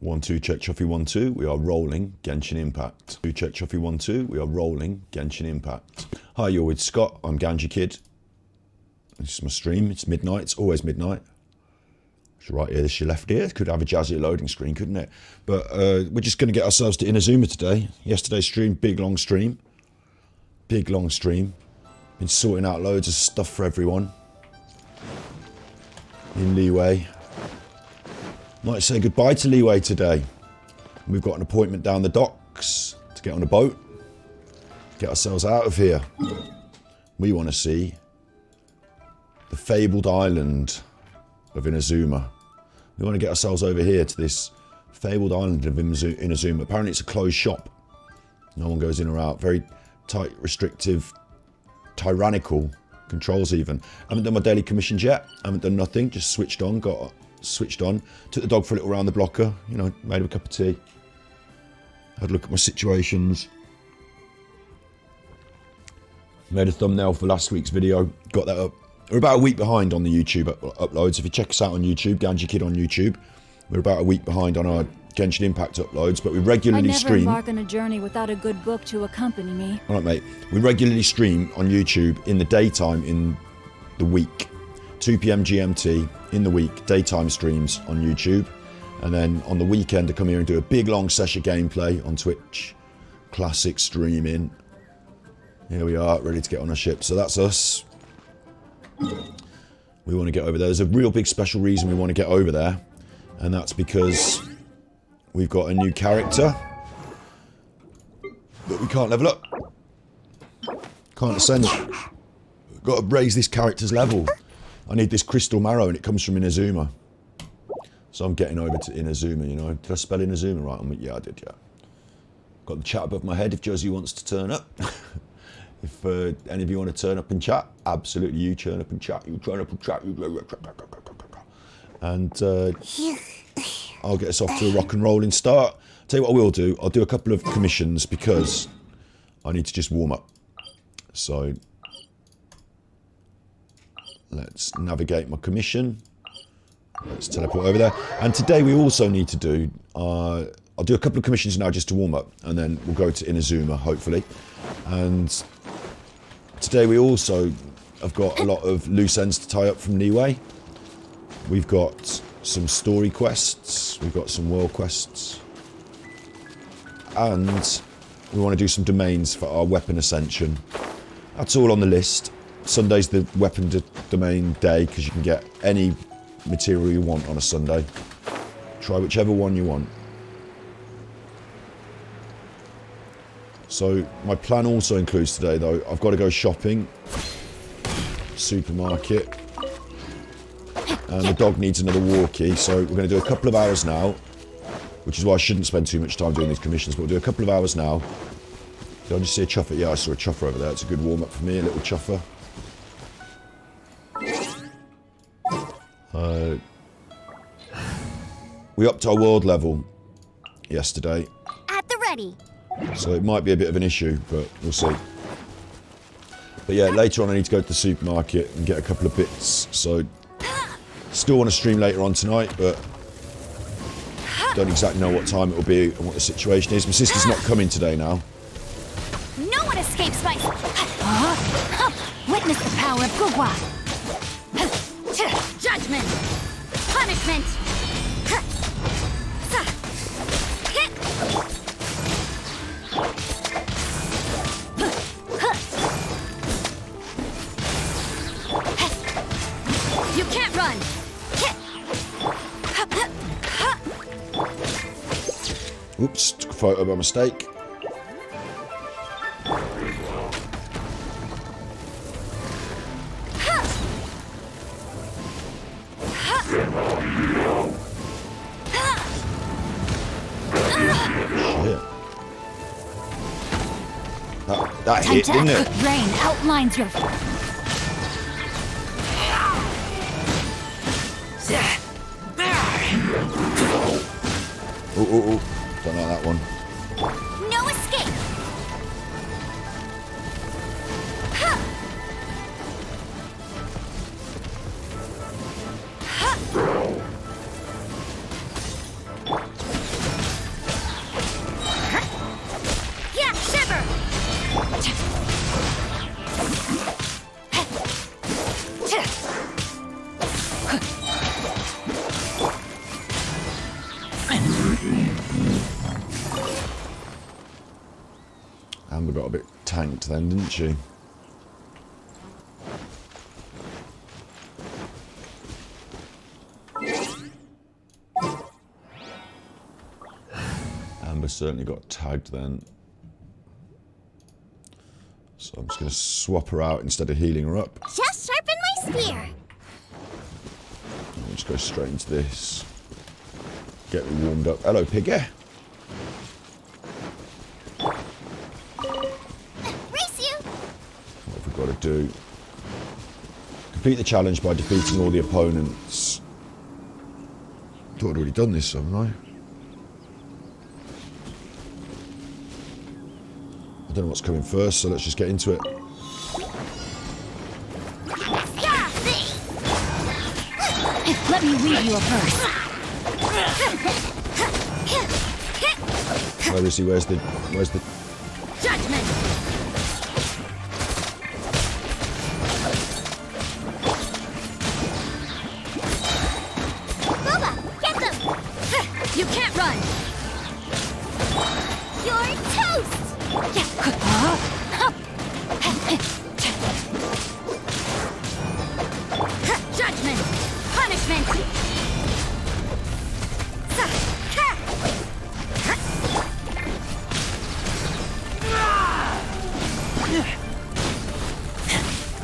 1 2 check Chuffy 1 2. We are rolling Genshin Impact. 2 check Chuffy 1 2. We are rolling Genshin Impact. Hi, you're with Scott. I'm Ganja Kid. This is my stream. It's midnight. It's always midnight. It's right here. This is your left ear. Could have a jazzy loading screen, couldn't it? But we're just going to get ourselves to Inazuma today. Yesterday's stream, big long stream. Big long stream. Been sorting out loads of stuff for everyone. In Leeway. Might say goodbye to Leeway today. We've got an appointment down the docks to get on a boat. Get ourselves out of here. We want to see the fabled island of Inazuma. We want to get ourselves over here to this fabled island of Inazuma. Apparently it's a closed shop. No one goes in or out. Very tight, restrictive, tyrannical controls even. Haven't done my daily commissions yet. Haven't done nothing. Just switched on. Got switched on. Took the dog for a little round the blocker. You know, made him a cup of tea. Had a look at my situations. Made a thumbnail for last week's video. Got that up. We're about a week behind on the YouTube uploads. If you check us out on YouTube, Ganja Kid on YouTube, we're about a week behind on our Genshin Impact uploads, but we regularly stream. I never embark on a journey without a good book to accompany me. All right, mate. We regularly stream on YouTube in the daytime in the week. 2 p.m. GMT in the week, daytime streams on YouTube. And then on the weekend, I come here and do a big long session gameplay on Twitch. Classic streaming. Here we are, ready to get on a ship. So that's us. We want to get over there. There's a real big special reason we want to get over there. And that's because we've got a new character. But we can't level up. Can't ascend. We've got to raise this character's level. I need this crystal marrow and it comes from Inazuma. So I'm getting over to Inazuma, you know. Did I spell Inazuma right? Yeah, I did, yeah. Got the chat above my head if Josie wants to turn up. If any of you want to turn up and chat, absolutely, you turn up and chat. You turn up and chat. And I'll get us off to a rock and rolling start. Tell you what I will do. I'll do a couple of commissions because I need to just warm up. So let's navigate my commission. Let's teleport over there. And today we also need to do... I'll do a couple of commissions now just to warm up. And then we'll go to Inazuma, hopefully. And today we also have got a lot of loose ends to tie up from Leeway. We've got some story quests. We've got some world quests. And we want to do some domains for our weapon ascension. That's all on the list. Sunday's the weapon domain day because you can get any material you want on a Sunday. Try whichever one you want. So my plan also includes today though, I've got to go shopping, supermarket, and the dog needs another walkie, so we're going to do a couple of hours now, which is why I shouldn't spend too much time doing these commissions, but we'll do a couple of hours now. Did I just see a chuffer? Yeah, I saw a chuffer over there. It's a good warm-up for me, a little chuffer. We upped our world level yesterday. At the ready. So it might be a bit of an issue, but we'll see. But yeah, later on I need to go to the supermarket and get a couple of bits. So still want to stream later on tonight, but don't exactly know what time it will be and what the situation is. My sister's not coming today now. No one escapes my... Witness the power of Gugwa. Judgment. Punishment. You can't run. Oops, took a photo by mistake. Shit. That hit, didn't it? Rain outlines your... Oh. Don't like that one. No escape. tanked then, didn't she? Amber certainly got tagged then. So I'm just going to swap her out instead of healing her up. Just sharpen my spear. I'll just go straight into this. Get me warmed up. Hello, Piggy. Race you. What have we got to do? Complete the challenge by defeating all the opponents. Thought I'd already done this, haven't I? I don't know what's coming first, so let's just get into it. Let me read you a verse. Where is he? Where's the Judgment. Boba, get them. You can't run. You're toast. Judgment. Punishment.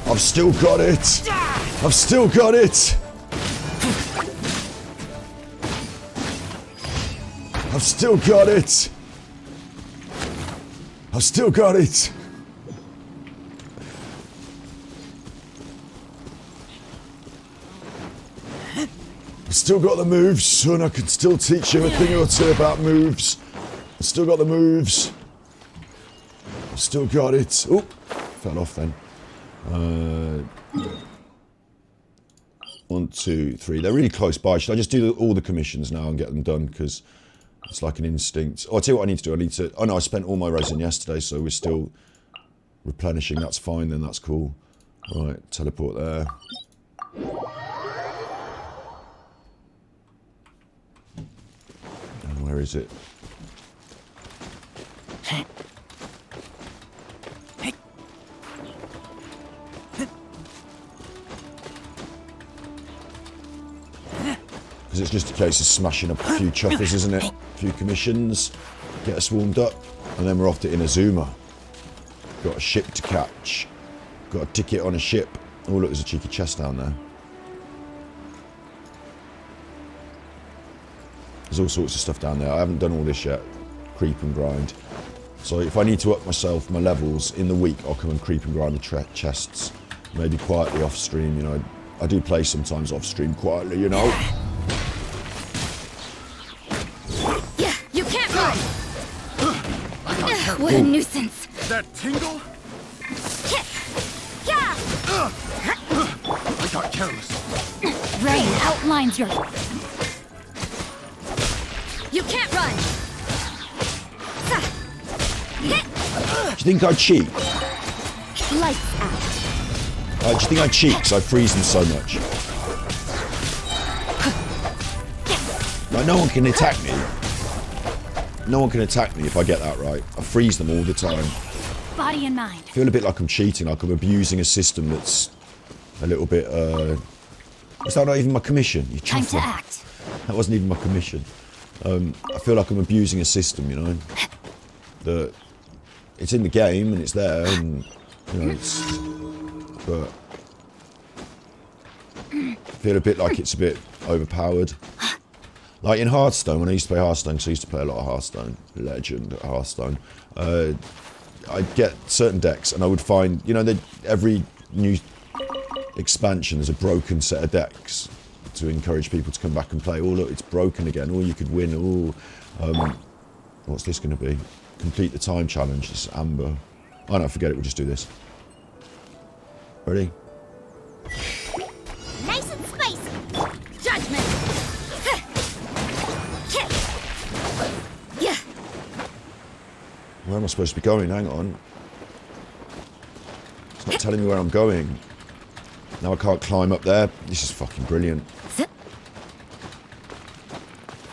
I've still got it! I've still got it! I've still got it! I've still got it! I've still got the moves, son. I can still teach you a thing or two about moves. I've still got the moves. I've still got it. Oh, fell off then. 1, 2, 3. They're really close by. Should I just do all the commissions now and get them done? Because it's like an instinct. Oh, I'll tell you what I need to do. I need to... Oh, no, I spent all my resin yesterday, so we're still replenishing. That's fine then. That's cool. Right, teleport there. And where is it? Because it's just a case of smashing up a few chuffers, isn't it? A few commissions, get us warmed up, and then we're off to Inazuma. Got a ship to catch. Got a ticket on a ship. Oh, look, there's a cheeky chest down there. There's all sorts of stuff down there. I haven't done all this yet. Creep and grind. So if I need to up myself, my levels, in the week, I'll come and creep and grind the chests. Maybe quietly off stream, you know. I do play sometimes off stream quietly, you know. Yeah, you can't run. What a nuisance. That tingle? Yeah. I got careless. Rain outlines your... You can't run. Do you think I cheat? Lights out. Do you think I cheat because I freeze them so much? Like, no one can attack me. No one can attack me if I get that right. I freeze them all the time. Body and mind. I feel a bit like I'm cheating, like I'm abusing a system that's a little bit, Is that not even my commission? You Time to chuffler. act. That wasn't even my commission. I feel like I'm abusing a system, you know? That it's in the game and it's there and, you know, it's... But I feel a bit like it's a bit overpowered. Like in Hearthstone, when I used to play Hearthstone, because I used to play a lot of Hearthstone, legend at Hearthstone, I'd get certain decks and I would find, you know, every new expansion there's a broken set of decks to encourage people to come back and play. Oh, look, it's broken again. Oh, you could win. Oh, what's this going to be? Complete the time challenge. This is Amber. Oh no, forget it. We'll just do this. Ready? Nice and spicy. Judgment. Yeah. Where am I supposed to be going? Hang on. It's not telling me where I'm going. Now I can't climb up there. This is fucking brilliant.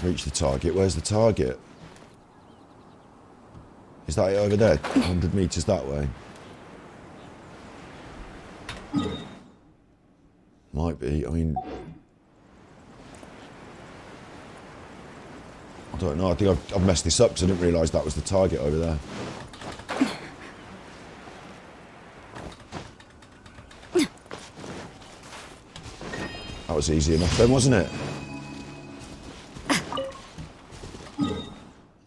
Reach the target. Where's the target? Is that it over there? 100 meters that way. be. I mean... I don't know. I think I've messed this up because I didn't realise that was the target over there. That was easy enough then, wasn't it?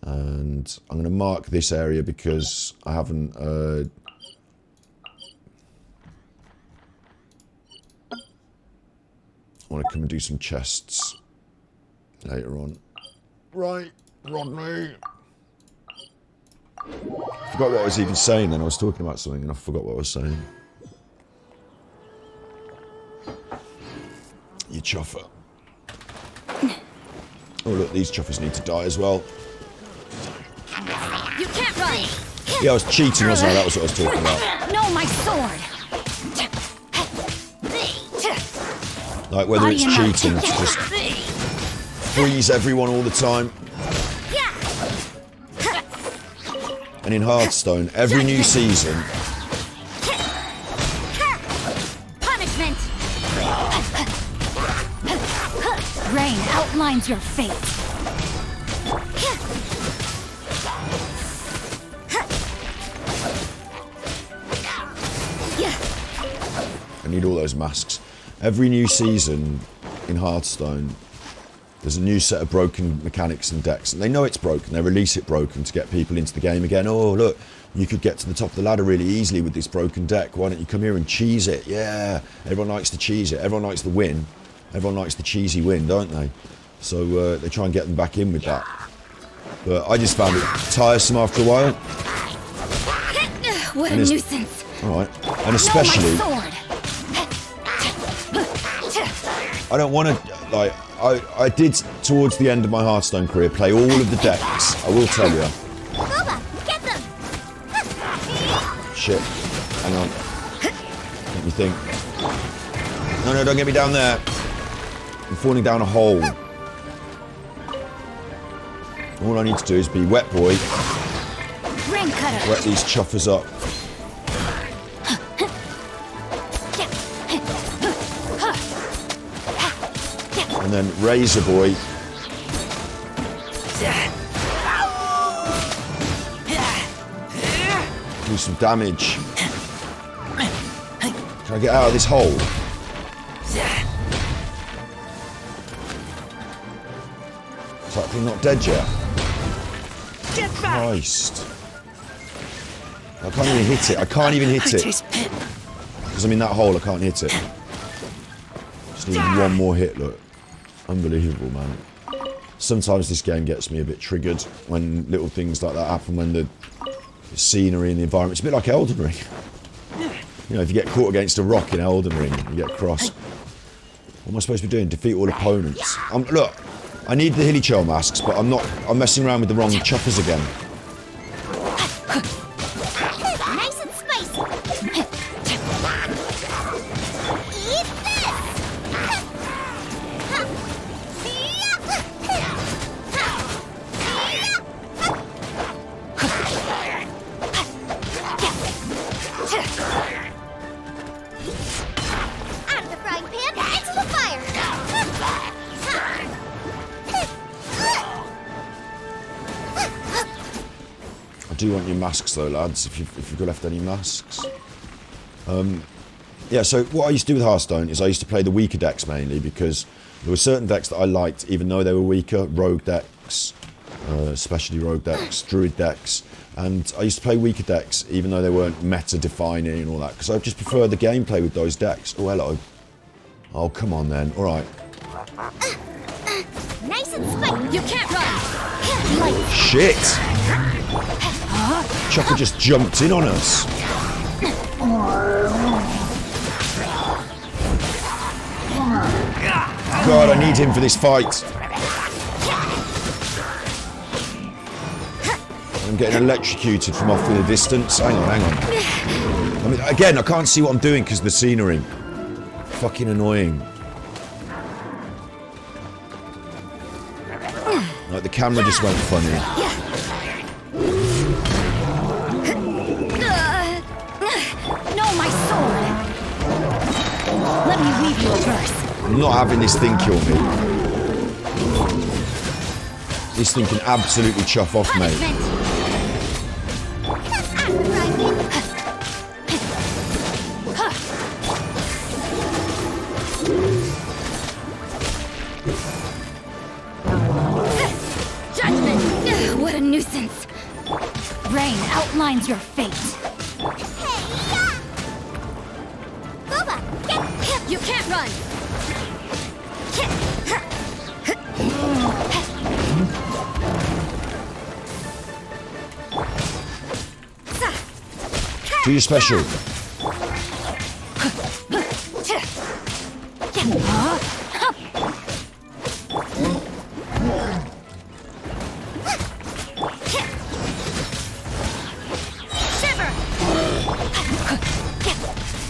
And I'm going to mark this area because I haven't... I want to come and do some chests later on. Right, Rodney. Forgot what I was even saying then. I was talking about something and I forgot what I was saying. You chuffer. Oh look, these chuffers need to die as well. You can't run! Yeah, I was cheating, wasn't I? That was what I was talking about. No, my sword! Like, whether it's cheating to just freeze everyone all the time. And in Hearthstone, every new season... Punishment! Rain outlines your fate. I need all those masks. Every new season in Hearthstone, there's a new set of broken mechanics and decks. And they know it's broken. They release it broken to get people into the game again. Oh, look, you could get to the top of the ladder really easily with this broken deck. Why don't you come here and cheese it? Yeah, everyone likes to cheese it. Everyone likes the win. Everyone likes the cheesy win, don't they? So they try and get them back in with that. But I just found it tiresome after a while. What a nuisance. All right. And especially... No, my sword. I don't want to, like, I did, towards the end of my Hearthstone career, play all of the decks, I will tell you. Boba, get them. Shit. Hang on. Let me think. No, don't get me down there. I'm falling down a hole. All I need to do is be wet boy. Rain cutter. Wet these chuffers up. And then Razor Boy. Do some damage. Can I get out of this hole? Is that thing not dead yet? Christ. I can't even hit it. I can't even hit it. Because I'm in that hole, I can't hit it. Just need one more hit, look. Unbelievable, man. Sometimes this game gets me a bit triggered when little things like that happen, when the scenery and the environment... It's a bit like Elden Ring. You know, if you get caught against a rock in Elden Ring, you get cross. What am I supposed to be doing? Defeat all opponents. Look, I need the Hilly Churl masks, but I'm messing around with the wrong chuffers again. Nice and spicy. Eat this. Out of the frying pan, into the fire. I do want your masks though, lads, if you've got left any masks. Yeah, so what I used to do with Hearthstone is I used to play the weaker decks mainly because there were certain decks that I liked even though they were weaker. Rogue decks, especially rogue decks, druid decks. And I used to play weaker decks even though they weren't meta-defining and all that because I just prefer the gameplay with those decks. Oh, hello. Oh, come on then. All right. Nice and spicy. You can't run. Shit! Chopper just jumped in on us. God, I need him for this fight. I'm getting electrocuted from off in the distance. Hang on. I mean, again, I can't see what I'm doing because of the scenery. Fucking annoying. Like, the camera just went funny. No, my sword. Let me weave you a verse. I'm not having this thing kill me. This thing can absolutely chuff off, mate. Judgment! What a nuisance! Rain outlines your fate. Hey, yeah! Boba, get... You can't run! Do your special.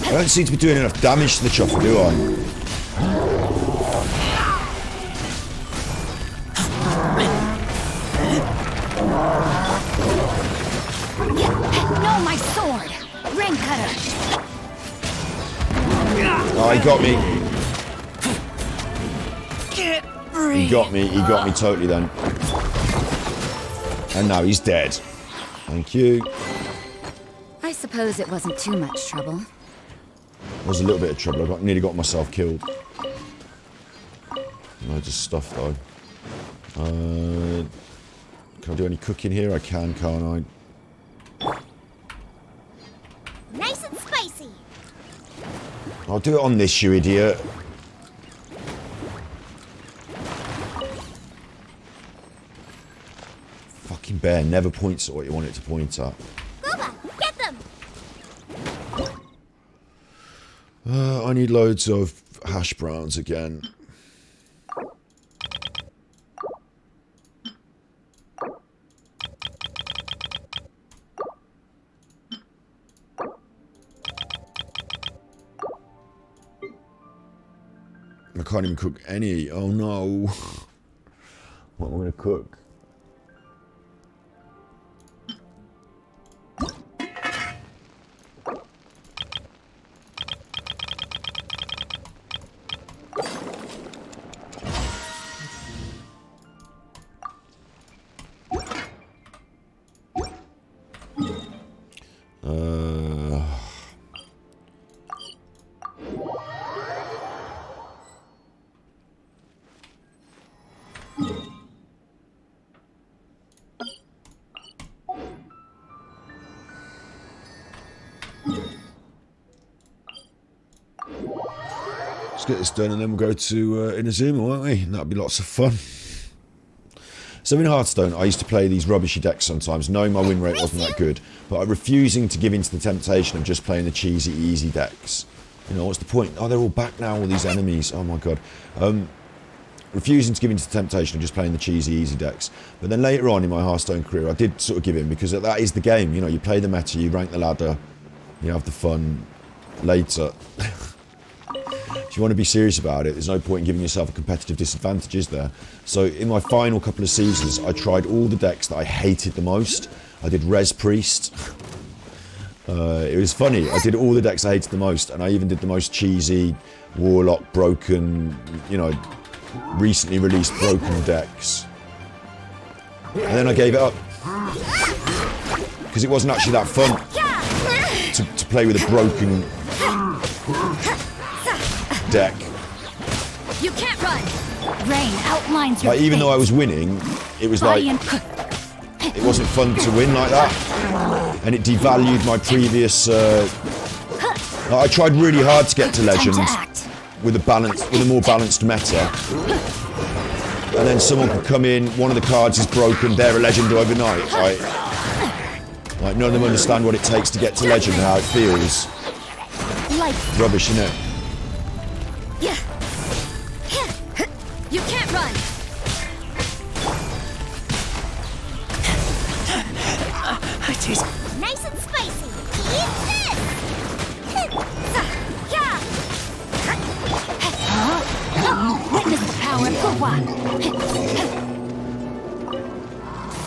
I don't seem to be doing enough damage to the chopper, do I? No, my sword! Rain cutter! Oh, he got me. Get free! He got me totally then. And now he's dead. Thank you. I suppose it wasn't too much trouble. There was a little bit of trouble. I nearly got myself killed. Loads of stuff though. Can I do any cooking here? I can, can't I? Nice and spicy. I'll do it on this, you idiot. Fucking bear never points at what you want it to point at. Boba, get them! I need loads of hash browns again. I can't even cook any. Oh no. What am I going to cook? Let's get this done and then we'll go to Inazuma, won't we? And that'll be lots of fun. So in Hearthstone, I used to play these rubbishy decks sometimes, knowing my win rate wasn't that good, but I'm refusing to give in to the temptation of just playing the cheesy, easy decks. You know, what's the point? Oh, they're all back now, all these enemies. Oh my god. Refusing to give in to the temptation of just playing the cheesy, easy decks. But then later on in my Hearthstone career, I did sort of give in, because that is the game. You know, you play the meta, you rank the ladder, you have the fun later. If you want to be serious about it, there's no point in giving yourself a competitive disadvantage, is there? So in my final couple of seasons, I tried all the decks that I hated the most. I did Res Priest. It was funny. I did all the decks I hated the most, and I even did the most cheesy Warlock, broken, you know, recently released broken decks. And then I gave it up. Because it wasn't actually that fun to play with a broken deck. You can't run. Rain outlines your Like, even fate. though I was winning, it was like, it wasn't fun to win like that. And it devalued my previous, I tried really hard to get to Legend with a more balanced meta. And then someone could come in, one of the cards is broken, they're a Legend overnight. Like none of them understand what it takes to get to Legend and how it feels. Rubbish, innit? You can't run. Nice and spicy. Eat this. Witness the power of Gua.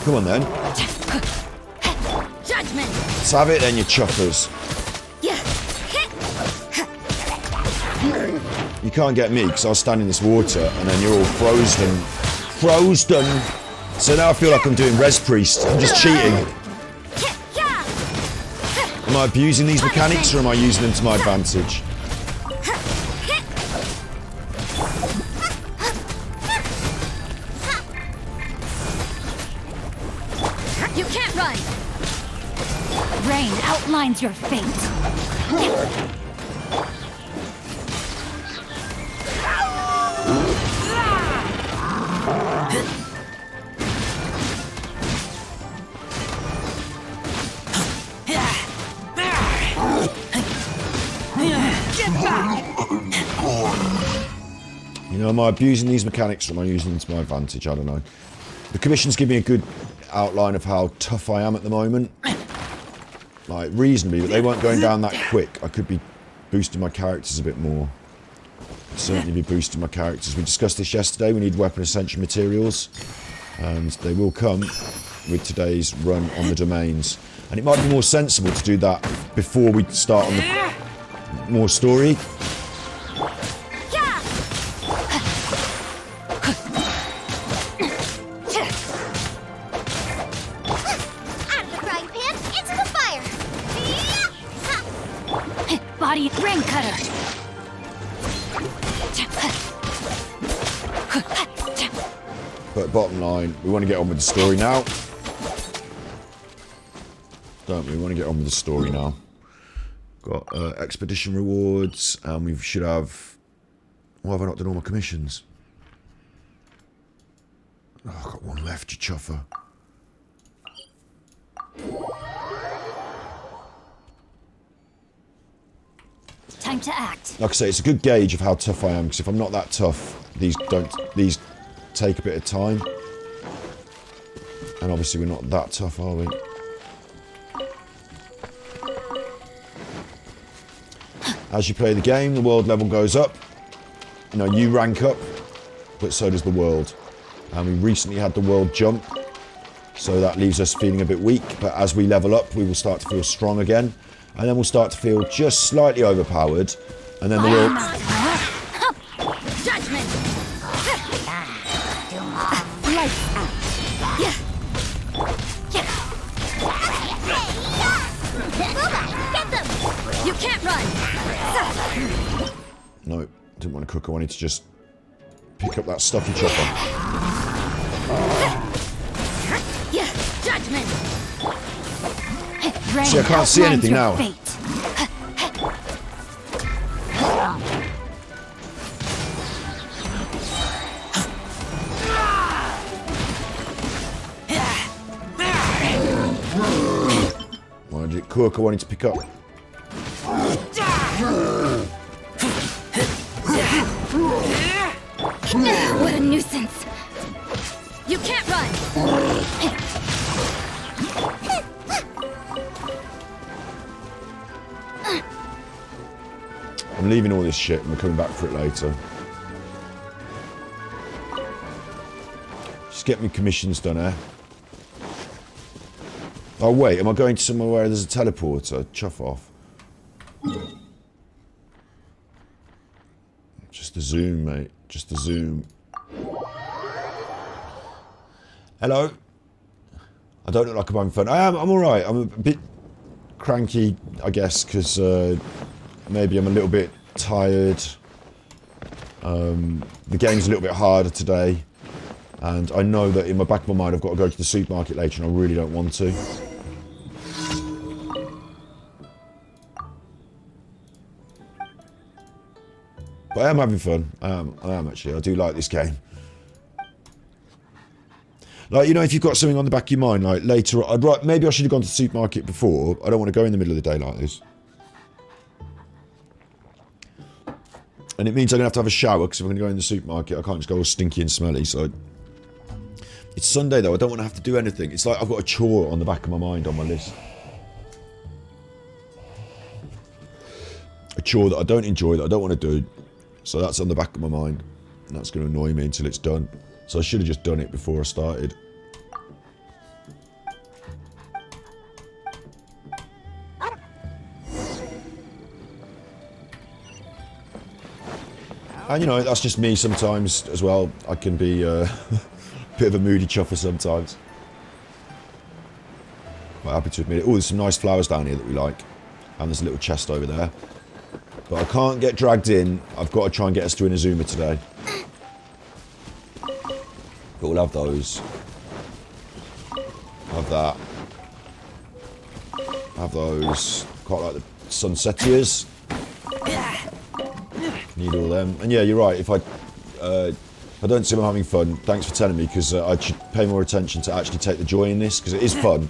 Come on then. Judgment. Let's have it then, you chuffers. You can't get me because I'll stand in this water and then you're all frozen. Frozen! So now I feel like I'm doing Res Priest. I'm just cheating. Am I abusing these mechanics or am I using them to my advantage? You can't run! Rain outlines your fate. You know, am I abusing these mechanics or am I using them to my advantage? I don't know. The commissions give me a good outline of how tough I am at the moment. Like, reasonably, but they weren't going down that quick. I could be boosting my characters a bit more. Certainly be boosting my characters. We discussed this yesterday. We need weapon ascension materials. And they will come with today's run on the domains. And it might be more sensible to do that before we start on the more story. Body rain cutter. But bottom line, we want to get on with the story now. Don't we? We want to get on with the story now. Got expedition rewards, and we should have... Why have I not done all my commissions? Oh, I've got one left, you chuffer. Time to act. Like I say, it's a good gauge of how tough I am, because if I'm not that tough, these take a bit of time. And obviously we're not that tough, are we? As you play the game, the world level goes up. You know, you rank up, but so does the world. And we recently had the world jump, so that leaves us feeling a bit weak. But as we level up, we will start to feel strong again. And then we'll start to feel just slightly overpowered. And then the world... Judgment! Lights out. Get them! You can't run! No, didn't want to cook. I wanted to just pick up that stuffy chopper. Judgment! See, I can't see anything now. Why did it cook? I wanted to pick up. What a nuisance! You can't run! I'm leaving all this shit and we're coming back for it later. Just get me commissions done, eh? Oh wait, am I going to somewhere where there's a teleporter? Chuff off. Just the zoom, mate. Just the zoom. Hello? I don't look like I'm having fun. I'm alright. I'm a bit cranky, I guess, because maybe I'm a little bit tired. The game's a little bit harder today. And I know that in my back of my mind I've got to go to the supermarket later and I really don't want to. But I am having fun. I am actually. I do like this game. Like, you know, if you've got something on the back of your mind, like later, maybe I should have gone to the supermarket before. I don't want to go in the middle of the day like this. And it means I'm going to have a shower, because if I'm going to go in the supermarket, I can't just go all stinky and smelly, so... It's Sunday, though. I don't want to have to do anything. It's like I've got a chore on the back of my mind on my list. A chore that I don't enjoy, that I don't want to do. So that's on the back of my mind. And that's going to annoy me until it's done. So I should have just done it before I started. And you know, that's just me sometimes as well. I can be a bit of a moody chuffer sometimes. Quite happy to admit it. Oh, there's some nice flowers down here that we like. And there's a little chest over there. But I can't get dragged in. I've got to try and get us to Inazuma today. But we'll have those. Have that. Have those. Quite like the Sunsetiers. Need all them. And yeah, you're right. If I don't see them having fun, thanks for telling me, because I should pay more attention to actually take the joy in this, because it is fun.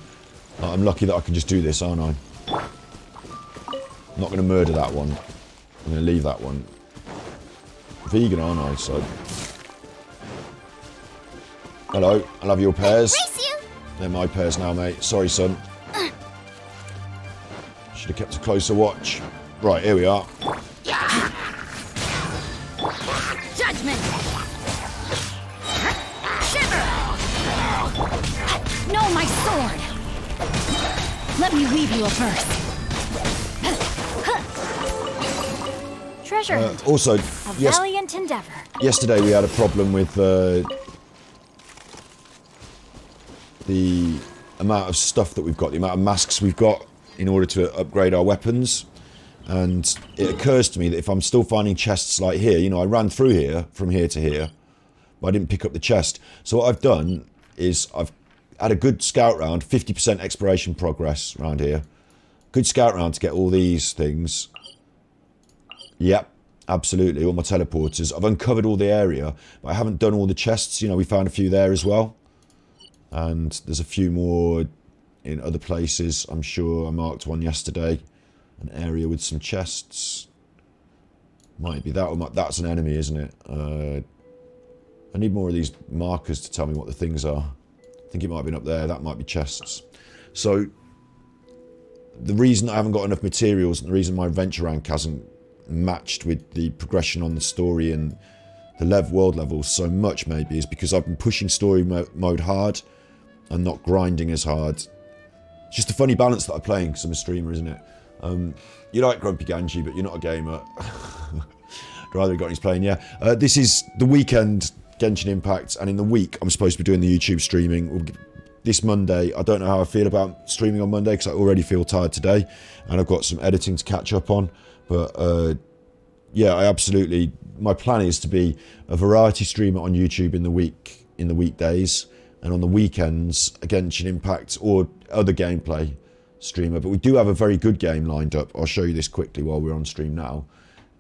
I'm lucky that I can just do this, aren't I? I'm not going to murder that one. I'm going to leave that one. Vegan, aren't I? So. Hello, I love your pears. They're my pears now, mate. Sorry, son. Should have kept a closer watch. Right, here we are. Judgment! Shiver! No, my sword! Let me weave you a verse. Treasure hunt. Also, A valiant endeavor. yesterday we had a problem with the amount of stuff that we've got, the amount of masks we've got in order to upgrade our weapons. And it occurs to me that if I'm still finding chests like here, you know, I ran through here, from here to here, but I didn't pick up the chest. So what I've done is I've had a good scout round, 50% exploration progress around here. Good scout round to get all these things. Yep, absolutely, all my teleporters. I've uncovered all the area, but I haven't done all the chests. You know, we found a few there as well. And there's a few more in other places. I'm sure I marked one yesterday. An area with some chests. Might be that, or that's an enemy, isn't it? I need more of these markers to tell me what the things are. I think it might have been up there. That might be chests. So, the reason I haven't got enough materials, and the reason my adventure rank hasn't matched with the progression on the story and the world levels so much, maybe, is because I've been pushing story mode hard and not grinding as hard. It's just a funny balance that I'm playing, because I'm a streamer, isn't it? You like Grumpy Ganji, but you're not a gamer. Rather got he's playing, yeah. This is the weekend Genshin Impact, and in the week I'm supposed to be doing the YouTube streaming. This Monday, I don't know how I feel about streaming on Monday, because I already feel tired today, and I've got some editing to catch up on. But yeah, I absolutely, my plan is to be a variety streamer on YouTube in the weekdays, and on the weekends, a Genshin Impact or other gameplay streamer. But we do have a very good game lined up. I'll show you this quickly while we're on stream now.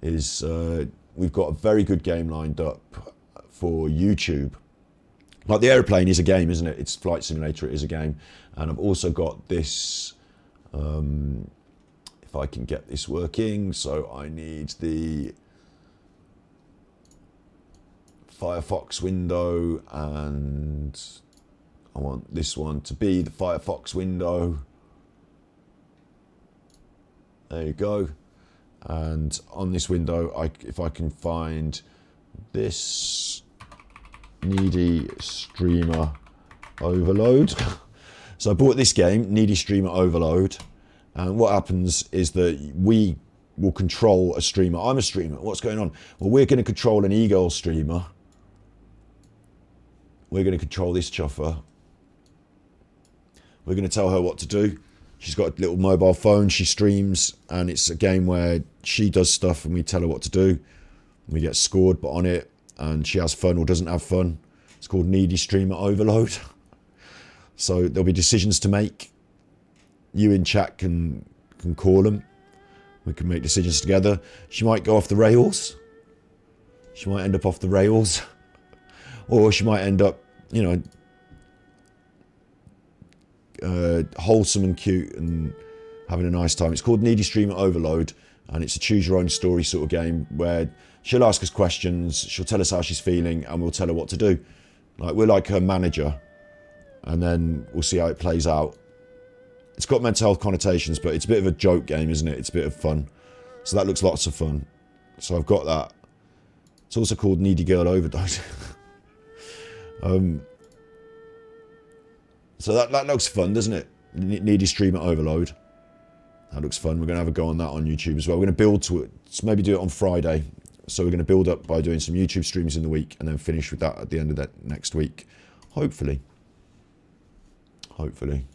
We've got a very good game lined up for YouTube. Like the airplane is a game, isn't it? It's Flight Simulator, it is a game. And I've also got this, if I can get this working, so I need the Firefox window, and I want this one to be the Firefox window. There you go. And on this window, if I can find this Needy Streamer Overload. So I bought this game, Needy Streamer Overload. And what happens is that we will control a streamer. I'm a streamer. What's going on? Well, we're going to control an e-girl streamer. We're going to control this chuffer. We're going to tell her what to do. She's got a little mobile phone, she streams, and it's a game where she does stuff and we tell her what to do. We get scored but on it, and she has fun or doesn't have fun. It's called Needy Streamer Overload. So there'll be decisions to make. You in chat can call them. We can make decisions together. She might go off the rails. She might end up off the rails. Or she might end up, you know, wholesome and cute and having a nice time. It's called Needy Streamer Overload, and it's a choose your own story sort of game where she'll ask us questions, she'll tell us how she's feeling, and we'll tell her what to do. Like, we're like her manager, and then we'll see how it plays out. It's got mental health connotations, but it's a bit of a joke game, isn't it? It's a bit of fun. So that looks lots of fun. So I've got that. It's also called Needy Girl Overdose. So that looks fun, doesn't it? Needy Streamer Overload. That looks fun. We're going to have a go on that on YouTube as well. We're going to build to it. Let's maybe do it on Friday. So we're going to build up by doing some YouTube streams in the week and then finish with that at the end of that next week. Hopefully. Hopefully.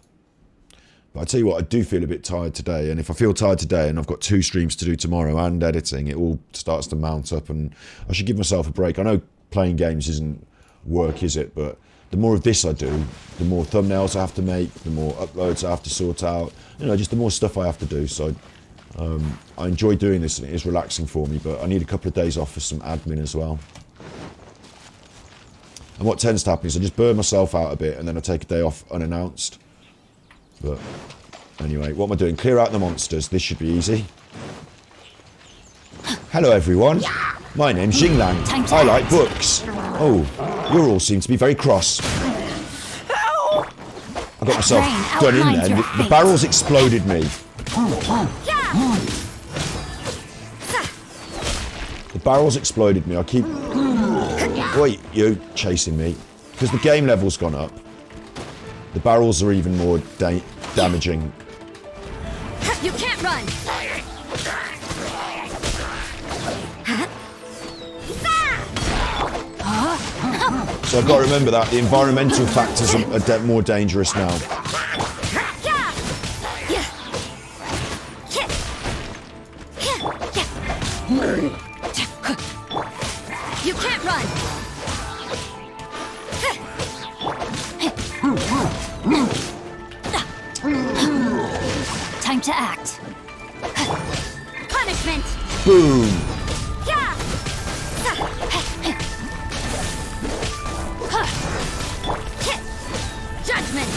But I tell you what, I do feel a bit tired today. And if I feel tired today and I've got 2 streams to do tomorrow and editing, it all starts to mount up and I should give myself a break. I know playing games isn't work, is it? But the more of this I do, the more thumbnails I have to make, the more uploads I have to sort out. You know, just the more stuff I have to do. So I enjoy doing this and it is relaxing for me, but I need a couple of days off for some admin as well. And what tends to happen is I just burn myself out a bit and then I take a day off unannounced. But anyway, what am I doing? Clear out the monsters. This should be easy. Hello everyone. My name's Jinglang. I like books. Oh, you all seem to be very cross. I got myself done in there. The barrels exploded me. The barrels exploded me. I keep... Wait, you chasing me. Because the game level's gone up. The barrels are even more damaging. You can't run! So I've got to remember that the environmental factors are more dangerous now. You can't run! Time to act. Punishment! Boom! Judgment!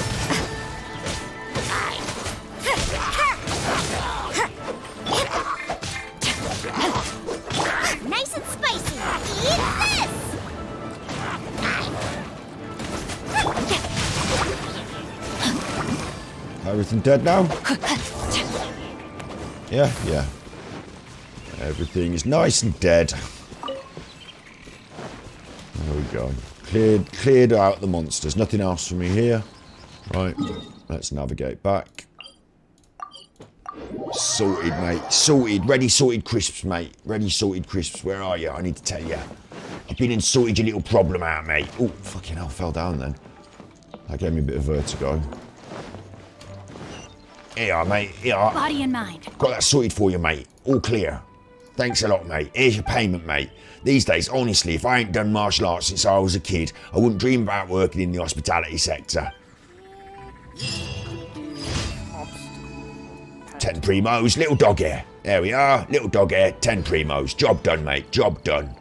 Nice and spicy! Eat this! Everything dead now? Yeah. Everything is nice and dead. There we go. Cleared out the monsters. Nothing else for me here. Right. Let's navigate back. Sorted, mate. Sorted. Ready sorted crisps, mate. Ready sorted crisps. Where are you? I need to tell you. I've been and sorted your little problem out, mate. Oh, fucking hell. Fell down then. That gave me a bit of vertigo. Here, mate. Here. Body and mind. Got that sorted for you, mate. All clear. Thanks a lot, mate. Here's your payment, mate. These days, honestly, if I ain't done martial arts since I was a kid, I wouldn't dream about working in the hospitality sector. 10 primos, little dog hair. There we are, little dog hair, 10 primos. Job done, mate, job done.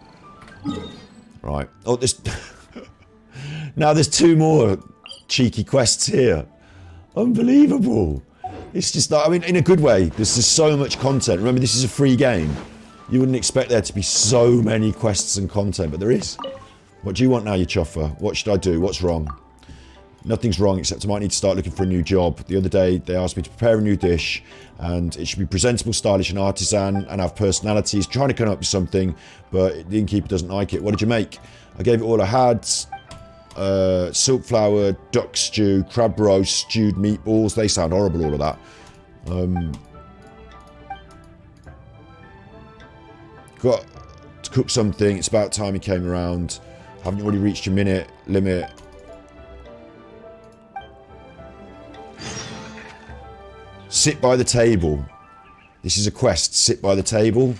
Right. Oh, there's... now there's 2 more cheeky quests here. Unbelievable. It's just like, I mean, in a good way, there's just so much content. Remember, this is a free game. You wouldn't expect there to be so many quests and content, but there is. What do you want now, you chuffer? What should I do? What's wrong? Nothing's wrong, except I might need to start looking for a new job. The other day, they asked me to prepare a new dish, and it should be presentable, stylish, and artisan, and have personalities. Trying to come up with something, but the innkeeper doesn't like it. What did you make? I gave it all I had. Silk flour, duck stew, crab roast, stewed meatballs. They sound horrible, all of that. Got to cook something. It's about time he came around. Haven't you already reached your minute limit? Sit by the table. This is a quest. Sit by the table.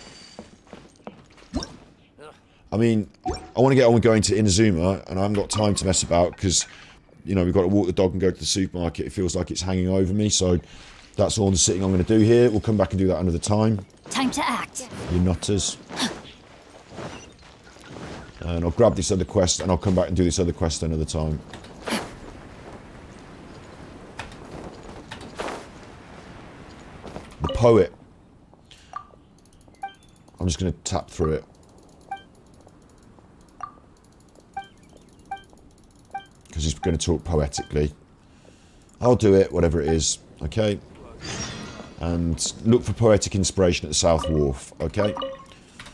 I mean, I want to get on with going to Inazuma, and I haven't got time to mess about because, you know, we've got to walk the dog and go to the supermarket. It feels like it's hanging over me, so that's all the sitting I'm going to do here. We'll come back and do that another time. Time to act. You nutters. And I'll grab this other quest, and I'll come back and do this other quest another time. The poet. I'm just going to tap through it. Because he's going to talk poetically. I'll do it, whatever it is, okay? And look for poetic inspiration at the South Wharf, okay?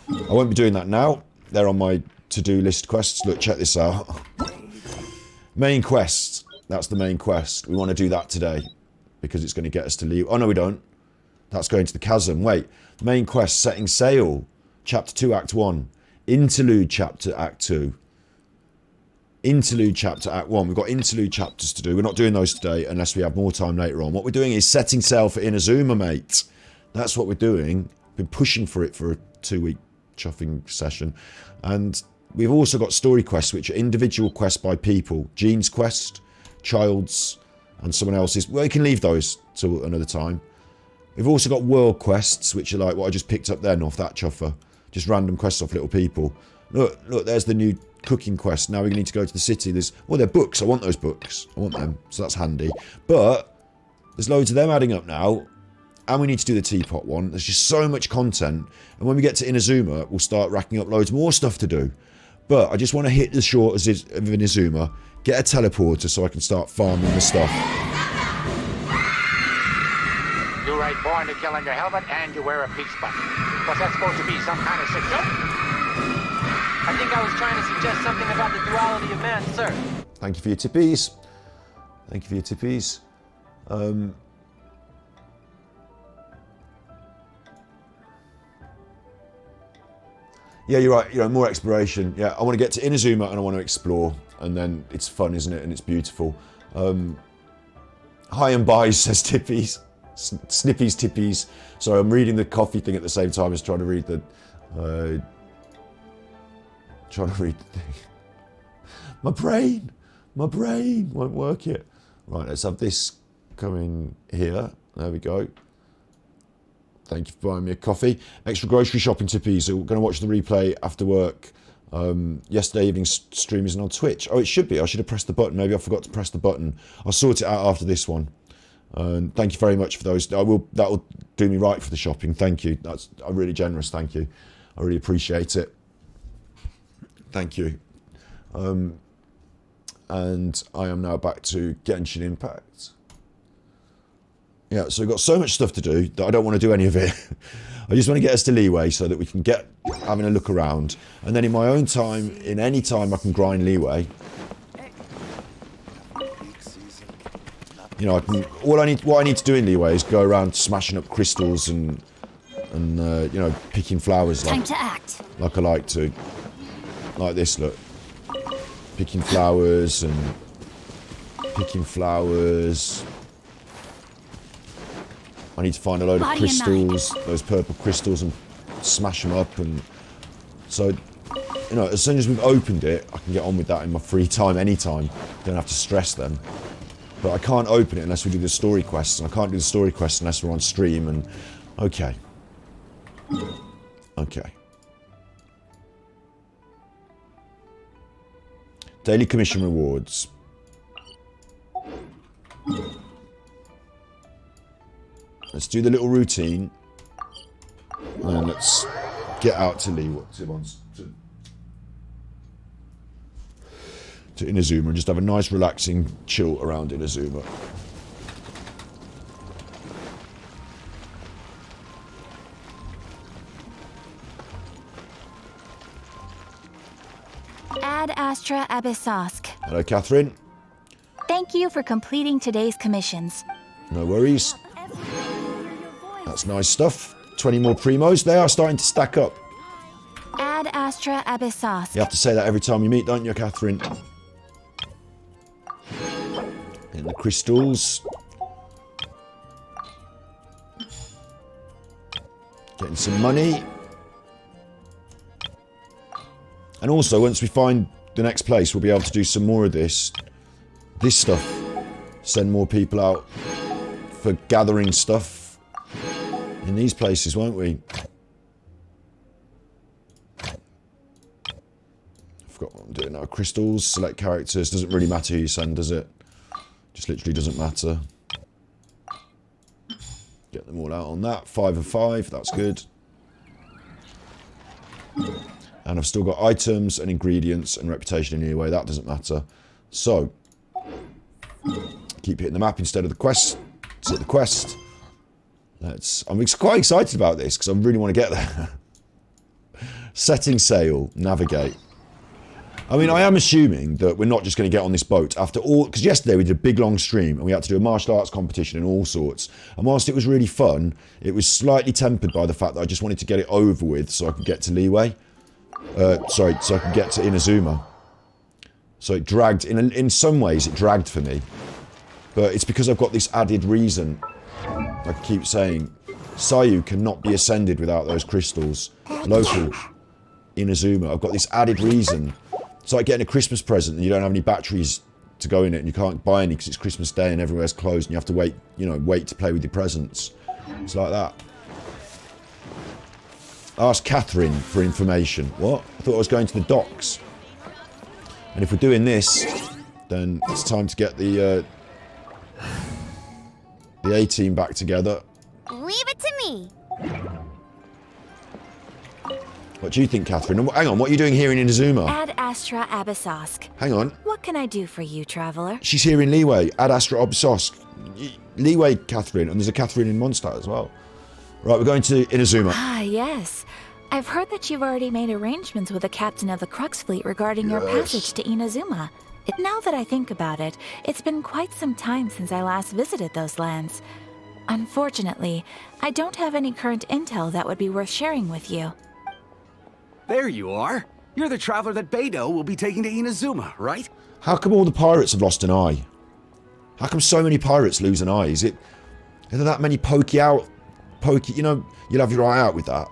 I won't be doing that now. They're on my to-do list quests. Look, check this out. Main quest. That's the main quest. We want to do that today. Because it's going to get us to leave. Oh, no, we don't. That's going to the chasm. Wait. Main quest, setting sail. Chapter 2, Act 1. Interlude Chapter, Act 2. Interlude Chapter, Act 1. We've got interlude chapters to do. We're not doing those today unless we have more time later on. What we're doing is setting sail for Inazuma, mate. That's what we're doing. Been pushing for it for a 2-week chuffing session. And we've also got story quests, which are individual quests by people. Jean's quest, Child's, and someone else's. Well, you can leave those till another time. We've also got world quests, which are like what I just picked up then off that chuffer. Just random quests off little people. Look, there's the new cooking quest. Now we need to go to the city. They're books. I want those books. I want them. So that's handy. But there's loads of them adding up now. And we need to do the teapot one. There's just so much content. And when we get to Inazuma, we'll start racking up loads more stuff to do. But I just want to hit the short of Inazuma, get a teleporter so I can start farming the stuff. You write born to kill on your helmet and you wear a peach button. Was that supposed to be some kind of sick joke? I think I was trying to suggest something about the duality of man, sir. Thank you for your tippies. Thank you for your tippies. Yeah, you're right. You know, more exploration. Yeah, I want to get to Inazuma and I want to explore. And then it's fun, isn't it? And it's beautiful. Hi and bye, says Tippies. Snippies, Tippies. Sorry, I'm reading the coffee thing at the same time as trying to read the... thing. My brain won't work it. Right, let's have this coming here. There we go. Thank you for buying me a coffee. Extra grocery shopping tippies. So we're going to watch the replay after work. Yesterday evening's stream isn't on Twitch. Oh, it should be. I should have pressed the button. Maybe I forgot to press the button. I'll sort it out after this one. Thank you very much for those. That will do me right for the shopping. Thank you. That's really generous. Thank you. I really appreciate it. Thank you. And I am now back to Genshin Impact. Yeah, so we've got so much stuff to do that I don't want to do any of it. I just want to get us to Leeway so that we can get having a look around. And then in my own time, in any time I can grind Leeway. You know, what I need to do in Leeway is go around smashing up crystals and you know, picking flowers Time to act. like I like to. Like this, look. Picking flowers and picking flowers. I need to find a load of crystals, those purple crystals, and smash them up. And so, you know, as soon as we've opened it, I can get on with that in my free time, anytime. Don't have to stress them. But I can't open it unless we do the story quests, and I can't do the story quests unless we're on stream. And okay, okay. Daily commission rewards. Let's do the little routine, and then let's get out to Inazuma and just have a nice relaxing chill around Inazuma. Ad Astra Abyssosk. Hello, Catherine. Thank you for completing today's commissions. No worries. That's nice stuff. 20 more primos. They are starting to stack up. Ad Astra Abyssosk. You have to say that every time you meet, don't you, Catherine? And the crystals. Getting some money. And also, once we find the next place, we'll be able to do some more of this stuff. Send more people out for gathering stuff in these places, won't we? I forgot what I'm doing now. Crystals, select characters. Doesn't really matter who you send, does it? Just literally doesn't matter. Get them all out on that. 5 of 5, that's good. And I've still got items and ingredients and reputation in any way. That doesn't matter. So, keep hitting the map instead of the quest. Let's hit the quest. I'm quite excited about this because I really want to get there. Setting sail, navigate. I mean, I am assuming that we're not just going to get on this boat after all, because yesterday we did a big long stream and we had to do a martial arts competition and all sorts. And whilst it was really fun, it was slightly tempered by the fact that I just wanted to get it over with so I could get to Leeway. So I could get to Inazuma. So it dragged, in some ways it dragged for me. But it's because I've got this added reason. I keep saying, Sayu cannot be ascended without those crystals. Local, Inazuma. I've got this added reason. It's like getting a Christmas present and you don't have any batteries to go in it and you can't buy any because it's Christmas Day and everywhere's closed and you have to wait, wait to play with your presents. It's like that. Ask Catherine for information. What? I thought I was going to the docks. And if we're doing this, then it's time to get the A-team back together. Leave it to me. What do you think, Catherine? Hang on, what are you doing here in Inazuma? Ad Astra Abyssosque. Hang on. What can I do for you, traveler? She's here in Leeway. Ad Astra Abyssosque. Leeway, Catherine. And there's a Catherine in Mondstadt as well. Right, we're going to Inazuma. Ah, yes. I've heard that you've already made arrangements with the captain of the Crux fleet regarding your passage to Inazuma. Now that I think about it, it's been quite some time since I last visited those lands. Unfortunately, I don't have any current intel that would be worth sharing with you. There you are. You're the traveler that Beidou will be taking to Inazuma, right? How come all the pirates have lost an eye? How come so many pirates lose an eye? Are there that many you'll have your eye out with that.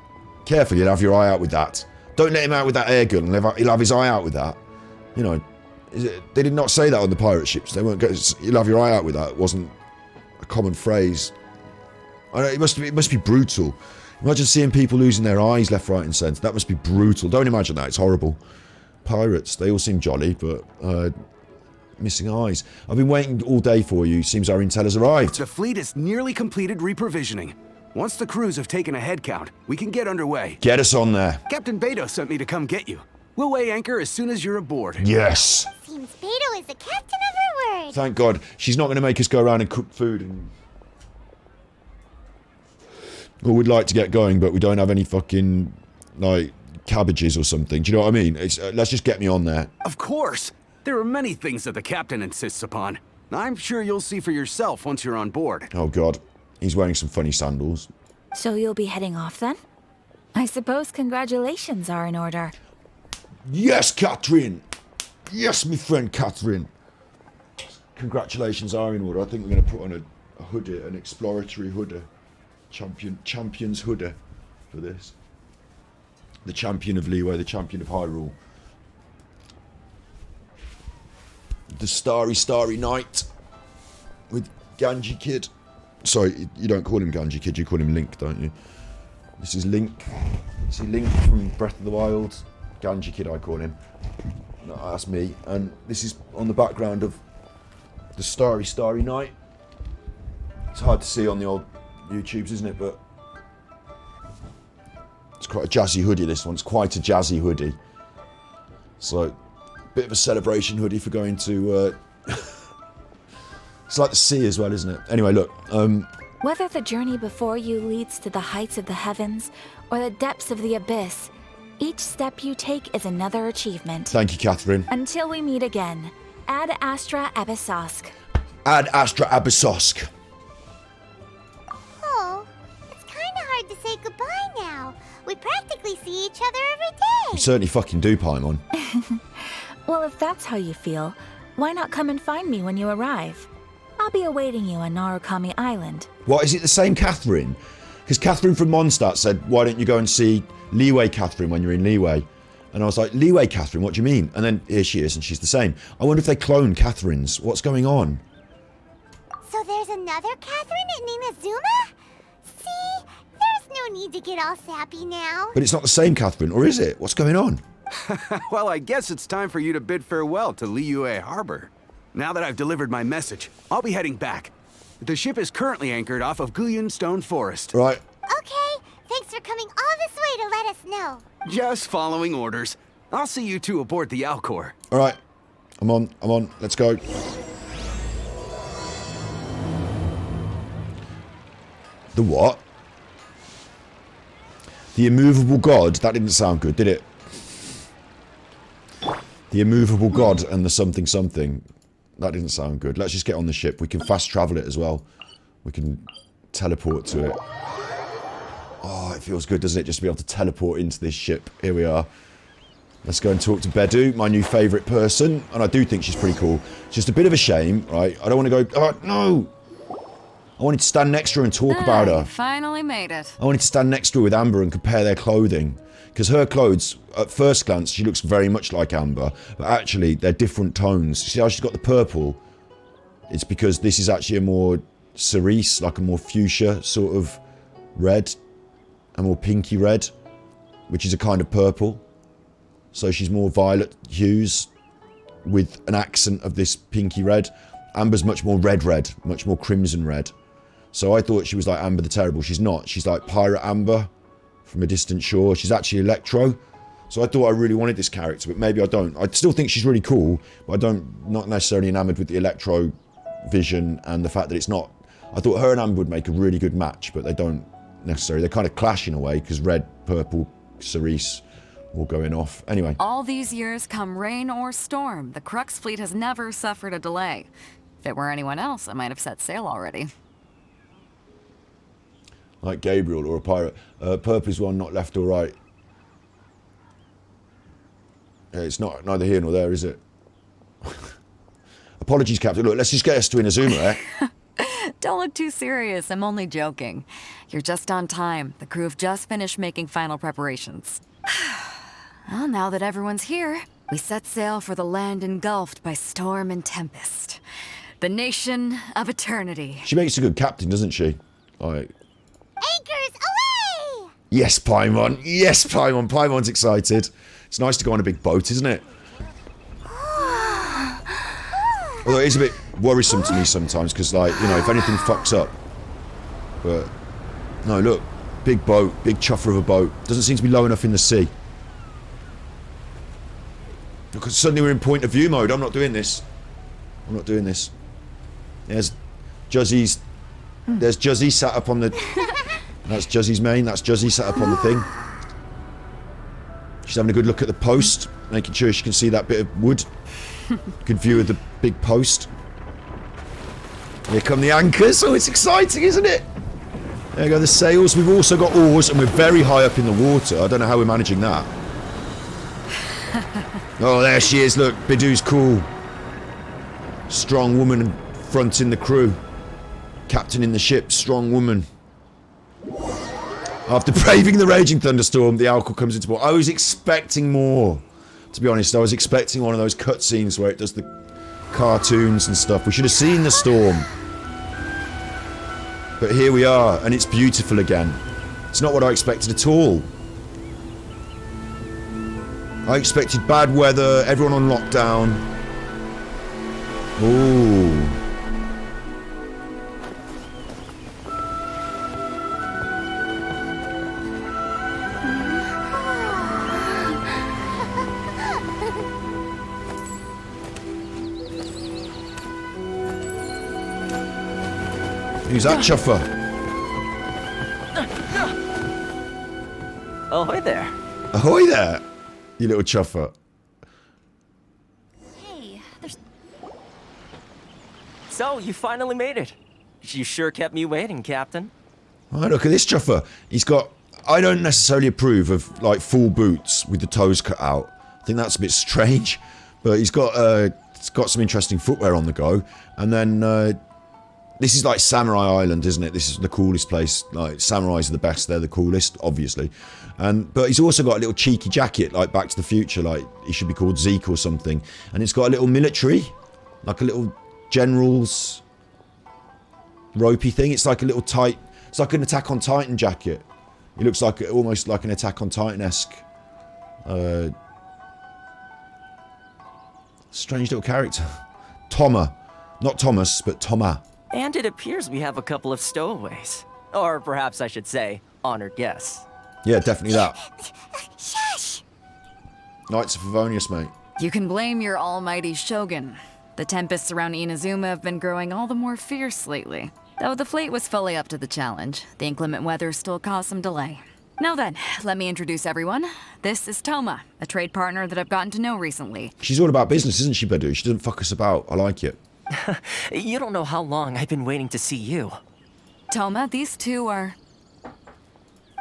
Careful, you'll have your eye out with that. Don't let him out with that air gun and he'll have his eye out with that. They did not say that on the pirate ships. They weren't going, you'll have your eye out with that. It wasn't a common phrase. I know, it must be brutal. Imagine seeing people losing their eyes left, right and centre. That must be brutal. Don't imagine that. It's horrible. Pirates, they all seem jolly, but missing eyes. I've been waiting all day for you. Seems our intel has arrived. The fleet has nearly completed reprovisioning. Once the crews have taken a head count, we can get underway. Get us on there. Captain Beidou sent me to come get you. We'll weigh anchor as soon as you're aboard. Yes. Seems Beidou is the captain of her word. Thank God. She's not going to make us go around and cook food and... Well, we'd like to get going, but we don't have any fucking, cabbages or something. Do you know what I mean? Let's just get me on there. Of course. There are many things that the captain insists upon. I'm sure you'll see for yourself once you're on board. Oh, God. He's wearing some funny sandals. So you'll be heading off then? I suppose congratulations are in order. Yes, Catherine! Yes, my friend Catherine! Congratulations are in order. I think we're going to put on a hoodie, an exploratory hoodie. Champion's hoodie for this. The champion of Leeway, the champion of Hyrule. The starry night with Ganji Kid. Sorry, you don't call him Ganji Kid, you call him Link, don't you? This is Link. See Link from Breath of the Wild. Ganji Kid, I call him. No, that's me. And this is on the background of the starry night. It's hard to see on the old YouTubes, isn't it? But it's quite a jazzy hoodie, this one. It's quite a jazzy hoodie. So, bit of a celebration hoodie for going to... It's like the sea as well, isn't it? Anyway, look. Whether the journey before you leads to the heights of the heavens or the depths of the abyss, each step you take is another achievement. Thank you, Catherine. Until we meet again. Ad Astra Abyssosque. Ad Astra Abyssosque. Oh, it's kind of hard to say goodbye now. We practically see each other every day. You certainly fucking do, Paimon. Well, if that's how you feel, why not come and find me when you arrive? I'll be awaiting you on Narukami Island. What, is it the same Catherine? Because Catherine from Mondstadt said, why don't you go and see Leeway Catherine when you're in Leeway? And I was like, Leeway Catherine, what do you mean? And then here she is, and she's the same. I wonder if they clone Catherines. What's going on? So there's another Catherine in Inazuma? See, there's no need to get all sappy now. But it's not the same Catherine, or is it? What's going on? Well, I guess it's time for you to bid farewell to Liyue Harbor. Now that I've delivered my message, I'll be heading back. The ship is currently anchored off of Guyun Stone Forest. Right. Okay, thanks for coming all this way to let us know. Just following orders. I'll see you two aboard the Alcor. All right. I'm on. Let's go. The what? The immovable god? That didn't sound good, did it? The The immovable god and the something something. That didn't sound good. Let's just get on the ship. We can fast travel it as well. We can teleport to it. Oh, it feels good, doesn't it? Just to be able to teleport into this ship. Here we are. Let's go and talk to Bedu, my new favourite person. And I do think she's pretty cool. It's just a bit of a shame, right? I don't want to go... Oh, no! I wanted to stand next to her and talk about her. Finally made it. I wanted to stand next to her with Amber and compare their clothing. Because her clothes, at first glance, she looks very much like Amber. But actually, they're different tones. See how she's got the purple? It's because this is actually a more cerise, like a more fuchsia sort of red. A more pinky red, which is a kind of purple. So she's more violet hues with an accent of this pinky red. Amber's much more red, much more crimson red. So I thought she was like Amber the Terrible. She's not. She's like Pirate Amber from a distant shore. She's actually Electro. So I thought I really wanted this character, but maybe I don't. I still think she's really cool, but not necessarily enamored with the Electro vision and the fact that it's not. I thought her and Amber would make a really good match, but they don't necessarily. They kind of clash in a way because red, purple, cerise all going off. Anyway. All these years, come rain or storm, the Crux fleet has never suffered a delay. If it were anyone else, I might have set sail already. Like Gabriel or a pirate. Purple is one, not left or right. Yeah, it's not neither here nor there, is it? Apologies, Captain. Look, let's just get us to Inazuma, eh? Don't look too serious, I'm only joking. You're just on time. The crew have just finished making final preparations. Well, now that everyone's here, we set sail for the land engulfed by storm and tempest. The nation of eternity. She makes a good captain, doesn't she? Like... Anchors away! Yes, Paimon. Yes, Paimon. Paimon's excited. It's nice to go on a big boat, isn't it? Although it is a bit worrisome to me sometimes, because, like, you know, if anything fucks up. But, no, look. Big boat. Big chuffer of a boat. Doesn't seem to be low enough in the sea. Look, suddenly we're in point of view mode. I'm not doing this. I'm not doing this. There's Juzzy's... There's Juzzy sat up on the... That's Juzzy's main. That's Juzzy sat up on the thing. She's having a good look at the post, making sure she can see that bit of wood. Good view of the big post. Here come the anchors. Oh, it's exciting, isn't it? There you go, the sails. We've also got oars, and we're very high up in the water. I don't know how we're managing that. Oh, there she is. Look, Bidu's cool. Strong woman fronting the crew. Captain in the ship, strong woman. After braving the raging thunderstorm, the Alcor comes into port. I was expecting more. To be honest, I was expecting one of those cutscenes where it does the cartoons and stuff. We should have seen the storm. But here we are, and it's beautiful again. It's not what I expected at all. I expected bad weather, everyone on lockdown. Ooh. Who's that chuffer? Ahoy there. Ahoy there, you little chuffer. Hey, there's... So, you finally made it. You sure kept me waiting, Captain. Oh, look at this chuffer. He's got... I don't necessarily approve of, like, full boots with the toes cut out. I think that's a bit strange. But he's got some interesting footwear on the go. And then... this is like Samurai Island, isn't it? This is the coolest place. Like, samurais are the best. They're the coolest, obviously. But he's also got a little cheeky jacket, like Back to the Future. Like, he should be called Zeke or something. And it's got a little military, like a little general's ropey thing. It's like a little tight... It's like an Attack on Titan jacket. He looks like almost like an Attack on Titan-esque... strange little character. Toma. Not Thomas, but Toma. And it appears we have a couple of stowaways. Or perhaps I should say, honored guests. Yeah, definitely that. Shush! Knights of Favonius, mate. You can blame your almighty Shogun. The tempests around Inazuma have been growing all the more fierce lately. Though the fleet was fully up to the challenge, the inclement weather still caused some delay. Now then, let me introduce everyone. This is Toma, a trade partner that I've gotten to know recently. She's all about business, isn't she, Badu? She doesn't fuck us about. I like it. You don't know how long I've been waiting to see you. Toma, these two are...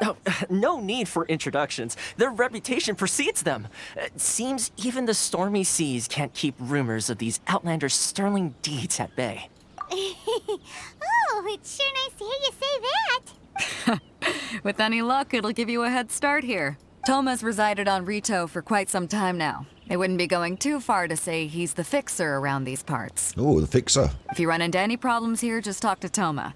Oh, no need for introductions. Their reputation precedes them. Seems even the stormy seas can't keep rumors of these outlanders' sterling deeds at bay. Oh, it's sure nice to hear you say that. With any luck, it'll give you a head start here. Toma's resided on Rito for quite some time now. It wouldn't be going too far to say he's the fixer around these parts. Oh, the fixer. If you run into any problems here, just talk to Toma.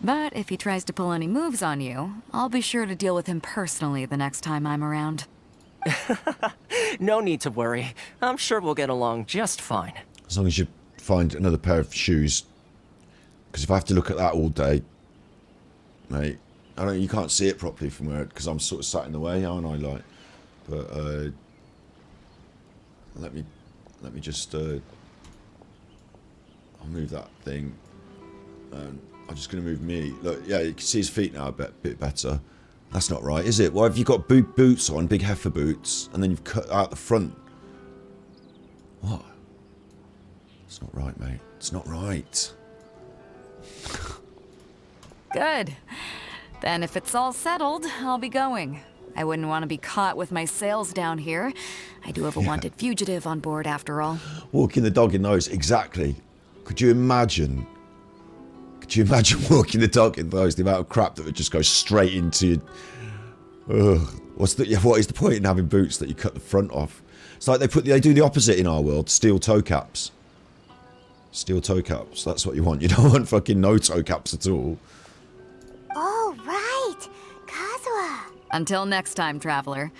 But if he tries to pull any moves on you, I'll be sure to deal with him personally the next time I'm around. No need to worry. I'm sure we'll get along just fine. As long as you find another pair of shoes. Because if I have to look at that all day, mate, you can't see it properly from where, because I'm sort of sat in the way, aren't I? Like, but let me just I'll move that thing. I'm just going to move me. Look, yeah, you can see his feet now a bit better. That's not right, is it? Why have you got boots on, big heifer boots, and then you've cut out the front? What? It's not right, mate. It's not right. Good. Then if it's all settled, I'll be going. I wouldn't want to be caught with my sails down here. I do have a wanted fugitive on board after all. Walking the dog in those, exactly. Could you imagine walking the dog in those? The amount of crap that would just go straight into you. What is the point in having boots that you cut the front off? It's like they do the opposite in our world. Steel toe caps. Steel toe caps. That's what you want. You don't want fucking no toe caps at all. Oh, right. Kazuha. Until next time, traveler.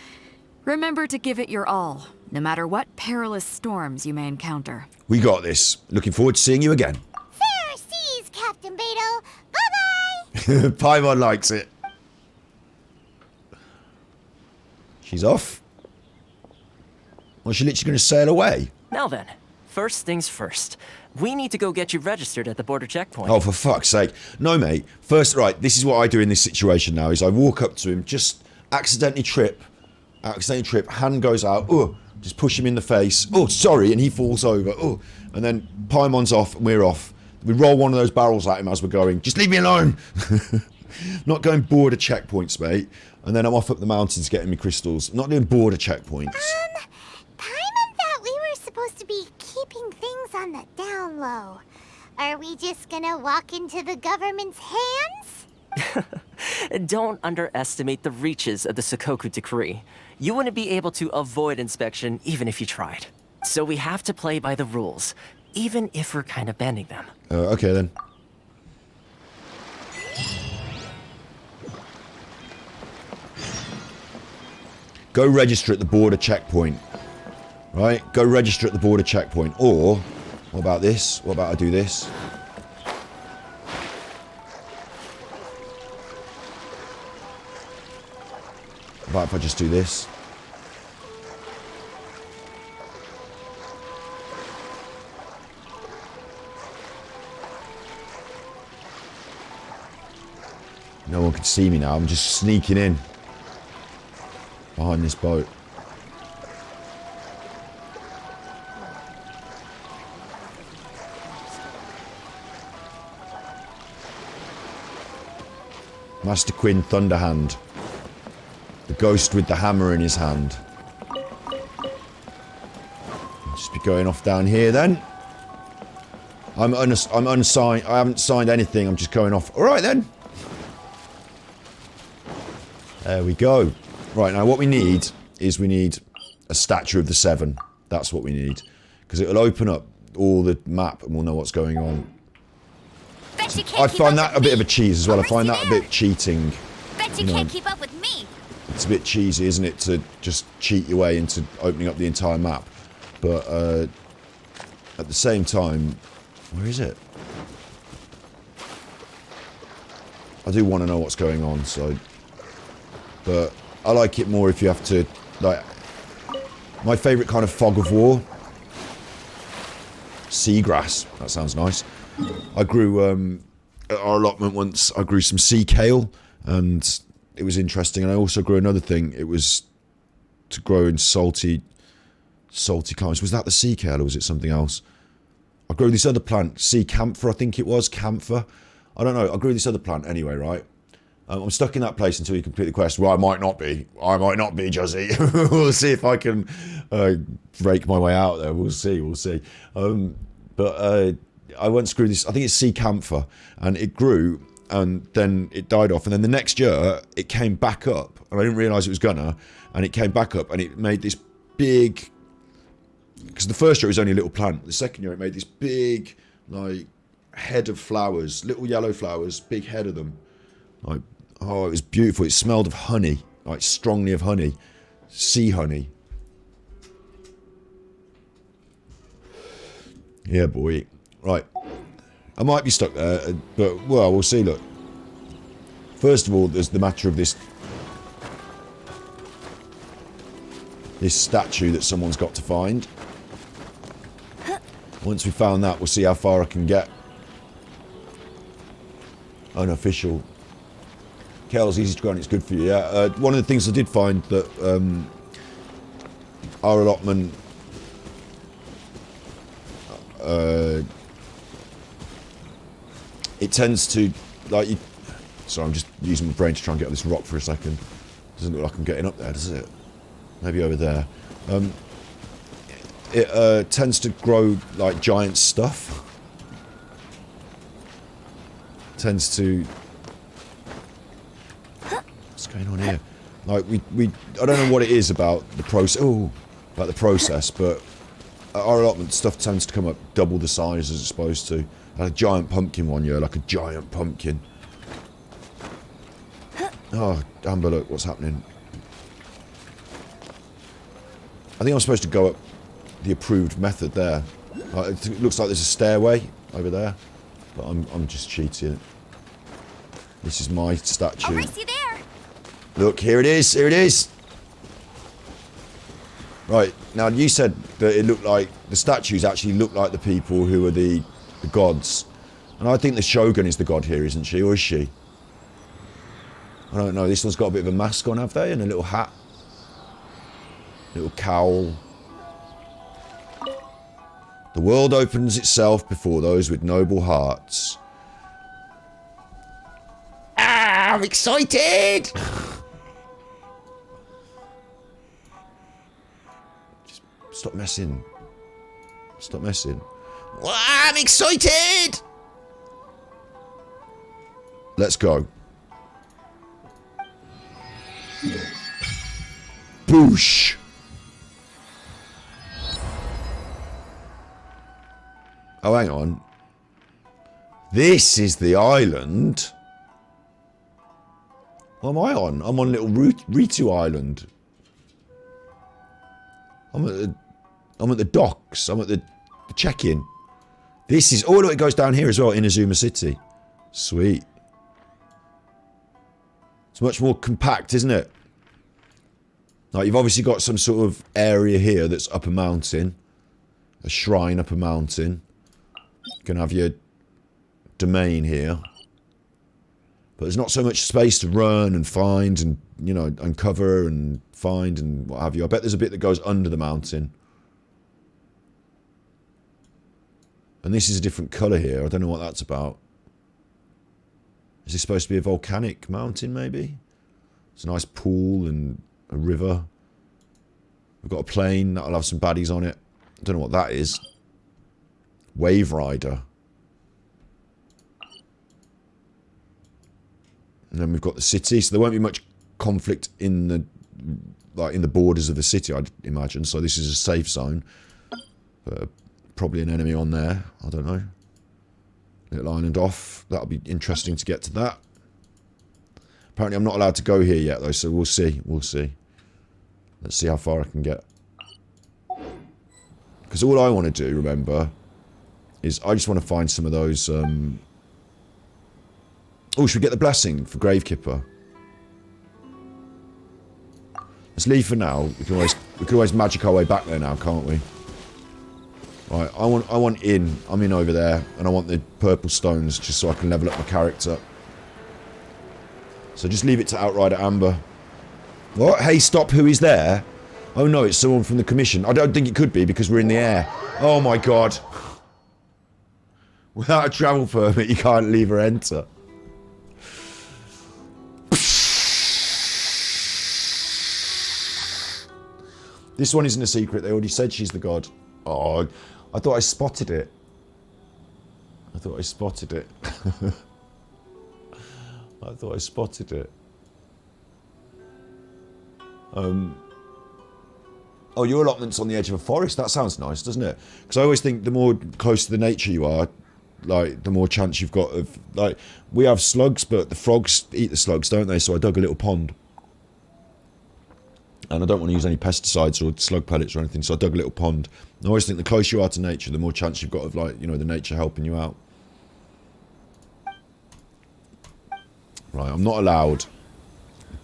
Remember to give it your all, no matter what perilous storms you may encounter. We got this. Looking forward to seeing you again. Fair seas, Captain Beto. Bye-bye. Paimon likes it. She's off. Well, she's literally going to sail away. Now then, first things first. We need to go get you registered at the border checkpoint. Oh, for fuck's sake. No, mate. First, right, this is what I do in this situation now, is I walk up to him, just accidentally trip, hand goes out, just push him in the face, sorry, and he falls over, and then Paimon's off, and we're off. We roll one of those barrels at him as we're going, just leave me alone! Not going border checkpoints, mate. And then I'm off up the mountains getting me crystals. I'm not doing border checkpoints. Paimon thought we were supposed to be keeping things on the down low. Are we just gonna walk into the government's hands? Don't underestimate the reaches of the Sakoku decree. You wouldn't be able to avoid inspection even if you tried. So we have to play by the rules, even if we're kind of bending them. Okay then. Go register at the border checkpoint. Right? Go register at the border checkpoint. Or, what about this? What about I do this? What about if I just do this? No one can see me now. I'm just sneaking in behind this boat. Master Quinn Thunderhand. The ghost with the hammer in his hand. I'll just be going off down here then. I'm unsigned. I haven't signed anything. I'm just going off. All right then. There we go. Right, now what we need is a statue of the Seven. That's what we need. Because it'll open up all the map and we'll know what's going on. I find that a bit of a cheese as well. I find that a bit cheating. Bet you can't keep up with me. It's a bit cheesy, isn't it, to just cheat your way into opening up the entire map. But at the same time, where is it? I do want to know what's going on, so... But I like it more if you have to, like... My favourite kind of fog of war. Seagrass. That sounds nice. I grew, at our allotment once, I grew some sea kale, and it was interesting. And I also grew another thing. It was to grow in salty climates. Was that the sea kale or was it something else? I grew this other plant, sea camphor, I think it was, camphor. I don't know. I grew this other plant anyway, right? I'm stuck in that place until you complete the quest. Well, I might not be, Juzzy. We'll see if I can rake my way out there. We'll see. But I once grew this, I think it's sea camphor, and it grew, and then it died off. And then the next year, it came back up, and I didn't realise it was gonna, and it came back up, and it made this big, because the first year it was only a little plant. The second year it made this big, like, head of flowers, little yellow flowers, big head of them. Like, oh, it was beautiful. It smelled of honey, like strongly of honey, sea honey. Yeah, boy. Right. I might be stuck there, but, well, we'll see, look. First of all, there's the matter of this statue that someone's got to find. Once we found that, we'll see how far I can get. Unofficial. Kale's easy to grow and it's good for you, yeah. One of the things I did find that our allotment it tends to, like, sorry, I'm just using my brain to try and get up this rock for a second. Doesn't look like I'm getting up there, does it? Maybe over there. It tends to grow like giant stuff. Tends to. What's going on here? Like I don't know what it is about the process. Oh, about the process, but at our allotment stuff tends to come up double the size as it's supposed to. I had a giant pumpkin one year, like a giant pumpkin. Oh, Amber, look what's happening. I think I'm supposed to go up the approved method there. It looks like there's a stairway over there, but I'm just cheating. This is my statue. I'll race you there. Look, here it is. Here it is. Right, now you said that it looked like the statues actually look like the people who are the gods, and I think the Shogun is the god here, isn't she, or is she? I don't know. This one's got a bit of a mask on, have they, and a little hat, little cowl. The world opens itself before those with noble hearts. Ah, I'm excited! Just stop messing. Stop messing. Ah, I'm excited! Let's go. Boosh! Oh, hang on. This is the island. What am I on? I'm on little Ritu Island. I'm at the docks. I'm at the check-in. This is... Oh, look, it goes down here as well, Inazuma City. Sweet. It's much more compact, isn't it? Like, you've obviously got some sort of area here that's up a mountain. A shrine up a mountain. You can have your domain here. But there's not so much space to run and find and, you know, uncover and find and what have you. I bet there's a bit that goes under the mountain. And this is a different colour here. I don't know what that's about. Is this supposed to be a volcanic mountain, maybe? It's a nice pool and a river. We've got a plane that'll have some baddies on it. I don't know what that is. Wave Rider. And then we've got the city, so there won't be much conflict in the borders of the city, I'd imagine. So this is a safe zone. Probably an enemy on there. I don't know. Little island off. That'll be interesting to get to that. Apparently I'm not allowed to go here yet, though, so we'll see. We'll see. Let's see how far I can get. Because all I want to do, remember, is I just want to find some of those... Oh, should we get the blessing for Gravekipper? Let's leave for now. We can always magic our way back there now, can't we? Right, I want in. I'm in over there, and I want the purple stones just so I can level up my character. So just leave it to Outrider Amber. What? Hey, stop, who is there? Oh no, it's someone from the commission. I don't think it could be because we're in the air. Oh my god. Without a travel permit, you can't leave or enter. This one isn't a secret. They already said she's the god. Oh, I thought I spotted it. I thought I spotted it. I thought I spotted it. Oh, your allotment's on the edge of a forest. That sounds nice, doesn't it? Because I always think the more close to the nature you are, like, the more chance you've got of... Like, we have slugs, but the frogs eat the slugs, don't they? So I dug a little pond. And I don't want to use any pesticides or slug pellets or anything, so I dug a little pond. I always think the closer you are to nature, the more chance you've got of, like, you know, the nature helping you out. Right, I'm not allowed.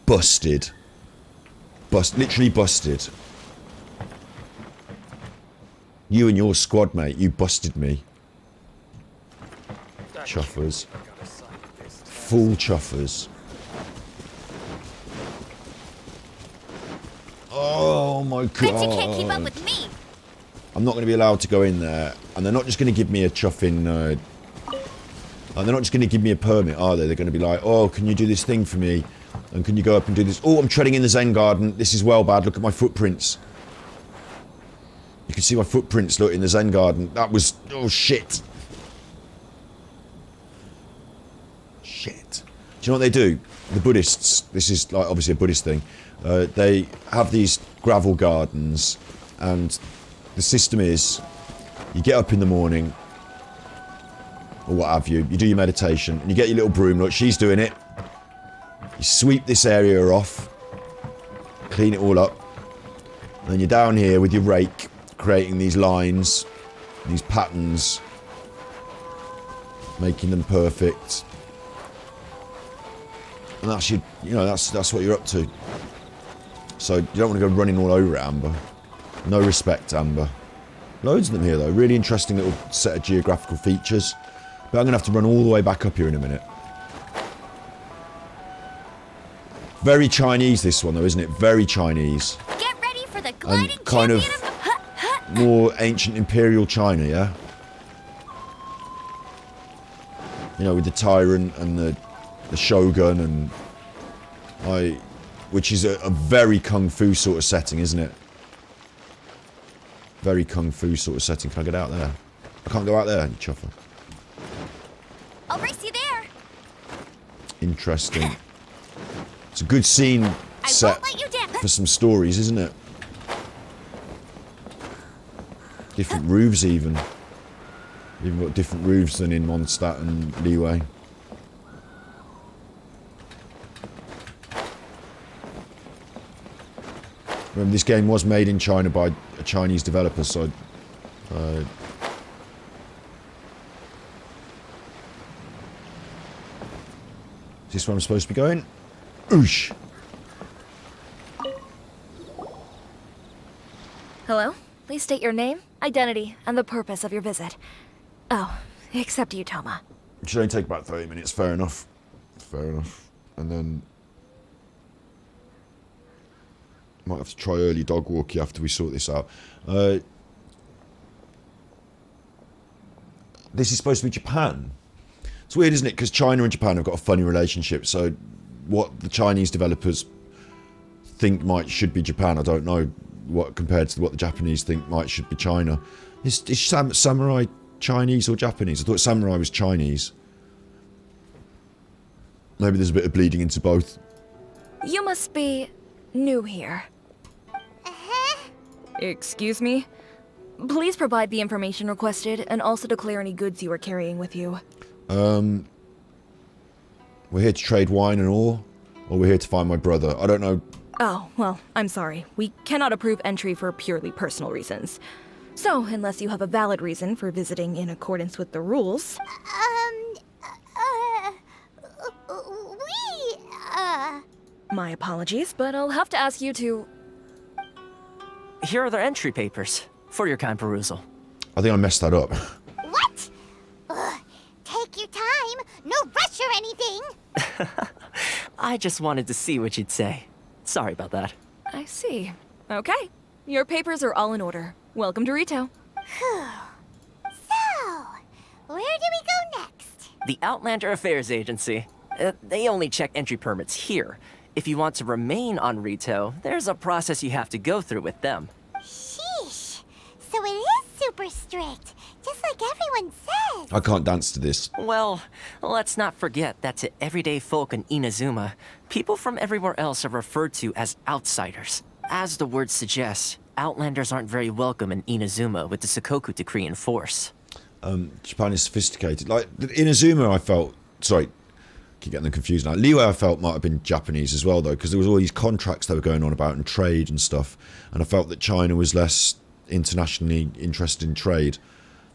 Busted. Literally busted. You and your squad, mate. You busted me. Chuffers. Full chuffers. Oh my god. Bet you can't keep up with me. I'm not going to be allowed to go in there. And they're not just going to give me a chuffing... they're not just going to give me a permit, are they? They're going to be like, oh, can you do this thing for me? And can you go up and do this? Oh, I'm treading in the Zen garden. This is well bad. Look at my footprints. You can see my footprints, look, in the Zen garden. That was... Oh, shit. Shit. Do you know what they do? The Buddhists, this is like obviously a Buddhist thing, they have these gravel gardens, and the system is, you get up in the morning, or what have you, you do your meditation, and you get your little broom, look, she's doing it. You sweep this area off, clean it all up, and then you're down here with your rake, creating these lines, these patterns, making them perfect. And that's your, you know, that's what you're up to. So you don't want to go running all over it, Amber. No respect, Amber. Loads of them here, though. Really interesting little set of geographical features. But I'm going to have to run all the way back up here in a minute. Very Chinese, this one, though, isn't it? Very Chinese. Get ready for the gliding And kind of more ancient imperial China, yeah? You know, with the tyrant and the shogun and which is a very kung fu sort of setting, isn't it? Very kung fu sort of setting. Can I get out there? I can't go out there, you chuffer. I'll race you there. Interesting. It's a good scene set for some stories, isn't it? Different roofs even. Even got different roofs than in Mondstadt and Liyue. Remember, this game was made in China by a Chinese developer, so... is this where I'm supposed to be going? Oosh! Hello? Please state your name, identity, and the purpose of your visit. Oh, except you, Toma. It should only take about 30 minutes, fair enough. Fair enough. And then... might have to try early dog walkie after we sort this out. This is supposed to be Japan. It's weird, isn't it? Because China and Japan have got a funny relationship. So what the Chinese developers think should be Japan, I don't know. What compared to what the Japanese think should be China. Is Samurai Chinese or Japanese? I thought Samurai was Chinese. Maybe there's a bit of bleeding into both. You must be new here. Excuse me? Please provide the information requested and also declare any goods you are carrying with you. We're here to trade wine and ore, or we're here to find my brother. I don't know. Oh, well, I'm sorry. We cannot approve entry for purely personal reasons. So, unless you have a valid reason for visiting in accordance with the rules... My apologies, but I'll have to ask you to... Here are their entry papers for your kind perusal. I think I messed that up. What? Take your time. No rush or anything. I just wanted to see what you'd say. Sorry about that. I see. Okay. Your papers are all in order. Welcome to Rito. So, where do we go next? The Outlander Affairs Agency. They only check entry permits here. If you want to remain on Rito, there's a process you have to go through with them. Sheesh. So it is super strict, just like everyone says. I can't dance to this. Well, let's not forget that to everyday folk in Inazuma, people from everywhere else are referred to as outsiders. As the word suggests, Outlanders aren't very welcome in Inazuma with the Sakoku Decree in force. Japan is sophisticated. Like, Inazuma, I felt... Sorry, keep getting them confused now. Liyue, I felt, might have been Japanese as well, though, because there was all these contracts that were going on about and trade and stuff, and I felt that China was less internationally interested in trade.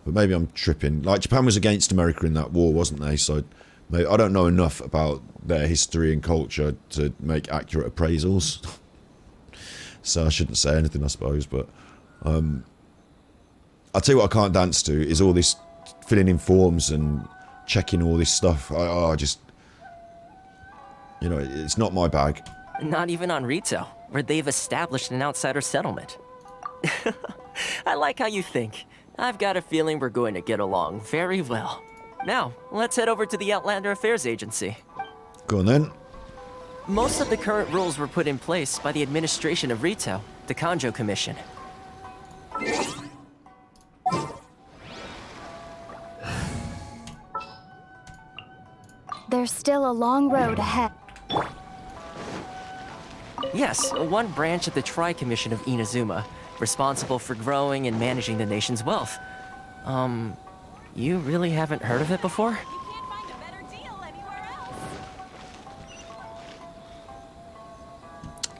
But maybe I'm tripping. Like, Japan was against America in that war, wasn't they? So maybe, I don't know enough about their history and culture to make accurate appraisals. So I shouldn't say anything, I suppose. But I'll tell you what I can't dance to is all this filling in forms and checking all this stuff. I just... You know, it's not my bag. Not even on Rito, where they've established an outsider settlement. I like how you think. I've got a feeling we're going to get along very well. Now, let's head over to the Outlander Affairs Agency. Go on then. Most of the current rules were put in place by the administration of Rito, the Kanjo Commission. There's still a long road ahead. Yes, one branch of the Tri-Commission of Inazuma, responsible for growing and managing the nation's wealth. You really haven't heard of it before?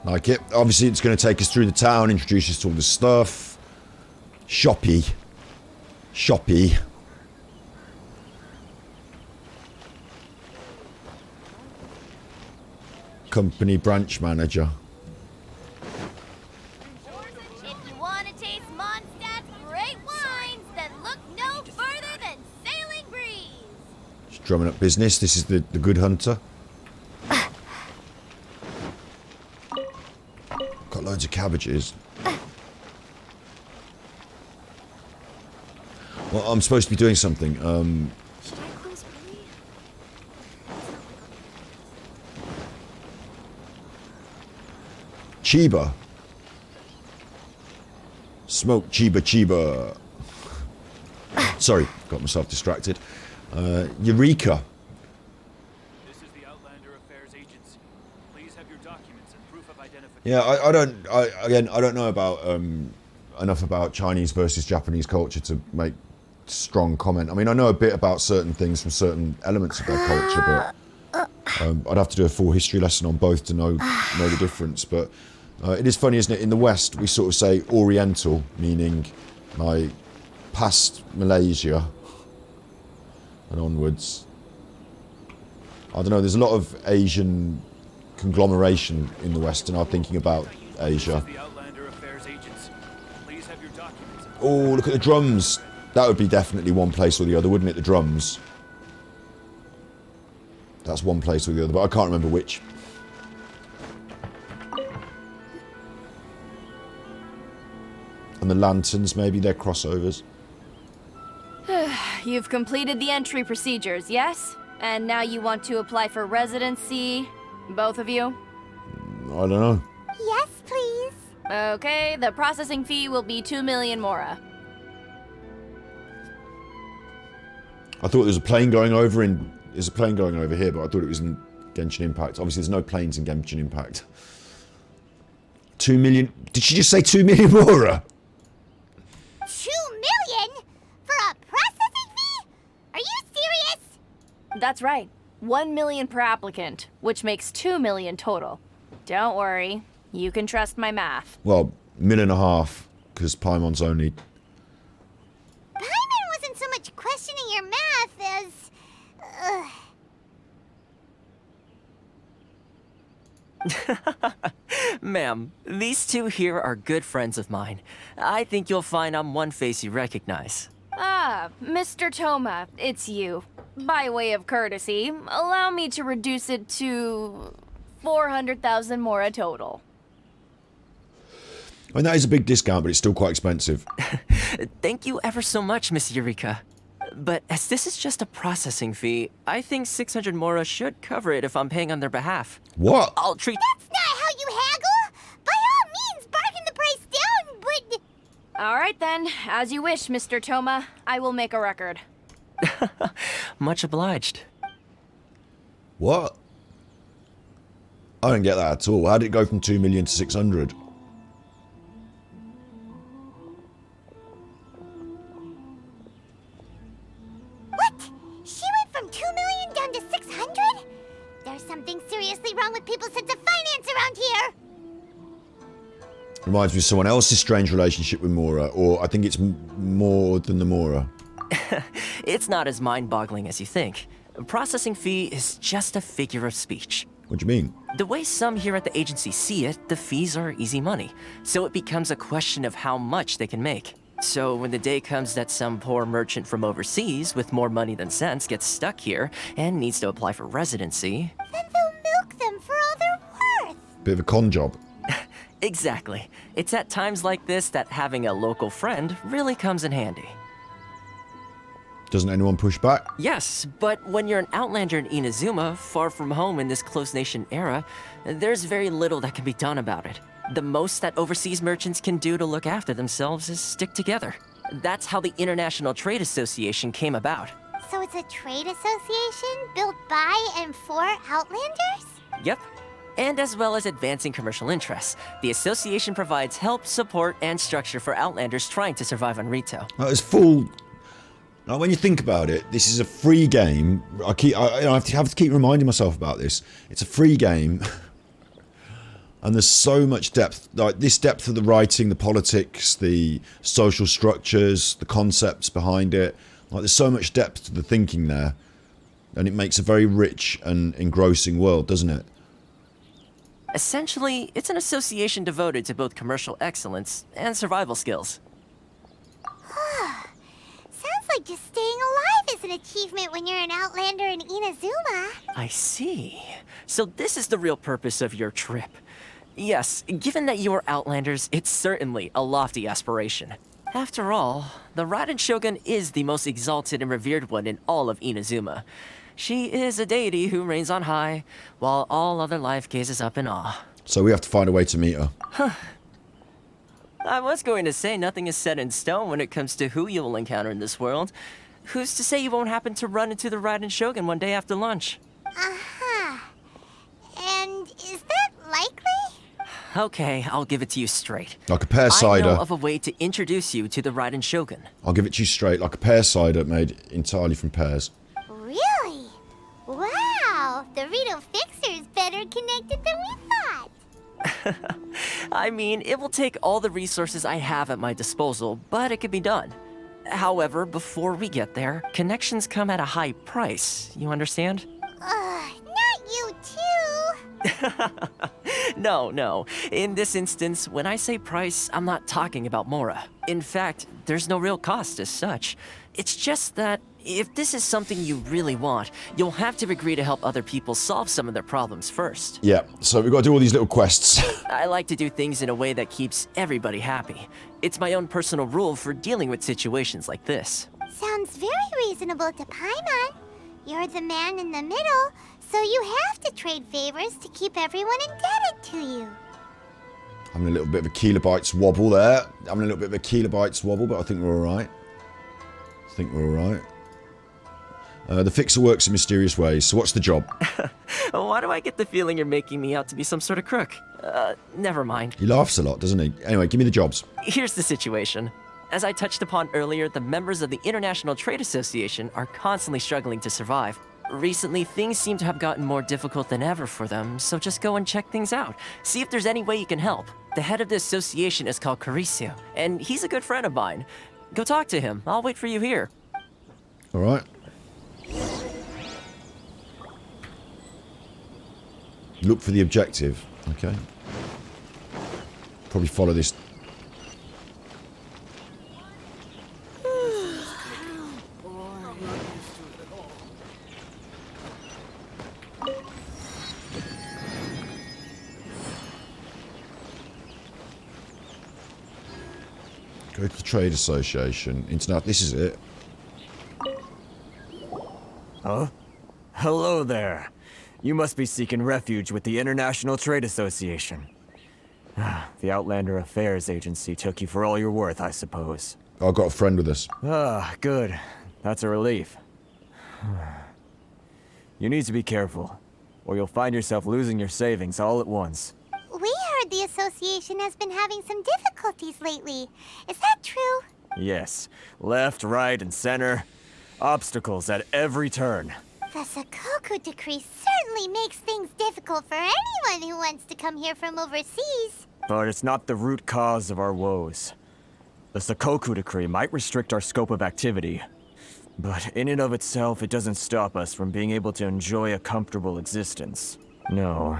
Like it. Obviously, it's going to take us through the town, introduce us to all the stuff. Shoppy. Shoppy. Company branch manager. If you want to taste Mondstadt's great wines, then look no further than Sailing Breeze. Just drumming up business. This is the good hunter. Got loads of cabbages. Well, I'm supposed to be doing something. Should I close early? Chiba. Smoke Chiba Chiba. Sorry, got myself distracted. Eureka. This is the Outlander Affairs Agency. Please have your documents and proof of identification. Yeah, I don't know about enough about Chinese versus Japanese culture to make strong comment. I mean, I know a bit about certain things from certain elements of their culture, but I'd have to do a full history lesson on both to know the difference. But it is funny, isn't it? In the West, we sort of say Oriental, meaning like past Malaysia and onwards. I don't know. There's a lot of Asian conglomeration in the West, and I'm thinking about Asia. The Outlander Affairs Agency. Please have your documents. Oh, look at the drums. That would be definitely one place or the other, wouldn't it? The drums. That's one place or the other, but I can't remember which. And the lanterns, maybe they're crossovers. You've completed the entry procedures, yes? And now you want to apply for residency? Both of you? I don't know. Yes, please. Okay, the processing fee will be 2 million mora. I thought there was a plane going over in... There's a plane going over here, but I thought it was in Genshin Impact. Obviously, there's no planes in Genshin Impact. 2 million... Did she just say 2 million mora? 2 million? For a processing fee? Are you serious? That's right. 1 million per applicant, which makes 2 million total. Don't worry, you can trust my math. Well, $1.5 million, because Paimon's only... Paimon wasn't so much questioning your math as... Ma'am, these two here are good friends of mine. I think you'll find I'm one face you recognize. Ah, Mr. Toma, it's you. By way of courtesy, allow me to reduce it to 400,000 Mora total. I mean, that is a big discount, but it's still quite expensive. Thank you ever so much, Miss Eureka. But as this is just a processing fee, I think 600 Mora should cover it if I'm paying on their behalf. What? I'll treat... That's not how you haggle! By all means, bargain the price down, but... Alright then, as you wish, Mr. Toma. I will make a record. Much obliged. What? I don't get that at all. How did it go from 2 million to 600? What? She went from 2 million down to 600? There's something seriously wrong with people's sense of finance around here! Reminds me of someone else's strange relationship with Mora, or I think it's more than the Mora. It's not as mind-boggling as you think. A processing fee is just a figure of speech. What do you mean? The way some here at the agency see it, the fees are easy money, so it becomes a question of how much they can make. So when the day comes that some poor merchant from overseas with more money than sense gets stuck here and needs to apply for residency... Then they'll milk them for all they're worth! Bit of a con job. Exactly. It's at times like this that having a local friend really comes in handy. Doesn't anyone push back? Yes, but when you're an outlander in Inazuma, far from home in this closed nation era, there's very little that can be done about it. The most that overseas merchants can do to look after themselves is stick together. That's how the International Trade Association came about. So it's a trade association built by and for Outlanders? Yep. And as well as advancing commercial interests, the association provides help, support, and structure for Outlanders trying to survive on Rito. It's full... Now, when you think about it, this is a free game. I have to keep reminding myself about this. It's a free game, and there's so much depth. Like this depth of the writing, the politics, the social structures, the concepts behind it. Like there's so much depth to the thinking there, and it makes a very rich and engrossing world, doesn't it? Essentially, it's an association devoted to both commercial excellence and survival skills. Sounds like just staying alive is an achievement when you're an Outlander in Inazuma. I see. So this is the real purpose of your trip. Yes, given that you are Outlanders, it's certainly a lofty aspiration. After all, the Raiden Shogun is the most exalted and revered one in all of Inazuma. She is a deity who reigns on high, while all other life gazes up in awe. So we have to find a way to meet her. I was going to say nothing is set in stone when it comes to who you will encounter in this world. Who's to say you won't happen to run into the Raiden Shogun one day after lunch? Uh-huh. And is that likely? Okay, I'll give it to you straight. Like a pear cider. I know of a way to introduce you to the Raiden Shogun. I'll give it to you straight, like a pear cider made entirely from pears. Really? Wow, the Rito Fixer is better connected than we thought. I mean, it will take all the resources I have at my disposal, but it can be done. However, before we get there, connections come at a high price, you understand? Not you too. No. In this instance, when I say price, I'm not talking about Mora. In fact, there's no real cost as such. It's just that if this is something you really want, you'll have to agree to help other people solve some of their problems first. Yeah, so we've got to do all these little quests. I like to do things in a way that keeps everybody happy. It's my own personal rule for dealing with situations like this. Sounds very reasonable to Paimon. You're the man in the middle, so you have to trade favors to keep everyone indebted to you. Having a little bit of a kilobytes wobble there. Having a little bit of a kilobytes wobble, but I think we're alright. The fixer works in mysterious ways, so what's the job? Why do I get the feeling you're making me out to be some sort of crook? Never mind. He laughs a lot, doesn't he? Anyway, give me the jobs. Here's the situation. As I touched upon earlier, the members of the International Trade Association are constantly struggling to survive. Recently, things seem to have gotten more difficult than ever for them, so just go and check things out. See if there's any way you can help. The head of the association is called Carisio, and he's a good friend of mine. Go talk to him. I'll wait for you here. Alright. Look for the objective. Okay. Probably follow this. Go to the Trade Association. Internet. This is it. Huh? Hello there. You must be seeking refuge with the International Trade Association. The Outlander Affairs Agency took you for all you're worth, I suppose. I've got a friend with us. Ah, good. That's a relief. You need to be careful, or you'll find yourself losing your savings all at once. We heard the association has been having some difficulties lately. Is that true? Yes. Left, right, and center. Obstacles at every turn. The Sakoku decree certainly makes things difficult for anyone who wants to come here from overseas. But it's not the root cause of our woes. The Sakoku decree might restrict our scope of activity, but in and of itself, it doesn't stop us from being able to enjoy a comfortable existence. No.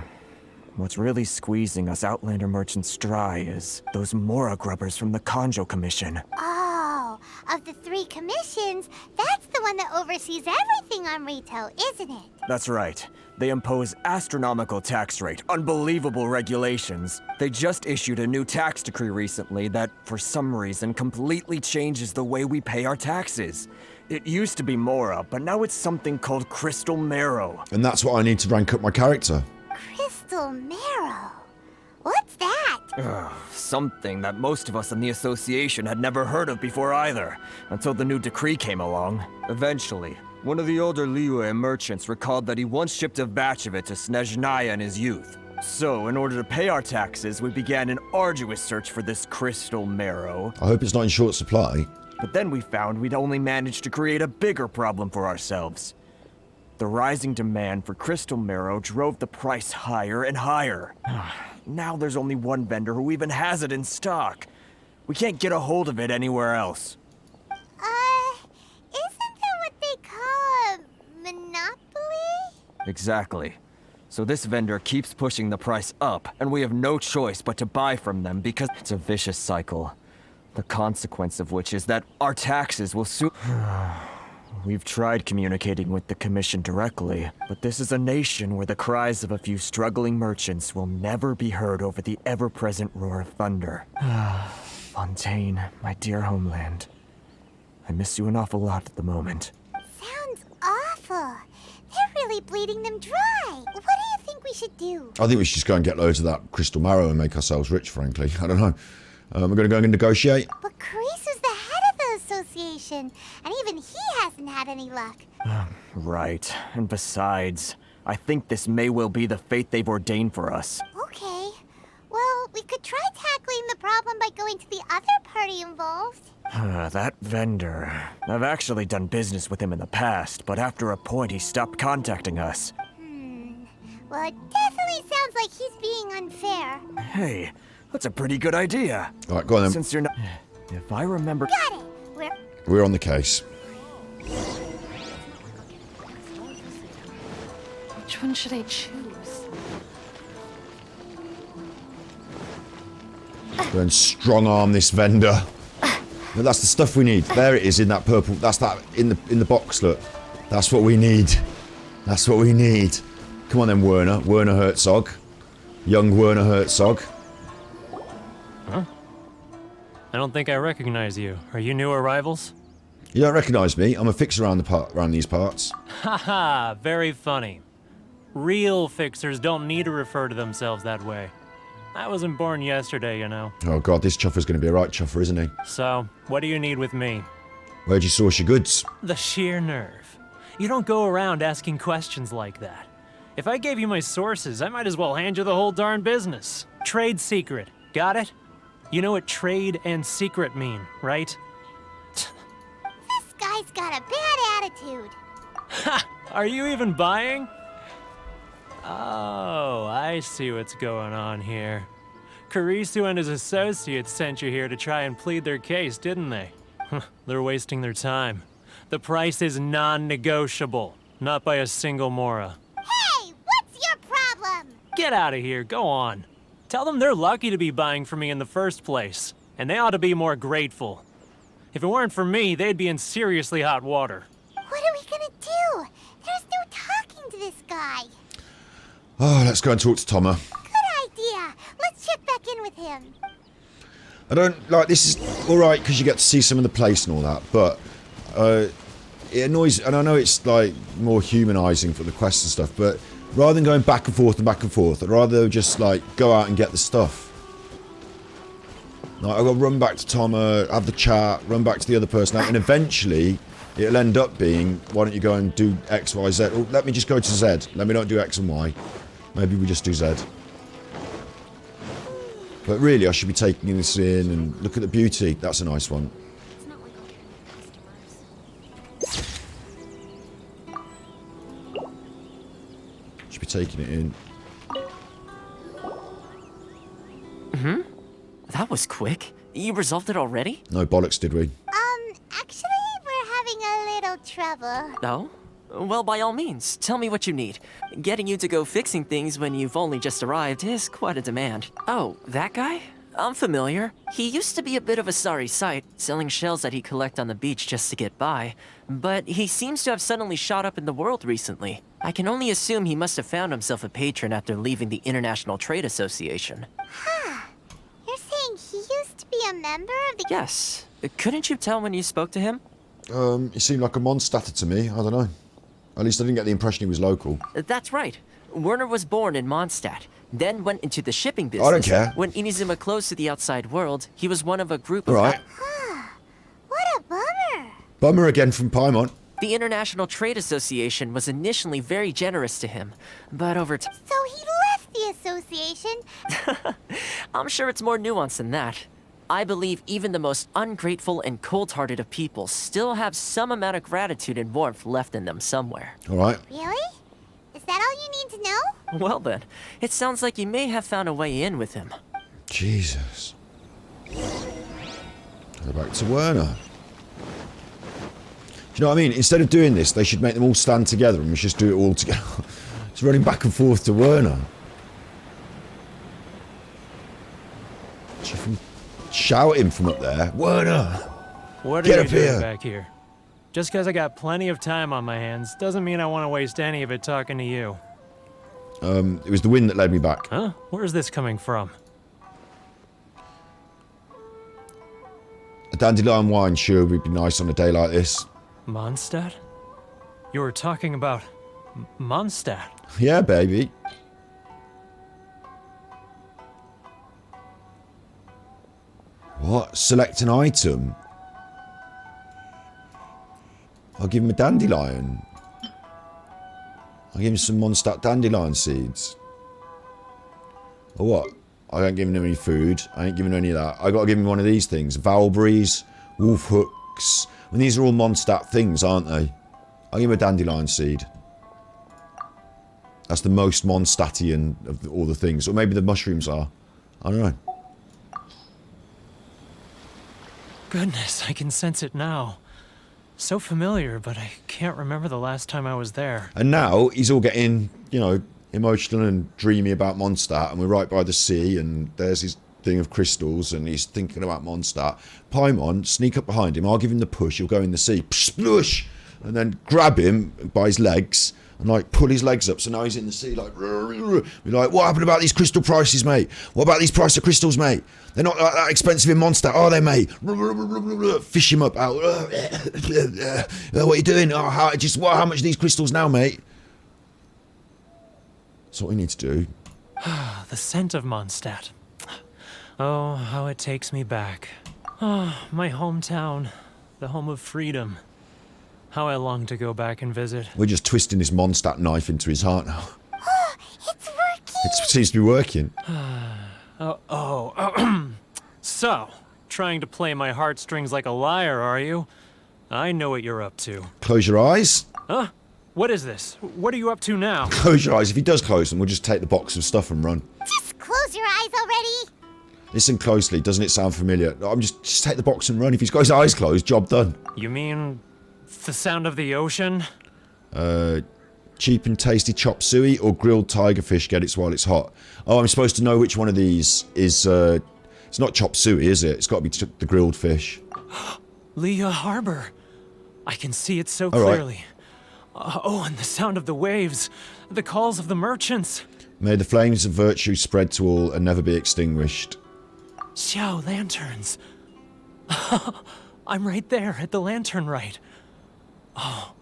What's really squeezing us Outlander merchants dry is those Mora grubbers from the Kanjo Commission. Oh, of the 3 commissions, that's the one that oversees everything on retail, isn't it? That's right. They impose astronomical tax rate, unbelievable regulations. They just issued a new tax decree recently that, for some reason, completely changes the way we pay our taxes. It used to be Mora, but now it's something called Crystal Marrow. And that's what I need to rank up my character. Crystal Marrow? What's that? Something that most of us in the association had never heard of before either, until the new decree came along. Eventually, one of the older Liyue merchants recalled that he once shipped a batch of it to Snezhnaya in his youth. So, in order to pay our taxes, we began an arduous search for this Crystal Marrow. I hope it's not in short supply. But then we found we'd only managed to create a bigger problem for ourselves. The rising demand for Crystal Marrow drove the price higher and higher. Now there's only one vendor who even has it in stock. We can't get a hold of it anywhere else. Isn't that what they call a monopoly? Exactly. So this vendor keeps pushing the price up, and we have no choice but to buy from them because it's a vicious cycle. The consequence of which is that our taxes will soon... We've tried communicating with the Commission directly, but this is a nation where the cries of a few struggling merchants will never be heard over the ever-present roar of thunder. Fontaine, my dear homeland. I miss you an awful lot at the moment. Sounds awful. They're really bleeding them dry. What do you think we should do? I think we should just go and get loads of that Crystal Marrow and make ourselves rich, frankly. I don't know. We're going to go and negotiate. But Carice is the head of the association, and even he hasn't had any luck. Right. And besides, I think this may well be the fate they've ordained for us. Okay. Well, we could try tackling the problem by going to the other party involved. That vendor. I've actually done business with him in the past, but after a point he stopped contacting us. Well, it definitely sounds like he's being unfair. Hey, that's a pretty good idea. All right, go on then. Since you're not... If I remember... Got it. We're on the case. Which one should I choose? Go and strong arm this vendor. No, that's the stuff we need. There it is in that purple. That's that in the box. Look, that's what we need. That's what we need. Come on then, Werner. Werner Herzog. Young Werner Herzog. Huh? I don't think I recognize you. Are you new arrivals? You don't recognise me? I'm a fixer around these parts. Haha, very funny. Real fixers don't need to refer to themselves that way. I wasn't born yesterday, you know. Oh god, this chuffer's going to be a right chuffer, isn't he? So, what do you need with me? Where'd you source your goods? The sheer nerve. You don't go around asking questions like that. If I gave you my sources, I might as well hand you the whole darn business. Trade secret. Got it? You know what trade and secret mean, right? This guy's got a bad attitude. Ha! Are you even buying? Oh, I see what's going on here. Karisu and his associates sent you here to try and plead their case, didn't they? They're wasting their time. The price is non-negotiable, not by a single Mora. Hey, what's your problem? Get out of here, go on. Tell them they're lucky to be buying from me in the first place, and they ought to be more grateful. If it weren't for me, they'd be in seriously hot water. What are we gonna do? There's no talking to this guy. Oh, let's go and talk to Toma. Good idea. Let's check back in with him. I don't like this is all right because you get to see some of the place and all that, but it annoys. And I know it's like more humanizing for the quests and stuff, but rather than going back and forth, I'd rather just like go out and get the stuff. Like I've got to run back to Tom, have the chat, run back to the other person, and eventually it'll end up being, why don't you go and do X, Y, Z? Or let me just go to Z. Let me not do X and Y. Maybe we just do Z. But really, I should be taking this in and look at the beauty. That's a nice one. Should be taking it in. Hmm? That was quick. You resolved it already? No bollocks, did we? Actually, we're having a little trouble. Oh? Well, by all means, tell me what you need. Getting you to go fixing things when you've only just arrived is quite a demand. Oh, that guy? I'm familiar. He used to be a bit of a sorry sight, selling shells that he'd collect on the beach just to get by. But he seems to have suddenly shot up in the world recently. I can only assume he must have found himself a patron after leaving the International Trade Association. Huh. You're saying he used to be a member of the... Yes. Couldn't you tell when you spoke to him? He seemed like a Mondstadter to me. I don't know. At least I didn't get the impression he was local. That's right. Werner was born in Mondstadt, then went into the shipping business. I don't care. When Inazuma closed to the outside world, he was one of a group of... Alright. What a bummer. Bummer again from Paimon. The International Trade Association was initially very generous to him, but over time... So he left the association? I'm sure it's more nuanced than that. I believe even the most ungrateful and cold-hearted of people still have some amount of gratitude and warmth left in them somewhere. Alright. Really? Is that all you need to know? Well then, it sounds like you may have found a way in with him. Jesus. Go back to Werner. Do you know what I mean? Instead of doing this, they should make them all stand together and we should just do it all together. It's running back and forth to Werner. Shout him from up there. Werner! What Get are up you doing here. back here? Just because I got plenty of time on my hands doesn't mean I want to waste any of it talking to you. It was the wind that led me back. Huh? Where's this coming from? A dandelion wine sure would be nice on a day like this. Mondstadt? You were talking about Mondstadt? Yeah, baby. What? Select an item? I'll give him a dandelion. I'll give him some Mondstadt dandelion seeds. Or what? I ain't giving him any food. I ain't giving him any of that. I gotta give him one of these things. Valberries, wolf hooks. And these are all Mondstadt things, aren't they? I'll give him a dandelion seed. That's the most Mondstadtian of all the things. Or maybe the mushrooms are. I don't know. Goodness, I can sense it now. So familiar, but I can't remember the last time I was there. And now he's all getting, you know, emotional and dreamy about Mondstadt, and we're right by the sea, and there's his thing of crystals, and he's thinking about Mondstadt. Paimon, sneak up behind him, I'll give him the push, he'll go in the sea, splush, and then grab him by his legs, and like pull his legs up, so now he's in the sea, like, we're like, what happened about these crystal prices, mate? What about these price of crystals, mate? They're not that expensive in Mondstadt, are they, mate? Fish him up out. What are you doing? Oh, how much are these crystals now, mate? That's what we need to do. The scent of Mondstadt. Oh, how it takes me back. Oh, my hometown. The home of freedom. How I long to go back and visit. We're just twisting this Mondstadt knife into his heart now. It's working! It seems to be working. So, trying to play my heartstrings like a liar, are you? I know what you're up to. Close your eyes. Huh? What is this? What are you up to now? Close your eyes. If he does close them, we'll just take the box of stuff and run. Just close your eyes already! Listen closely. Doesn't it sound familiar? I'm just take the box and run. If he's got his eyes closed, job done. You mean the sound of the ocean? Cheap and tasty chop suey or grilled tiger fish, get it while it's hot. Oh, I'm supposed to know which one of these is, it's not chop suey, is it? It's got to be the grilled fish. Leah Harbor. I can see it so All right. clearly. Oh, and the sound of the waves. The calls of the merchants. May the flames of virtue spread to all and never be extinguished. Xiao lanterns. I'm right there at the lantern right. Oh,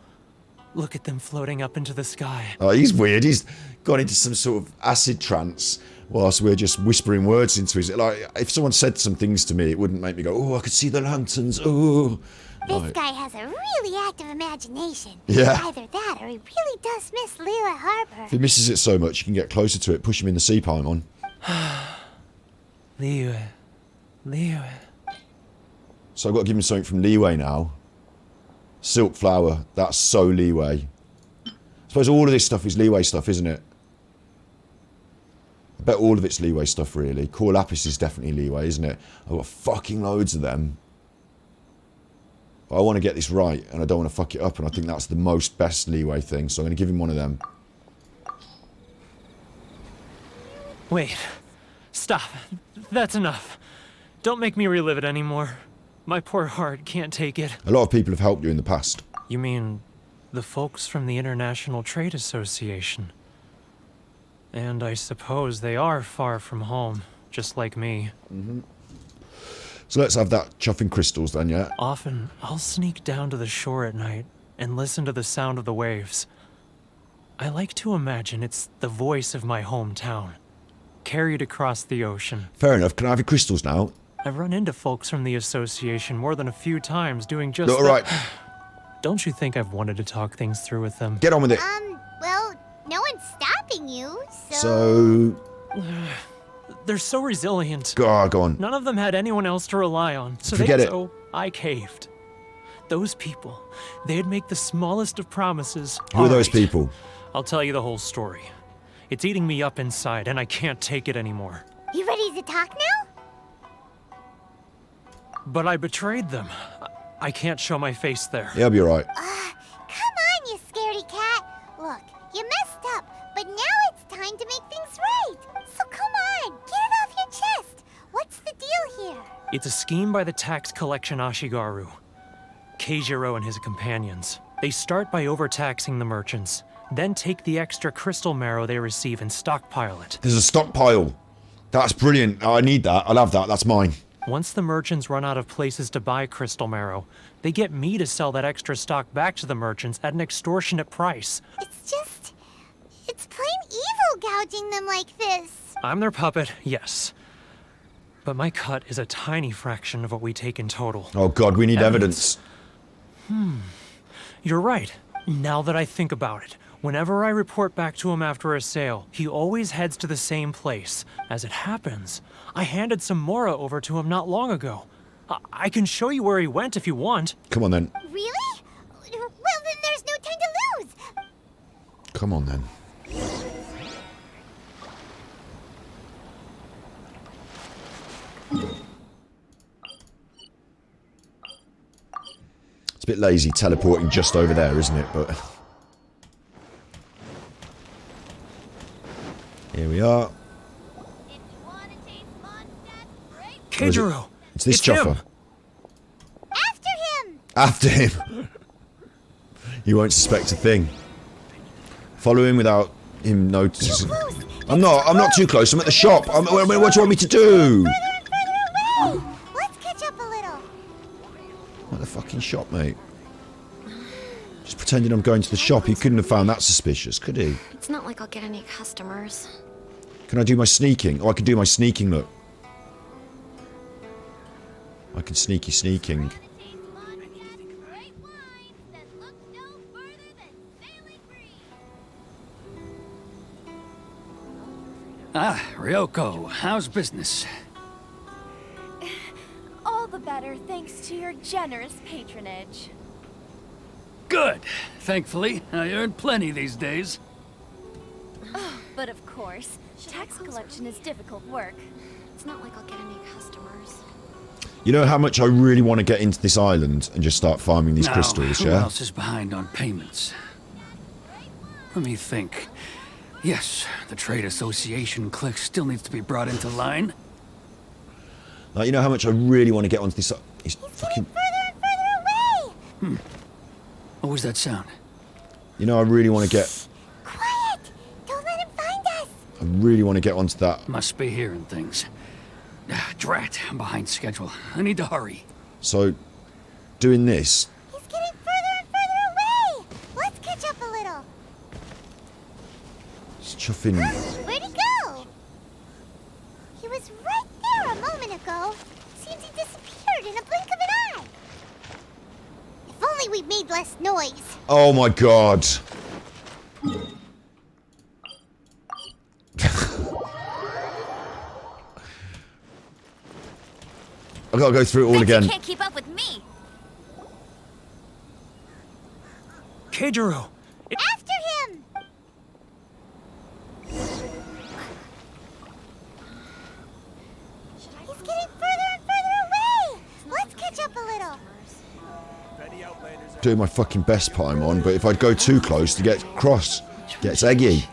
look at them floating up into the sky. Oh, he's weird. He's gone into some sort of acid trance whilst we're just whispering words into his... Like, if someone said some things to me, it wouldn't make me go, oh, I could see the lanterns, oh. This Like, guy has a really active imagination. Yeah. Either that or he really does miss Liyue Harbor. if he misses it so much, you can get closer to it, push him in the sea Paimon. Liyue. So I've got to give him something from Liyue now. Silk flower, that's so Liyue. I suppose all of this stuff is Liyue stuff, isn't it? I bet all of it's Liyue stuff, really. Core Lapis is definitely Liyue, isn't it? I've got fucking loads of them. But I want to get this right, and I don't want to fuck it up, and I think that's the most best Liyue thing, so I'm going to give him one of them. Wait. Stop. That's enough. Don't make me relive it anymore. My poor heart can't take it. A lot of people have helped you in the past. You mean the folks from the International Trade Association? And I suppose they are far from home, just like me. So let's have that chuffing crystals then, yeah? Often, I'll sneak down to the shore at night and listen to the sound of the waves. I like to imagine it's the voice of my hometown, carried across the ocean. Fair enough. Can I have your crystals now? I've run into folks from the association more than a few times doing just All right. Don't you think I've wanted to talk things through with them? Get on with it. Well, no one's stopping you, So... They're so resilient. Go on. None of them had anyone else to rely on, so I caved. Those people, they'd make the smallest of promises. Who are those people? I'll tell you the whole story. It's eating me up inside, and I can't take it anymore. You ready to talk now? But I betrayed them. I can't show my face there. Yeah, I'll be alright. Come on, you scaredy cat. Look, you messed up, but now it's time to make things right. So come on, get it off your chest. What's the deal here? It's a scheme by the tax collection Ashigaru. Keijiro and his companions. They start by overtaxing the merchants, then take the extra crystal marrow they receive and stockpile it. There's a stockpile. That's brilliant. I need that. I'll have that. That's mine. Once the merchants run out of places to buy crystal marrow, they get me to sell that extra stock back to the merchants at an extortionate price. It's plain evil gouging them like this. I'm their puppet, yes. But my cut is a tiny fraction of what we take in total. Oh god, we need evidence. You're right. Now that I think about it, whenever I report back to him after a sale, he always heads to the same place. As it happens, I handed some Mora over to him not long ago. I can show you where he went if you want. Come on then. Really? Well, then there's no time to lose. Come on then. It's a bit lazy teleporting just over there, isn't it? But here we are. Keijiro! It's this chopper. After him! You won't suspect a thing. Follow him without him noticing. I'm not too close. I'm at the shop. What do you want me to do? Let's catch up a little. At the fucking shop, mate. Just pretending I'm going to the shop. He couldn't have found that suspicious, could he? It's not like I'll get any customers. Can I do my sneaking? Oh, I can do my sneaking, look. I can sneaking. Ah, Ryoko, how's business? All the better thanks to your generous patronage. Good. Thankfully, I earn plenty these days. Oh, but of course, tax collection is difficult work. It's not like I'll get any customers. You know how much I really want to get into this island and just start farming these crystals, who yeah? else is behind on payments? Let me think. Yes, the Trade Association clique still needs to be brought into line. Like, you know how much I really want to get onto this... He's fucking... What was that sound? You know, I really want to get... Quiet! Don't let him find us! I really want to get onto that. Must be hearing things. Drat, I'm behind schedule. I need to hurry. So, doing this. He's getting further and further away. Let's catch up a little. It's Chuffing. Where'd he go? He was right there a moment ago. Seems he disappeared in a blink of an eye. If only we made less noise. Oh my god. I gotta go through it all again. You can't keep up with me. Keijiro! After him! He's getting further and further away! Let's catch up a little. Doing my fucking best Paimon, but if I'd go too close to get cross, gets eggy.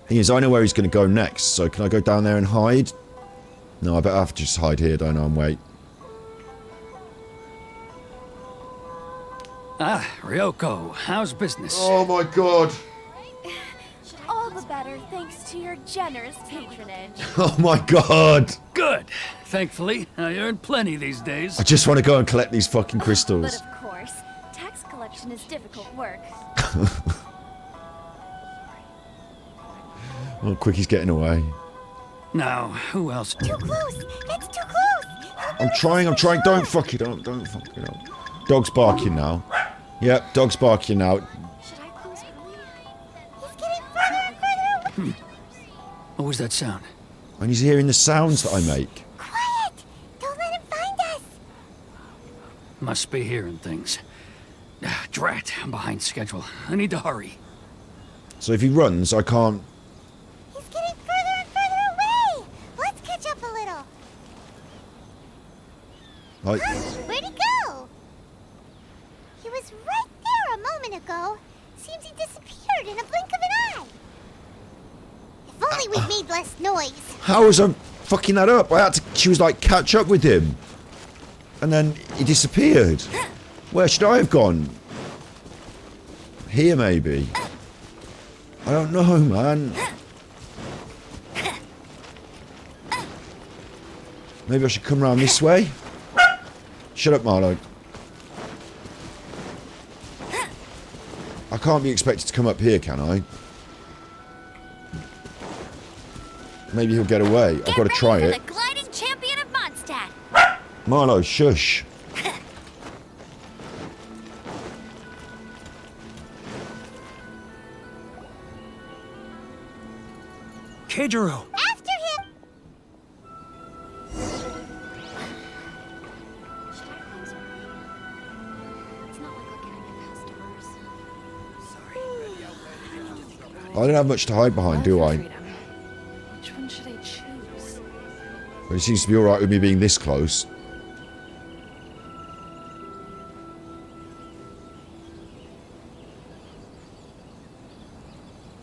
Thing is, I know where he's going to go next, so can I go down there and hide? No, I better have to just hide here, don't I, and wait. Ah, Ryoko, how's business? Oh my god. All the better thanks to your generous patronage. Oh my god. Good. Thankfully, I earn plenty these days. I just want to go and collect these fucking But crystals. of course, tax collection is difficult work. Oh, Quickie's getting away. Now, who else? Too close! It's too close! I'm trying. Don't fuck it up. Don't fuck it up. Dog's barking now. Yep, dog's barking now. He's getting further and further away. What was that sound? And he's hearing the sounds that I make. Quiet! Don't let him find us! Must be hearing things. Drat, I'm behind schedule. I need to hurry. So if he runs, I can't... He's getting further and further away! Let's catch up a little. Like, Where'd he go? He was right there a moment ago. Seems he disappeared in a blink of an eye. If only we'd made less noise. how was I fucking that up? I had to... She was like, catch up with him. And then he disappeared. Where should I have gone? Here, maybe. I don't know, man. Maybe I should come round this way? Shut up, Marlo. I can't be expected to come up here, can I? Maybe he'll get away. I've got to try it. The gliding champion of Mondstadt. Marlo, shush. Keijiro! After him! I don't have much to hide behind, do I? Which one should I choose? But he seems to be alright with me being this close.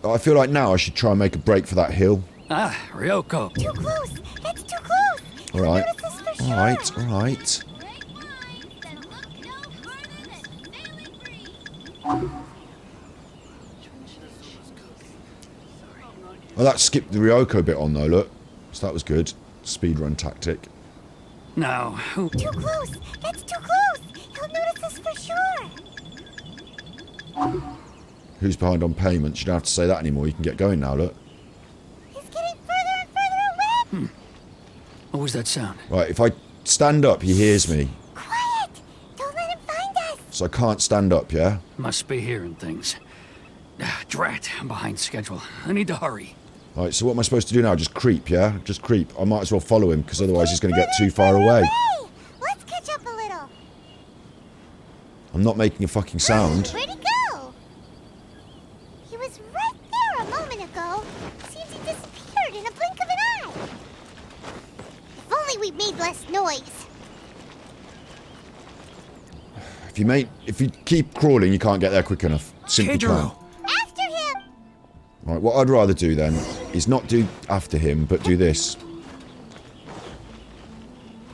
I feel like now I should try and make a break for that hill. Ah, Ryoko. Too close! It's too close! Alright. Notice this for sure. Alright, alright. Well, that skipped the Ryoko bit on though, look. So that was good. Speedrun tactic. Now, who... Too close! It's too close! He'll notice us for sure! Who's behind on payments? You don't have to say that anymore. You can get going now, look. He's getting further and further away! What was that sound? Right, if I stand up, he hears me. Quiet! Don't let him find us! So I can't stand up, yeah? Must be hearing things. Drat, I'm behind schedule. I need to hurry. Right, so what am I supposed to do now? Just creep, yeah? Just creep. I might as well follow him, because otherwise he's going to get too far away. Let's catch up a little. I'm not making a fucking sound. Where'd he go? He was right there a moment ago. Seems he disappeared in a blink of an eye. If only we made less noise. If you keep crawling, you can't get there quick enough. Simply can't. After him! Right, what I'd rather do then is not do after him, but do this.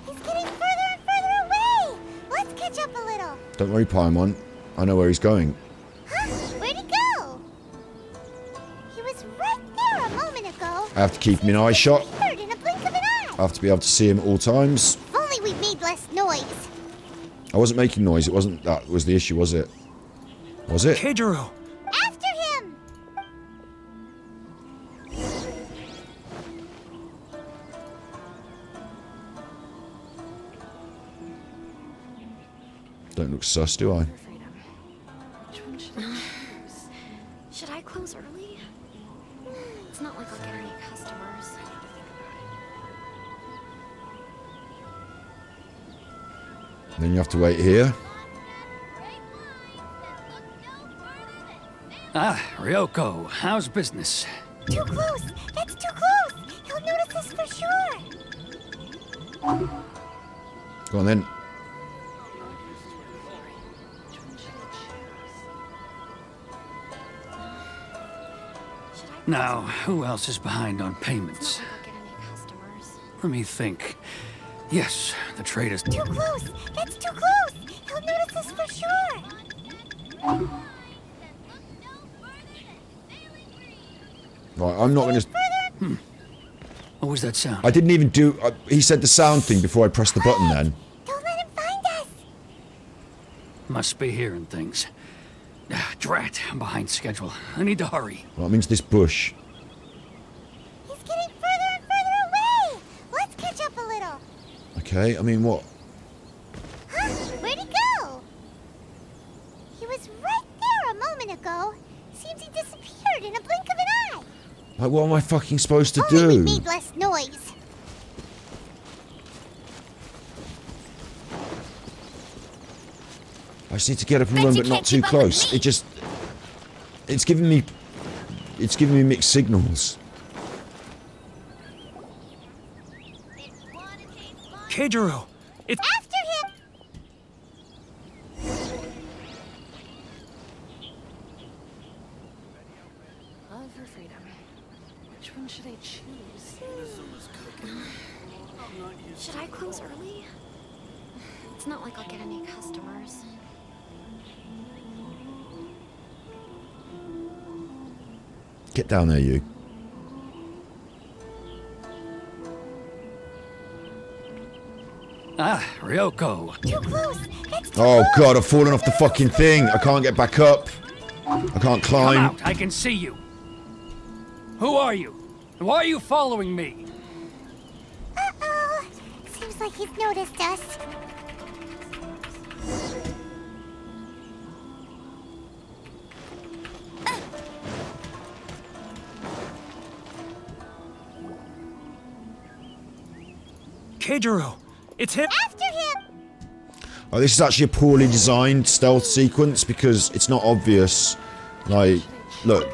He's getting further and further away. Let's catch up a little. Don't worry, Paimon. I know where he's going. Huh? Where'd he go? He was right there a moment ago. I have to keep him in eye shot. Third in a blink of an eye. I have to be able to see him at all times. If only we'd made less noise. I wasn't making noise. It wasn't that was the issue, was it? Was it? Keijiro! After him! Don't look sus, do I? Should I close early? It's not like I'll get any customers. Then you have to wait here. Ah, Ryoko, how's business? Too close! That's too close! He'll notice us for sure! Go on then. Now, who else is behind on payments? Let me think. Yes, the trade is... Too close! That's too close! He'll notice us for sure! Right, I'm not going to... What was that sound? I didn't even do... he said the sound thing before I pressed the button then. Don't let him find us! Must be hearing things. Ah, drat, I'm behind schedule. I need to hurry. Well, that means this bush. He's getting further and further away! Let's catch up a little. Okay, I mean, what? Huh? Where'd he go? He was right there a moment ago. Seems he disappeared in a blink of an eye. Like, what am I fucking supposed to Only we do? made less noise. I just need to get up and run, but not too close. It just... It's giving me mixed signals. Keijiro! It's... After him! Love for freedom. Which one should I choose? Should I close early? It's not like I'll get any customers. Get down there, you. Ah, Ryoko. Too close! That's too Oh close! god, I've fallen off the fucking thing. I can't get back up. I can't Come climb. out, I can see you. Who are you? And why are you following me? Uh-oh! Seems like he's noticed us. Keijiro! It's him! After him! Oh, this is actually a poorly designed stealth sequence because it's not obvious. Like, look.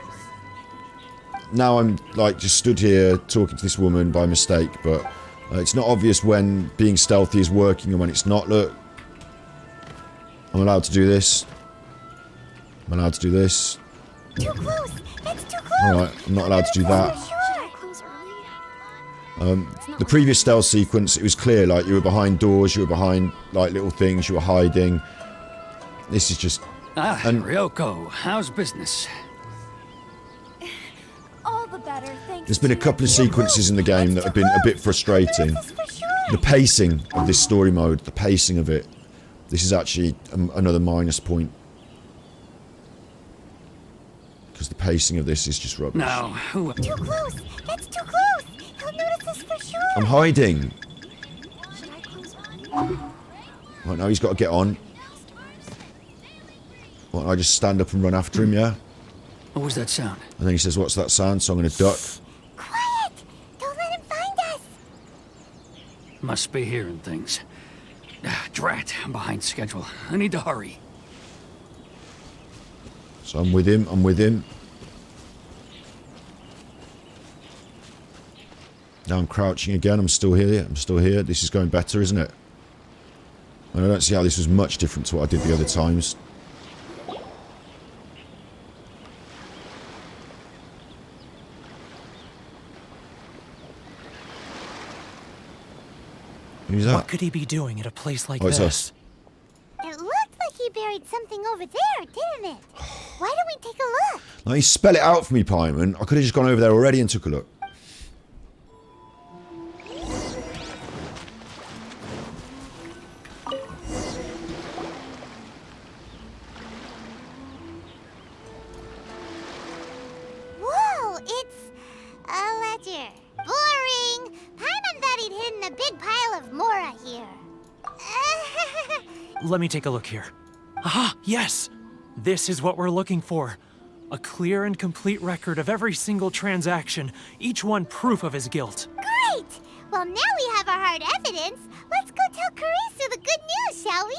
Now I'm, like, just stood here talking to this woman by mistake, but it's not obvious when being stealthy is working and when it's not. Look. I'm allowed to do this. I'm allowed to do this. Too close! That's too close! Alright, I'm not allowed to do that. Should I close early? The previous stealth sequence, it was clear, like, you were behind doors, you were behind, like, little things, you were hiding. This is just... Ah, Ryoko, how's business? All the better, thanks. There's been a couple of sequences in the game that have been a bit frustrating. The pacing of this story mode, the pacing of it. This is actually another minus point. Because the pacing of this is just rubbish. Now, who... Too close! That's too close! He'll notice us for sure! I'm hiding. Should I close early? Right, now he's got to get on. Right, I just stand up and run after him, yeah? What was that sound? And then he says, what's that sound? So I'm going to duck. Quiet! Don't let him find us! Must be hearing things. Ah, drat, I'm behind schedule. I need to hurry. So I'm with him, I'm with him. Now I'm crouching again, I'm still here, This is going better, isn't it? And I don't see how this was much different to what I did the other times. Who's that? What could he be doing at a place like Oh, it's this? us. It looked like he buried something over there, didn't it? Why don't we take a look? Now, you spell it out for me, Pieman. I could have just gone over there already and took a look. let me take a look here. Aha, yes! This is what we're looking for. A clear and complete record of every single transaction, each one proof of his guilt. Great! Well, now we have our hard evidence. Let's go tell Karisu the good news, shall we?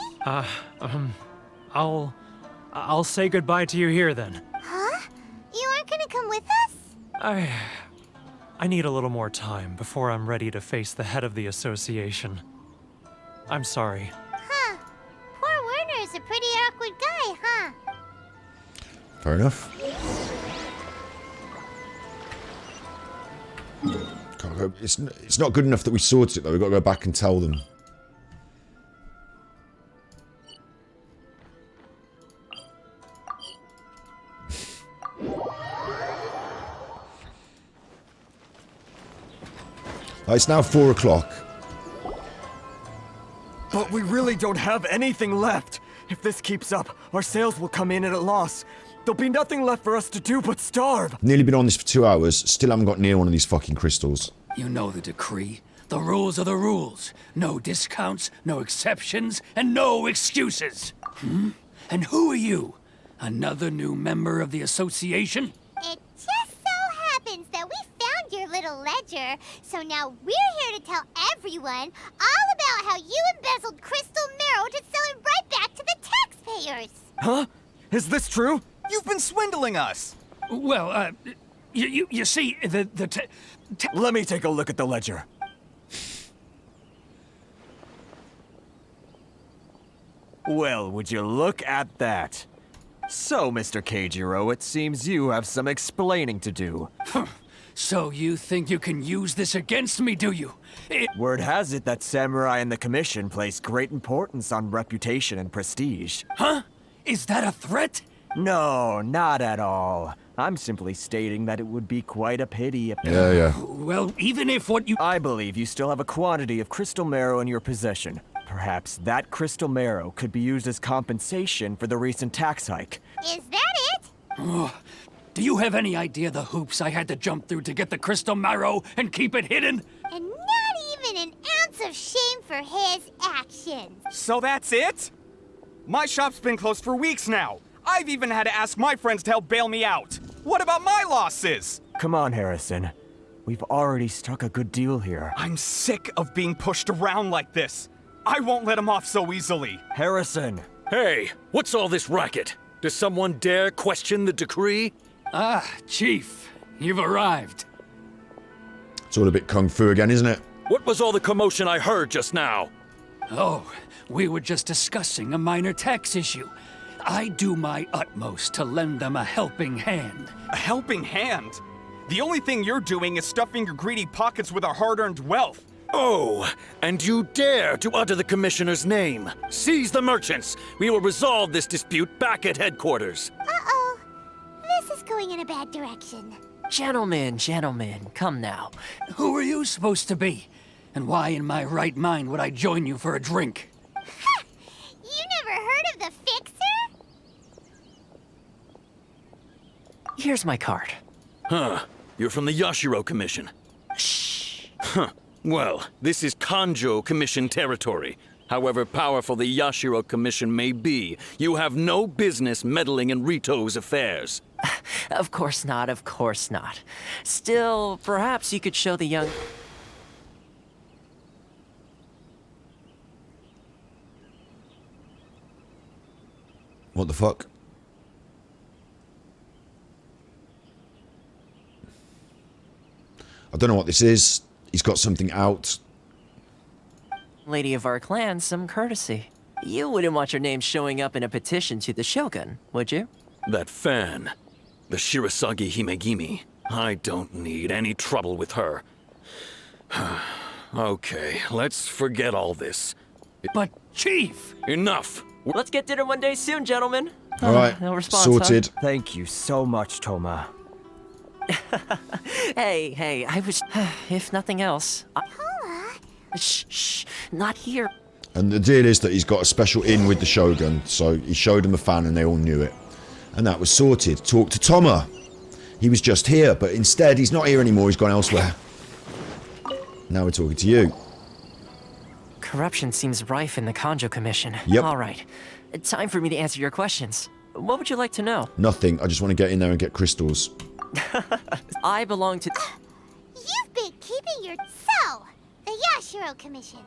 I'll say goodbye to you here then. Huh? You aren't gonna come with us? I need a little more time before I'm ready to face the head of the association. I'm sorry. Huh. Poor Werner's a pretty awkward guy, huh? Fair enough. Can't go. It's not good enough that we sorted it though. We've got to go back and tell them. It's now 4 o'clock. But we really don't have anything left. If this keeps up, our sales will come in at a loss. There'll be nothing left for us to do but starve. Nearly been on this for 2 hours. Still haven't got near one of these fucking crystals. You know the decree. The rules are the rules. No discounts, no exceptions, and no excuses. And who are you? Another new member of the association? It just so happens that we found your little ledger, so now we're here to tell everyone all about how you embezzled crystal marrow to sell it right back to the taxpayers. Huh? Is this true? You've been swindling us! Well, you see, Let me take a look at the ledger. Well, would you look at that? So, Mr. Keijiro, it seems you have some explaining to do. So you think you can use this against me, do you? Word has it that Samurai and the Commission place great importance on reputation and prestige. Huh? Is that a threat? No, not at all. I'm simply stating that it would be quite a pity if... Yeah. Well, even if what you... I believe you still have a quantity of crystal marrow in your possession. Perhaps that crystal marrow could be used as compensation for the recent tax hike. Is that it? Oh, do you have any idea the hoops I had to jump through to get the crystal marrow and keep it hidden? And not even an ounce of shame for his actions. So that's it? My shop's been closed for weeks now. I've even had to ask my friends to help bail me out. What about my losses? Come on, Harrison. We've already struck a good deal here. I'm sick of being pushed around like this. I won't let him off so easily. Harrison! Hey, what's all this racket? Does someone dare question the decree? Ah, Chief, you've arrived. It's all a bit kung fu again, isn't it? What was all the commotion I heard just now? Oh, we were just discussing a minor tax issue. I do my utmost to lend them a helping hand. A helping hand? The only thing you're doing is stuffing your greedy pockets with our hard-earned wealth. Oh, and you dare to utter the Commissioner's name. Seize the merchants. We will resolve this dispute back at headquarters. Uh-oh. This is going in a bad direction. Gentlemen, come now. Who are you supposed to be? And why in my right mind would I join you for a drink? Ha! You never heard of the Fixer? Here's my card. Huh. You're from the Yashiro Commission. Shh. Huh. Well, this is Kanjo Commission territory. However powerful the Yashiro Commission may be, you have no business meddling in Rito's affairs. Of course not. Still, perhaps you could show the young... What the fuck? I don't know what this is. He's got something out. lady of our clan some courtesy. You wouldn't want your name showing up in a petition to the Shogun, would you? That fan. The Shirasagi Himegimi. I don't need any trouble with her. Okay, let's forget all this. But, Chief! Enough! Let's get dinner one day soon, gentlemen. All right, no response, sorted. Huh? Thank you so much, Toma. Hey, I was... if nothing else... Shh, not here. And the deal is that he's got a special in with the Shogun, so he showed him a fan and they all knew it. And that was sorted. Talk to Toma. He was just here, but instead he's not here anymore, he's gone elsewhere. Now we're talking to you. Corruption seems rife in the Kanjo Commission. Yep. All right. Time for me to answer your questions. What would you like to know? Nothing. I just want to get in there and get crystals. I belong to... You've been keeping your... So, the Yashiro Commission.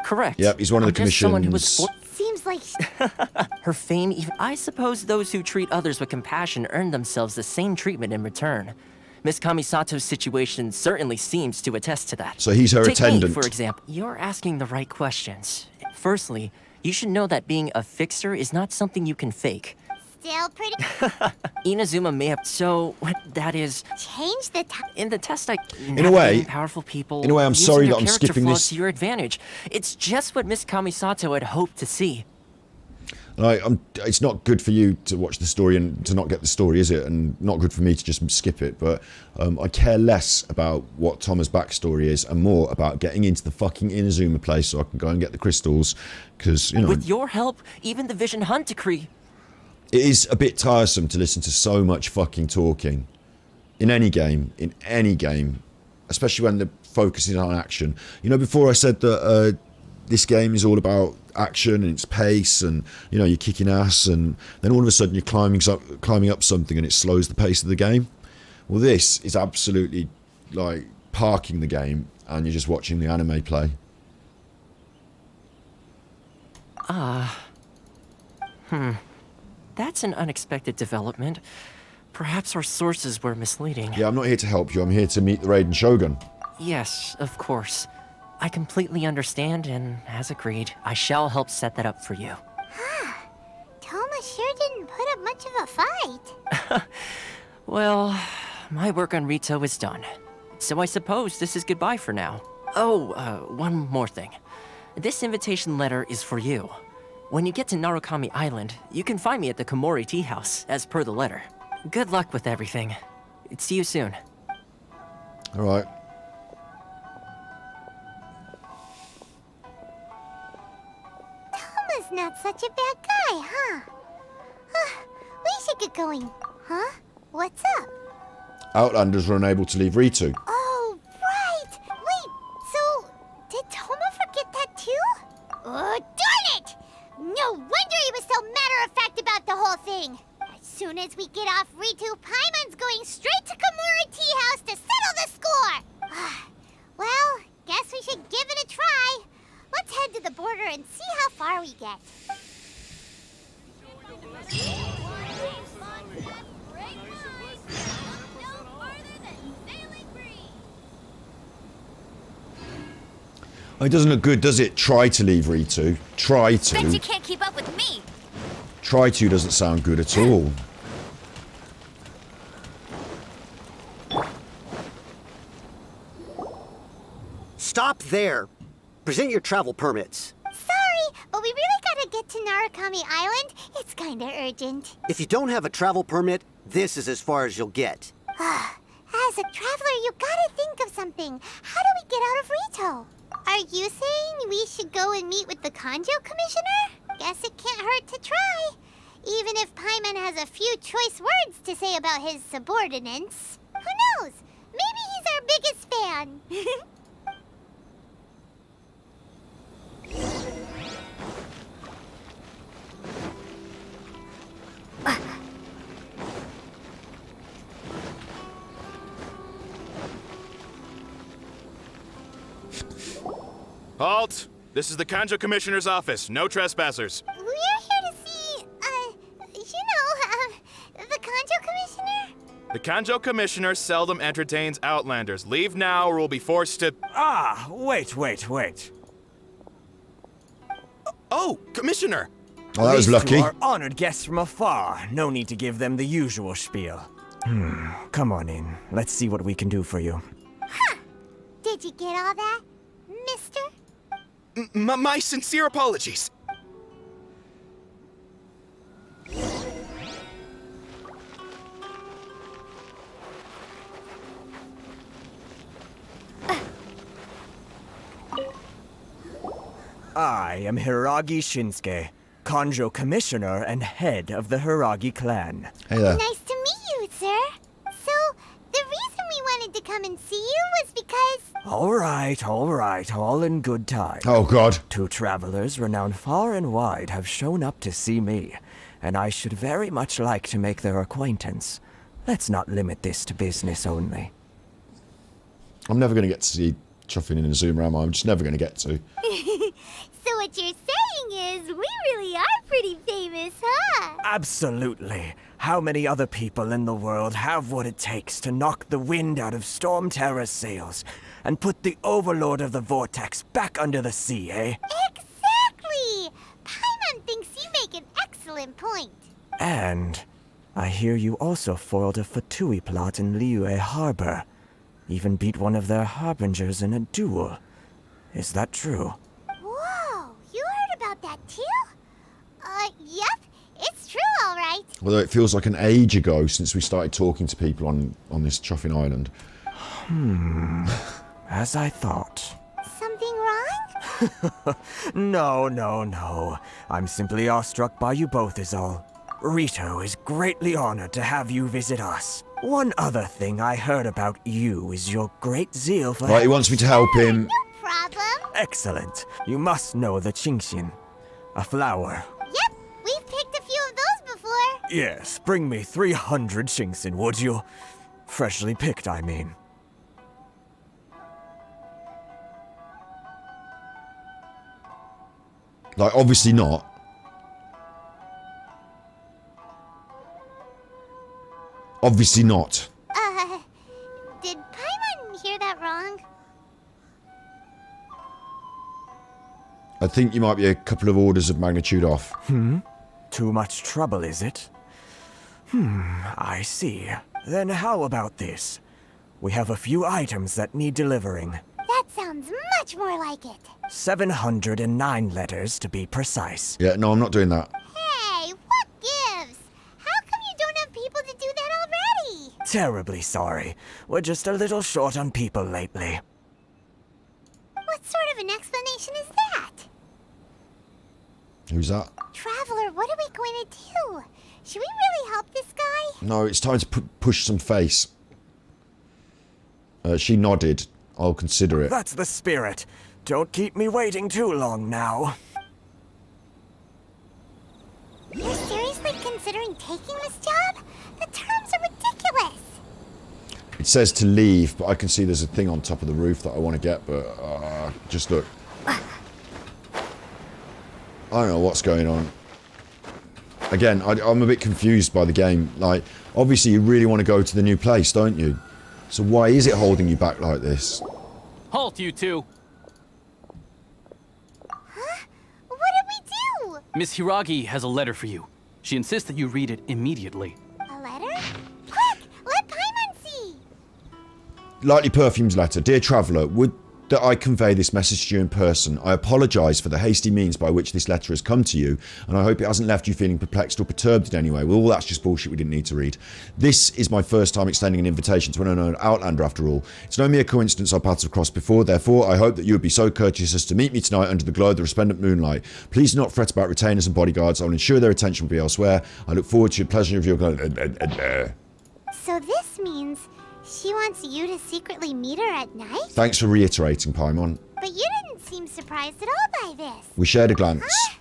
Correct. Yep, he's one of the I'm just someone who commission's... was Seems like... Her fame even... I suppose those who treat others with compassion earn themselves the same treatment in return. Miss Kamisato's situation certainly seems to attest to that. So he's her Take attendant. Me, for example. You're asking the right questions. Firstly, you should know that being a fixer is not something you can fake. Still pretty... Inazuma may have... So, that is... Change the time. In the test, In a way... Powerful people... In a way, I'm using sorry their that I'm character skipping flaws this. to your advantage. It's just what Miss Kamisato had hoped to see. It's not good for you to watch the story and to not get the story, is it? And not good for me to just skip it. But I care less about what Toma's backstory is and more about getting into the fucking Inazuma place so I can go and get the crystals. Because, you know... With your help, even the Vision Hunt decree... It is a bit tiresome to listen to so much fucking talking. In any game. Especially when they're focusing on action. You know, before I said that this game is all about action and its pace and, you know, you're kicking ass and then all of a sudden you're climbing up something and it slows the pace of the game. Well, this is absolutely, like, parking the game and you're just watching the anime play. That's an unexpected development. Perhaps our sources were misleading. Yeah, I'm not here to help you. I'm here to meet the Raiden Shogun. Yes, of course. I completely understand, and as agreed, I shall help set that up for you. Toma sure didn't put up much of a fight. Well, my work on Rito is done. So I suppose this is goodbye for now. Oh, one more thing. This invitation letter is for you. When you get to Narukami Island, you can find me at the Komori Tea House, as per the letter. Good luck with everything. See you soon. All right. Toma's not such a bad guy, huh? We should get going. Huh? What's up? Outlanders were unable to leave Ritu. Oh, right! Wait, so did Toma forget that too? Oh, darn it! No wonder he was so matter-of-fact about the whole thing. As soon as we get off Ritu, Paimon's going straight to Komori Tea House to settle the score! Well, guess we should give it a try. Let's head to the border and see how far we get. It doesn't look good, does it? Try to leave Ritu. Try to. Bet you can't keep up with me. Try to doesn't sound good at all. Stop there. Present your travel permits. Sorry, but we really gotta get to Narukami Island. It's kinda urgent. If you don't have a travel permit, this is as far as you'll get. As a traveler, you gotta think of something. How do we get out of Rito? Are you saying we should go and meet with the Kanjo Commissioner? Guess it can't hurt to try. Even if Paimon has a few choice words to say about his subordinates. Who knows? Maybe he's our biggest fan. Halt! This is the Kanjo Commissioner's office. No trespassers. We're here to see, the Kanjo Commissioner? The Kanjo Commissioner seldom entertains Outlanders. Leave now or we'll be forced to... Ah, wait. Oh, Commissioner! Oh, that was lucky. These two are honored guests from afar. No need to give them the usual spiel. Come on in. Let's see what we can do for you. Huh! Did you get all that, mister? My sincere apologies. I am Hiragi Shinsuke, Kanjo Commissioner and head of the Hiragi clan. Hey there. Nice to meet you, sir. So, the reason we wanted to come and see you was because... All right, all in good time. Oh, God. 2 travelers renowned far and wide have shown up to see me, and I should very much like to make their acquaintance. Let's not limit this to business only. I'm never going to get to see Chuffing and Inazuma, am I? I'm just never going to get to. So what you're saying is we really are pretty famous, huh? Absolutely. How many other people in the world have what it takes to knock the wind out of Storm Terror's sails and put the Overlord of the Vortex back under the sea, eh? Exactly! Paimon thinks you make an excellent point. And I hear you also foiled a F2P plot in Liyue Harbor. Even beat one of their harbingers in a duel. Is that true? Whoa, you heard about that too? Yep, it's true, all right. Although it feels like an age ago since we started talking to people on this Chuffing Island. As I thought. Something wrong? No. I'm simply awestruck by you both is all. Rito is greatly honored to have you visit us. One other thing I heard about you is your great zeal for... Right, he wants me to help him. No problem. Excellent. You must know the Qingxin. A flower. Yep, we've picked a few of those before. Yes, bring me 300 Qingxin, would you? Freshly picked, I mean. Like, obviously not. Obviously not. Did Paimon hear that wrong? I think you might be a couple of orders of magnitude off. Too much trouble, is it? I see. Then how about this? We have a few items that need delivering. That sounds much more like it. 709 letters to be precise. Yeah, no, I'm not doing that. Hey, what gives? How come you don't have people to do that already? Terribly sorry. We're just a little short on people lately. What sort of an explanation is that? Who's that? Traveler, what are we going to do? Should we really help this guy? No, it's time to push some face. She nodded. I'll consider it. That's the spirit. Don't keep me waiting too long now. You're seriously considering taking this job? The terms are ridiculous. It says to leave, but I can see there's a thing on top of the roof that I want to get, but just look. I don't know what's going on. Again, I'm a bit confused by the game. Like, obviously you really want to go to the new place, don't you? So why is it holding you back like this? Halt, you two! Huh? What did we do? Miss Hiragi has a letter for you. She insists that you read it immediately. A letter? Quick! Let Paimon see! Lightly Perfume's letter. Dear Traveller, would that I convey this message to you in person. I apologise for the hasty means by which this letter has come to you, and I hope it hasn't left you feeling perplexed or perturbed in any way. Well, all that's just bullshit we didn't need to read. This is my first time extending an invitation to an unknown Outlander after all. It's no mere coincidence our paths have crossed before, therefore I hope that you would be so courteous as to meet me tonight under the glow of the resplendent moonlight. Please do not fret about retainers and bodyguards. I will ensure their attention will be elsewhere. I look forward to your pleasure of your... So this means she wants you to secretly meet her at night? Thanks for reiterating, Paimon. But you didn't seem surprised at all by this. We shared a glance. Huh?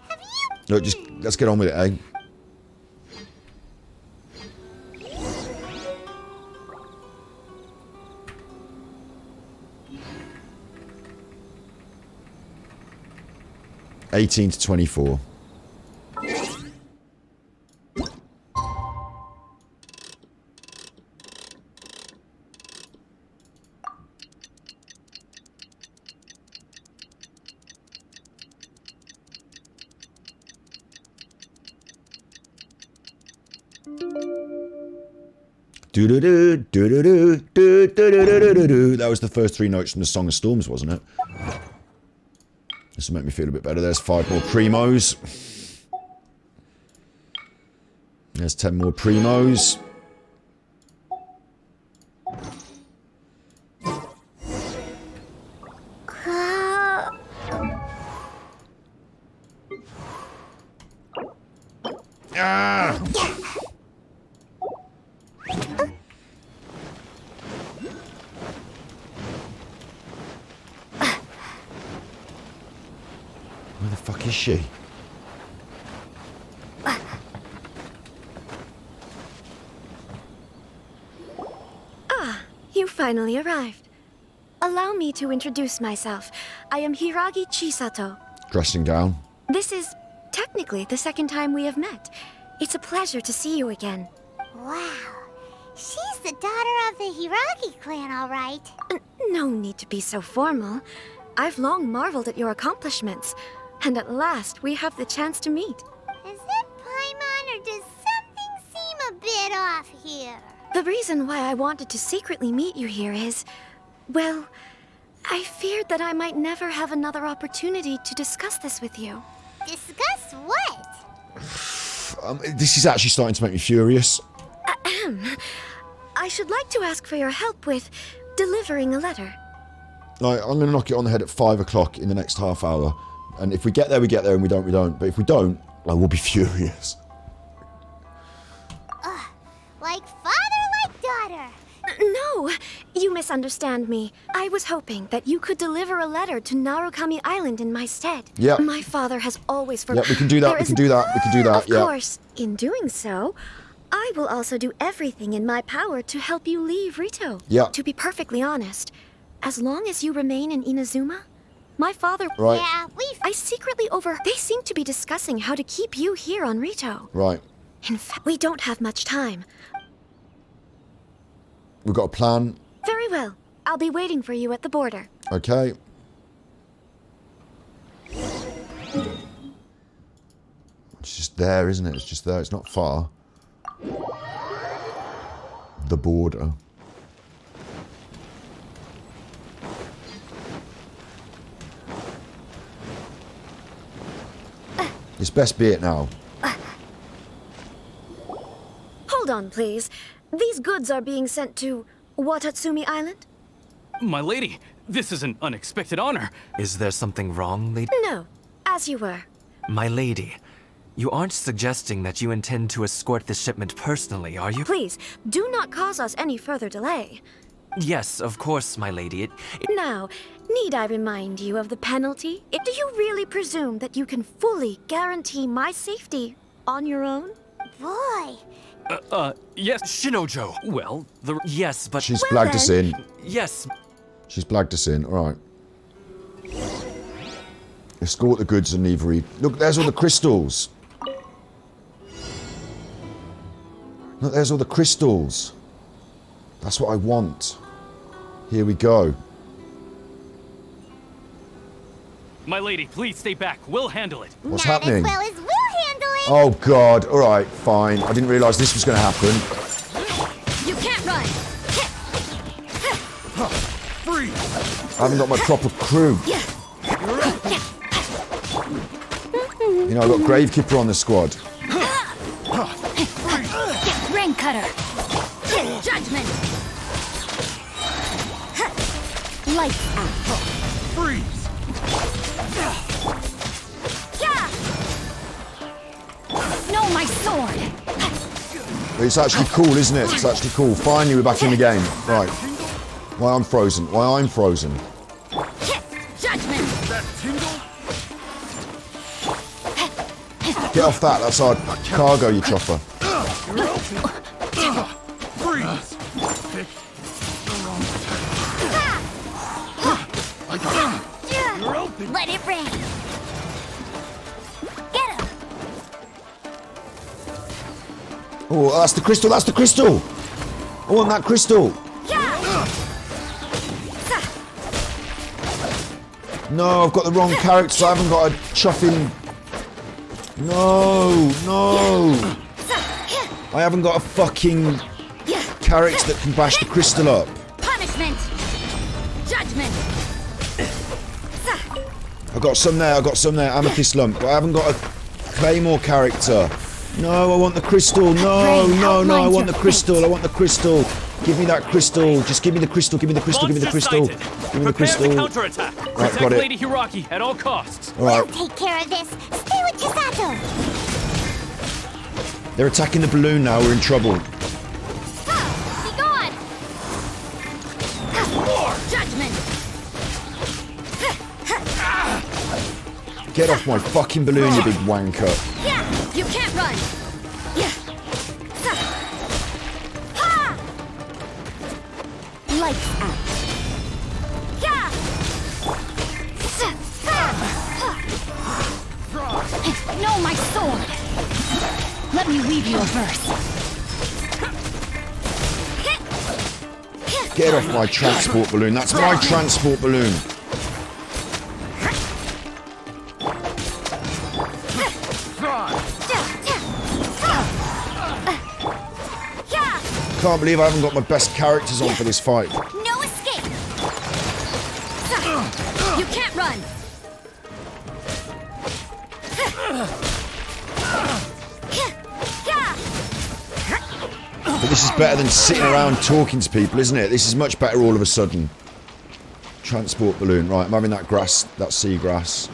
Have you... Look, just let's get on with it, eh? (18 to 24). That was the first 3 notes from the Song of Storms, wasn't it? This will make me feel a bit better. There's 5 more primos. There's 10 more primos. is she? You finally arrived. Allow me to introduce myself. I am Hiragi Chisato. Dressing gown. This is technically the second time we have met. It's a pleasure to see you again. Wow. She's the daughter of the Hiragi clan, all right. No need to be so formal. I've long marveled at your accomplishments. And at last, we have the chance to meet. Is it Paimon, or does something seem a bit off here? The reason why I wanted to secretly meet you here is, well, I feared that I might never have another opportunity to discuss this with you. Discuss what? This is actually starting to make me furious. I should like to ask for your help with delivering a letter. Like, I'm going to knock it on the head at 5 o'clock in the next half hour. And if we get there, we get there, and we don't, we don't. But if we don't, I will be furious. Like father, like daughter. No, you misunderstand me. I was hoping that you could deliver a letter to Narukami Island in my stead. Yeah. My father has always Yeah, we can do that, we can do that, we can do that, Of course, in doing so, I will also do everything in my power to help you leave Rito. Yeah. To be perfectly honest, as long as you remain in Inazuma, my father... Right. Yeah, I secretly They seem to be discussing how to keep you here on Rito. Right. In fact, we don't have much time. We've got a plan. Very well. I'll be waiting for you at the border. Okay. It's just there, isn't it? It's just there. It's not far. The border. It's best be it now. Hold on, please. These goods are being sent to Watatsumi Island? My lady, this is an unexpected honor. Is there something wrong, lady? No, as you were. My lady, you aren't suggesting that you intend to escort the shipment personally, are you? Please, do not cause us any further delay. Yes, of course, my lady. Now, need I remind you of the penalty? Do you really presume that you can fully guarantee my safety on your own? Boy. Yes, Shinojo. Well, Yes, but... She's blagged us in. Yes. She's blagged us in. All right. Escort the goods and leave Reed. Look, there's all the crystals. Look, there's all the crystals. That's what I want. Here we go. My lady, please stay back. We'll handle it. What's happening? As well as we'll handle it. Oh, God. All right, fine. I didn't realise this was going to happen. You can't run. Freeze. I haven't got my proper crew. You know, I've got Gravekeeper on the squad. Rain Cutter. Judgment. Lights out. Freeze. No, my sword. It's actually cool, isn't it? It's actually cool. Finally, we're back in the game. Right. Why I'm frozen. Why I'm frozen. Judgment. Get off that. That's our cargo, you chopper. Freeze. Let it rain. Get him. Oh, that's the crystal. That's the crystal. I want that crystal. No, I've got the wrong character. So I haven't got a chuffing. No, no. I haven't got a fucking character that can bash the crystal up. Punishment. Judgment. I got some there. I got some there. Amethyst lump. But I haven't got a Claymore character. No, I want the crystal. No, no, no. I want the crystal. I want the crystal. Give me that crystal. Just give me the crystal. Give me the crystal. Give me the crystal. Give me the crystal. Prepare the counterattack. Right, Protect got it. Lady Hiraki at all costs. All right. We'll take care of this. Stay with Chisato. They're attacking the balloon now. We're in trouble. Be gone. Judgment. Get off my fucking balloon, you big wanker. Yeah, you can't run. Yeah. Ha! Lights out. Yeah. No, my sword. Let me weave you a verse. Get off my transport balloon. That's my transport balloon. Can't believe I haven't got my best characters on for this fight. No escape. You can't run. But this is better than sitting around talking to people, isn't it? This is much better all of a sudden. Transport balloon. Right, I'm having that grass, that seagrass.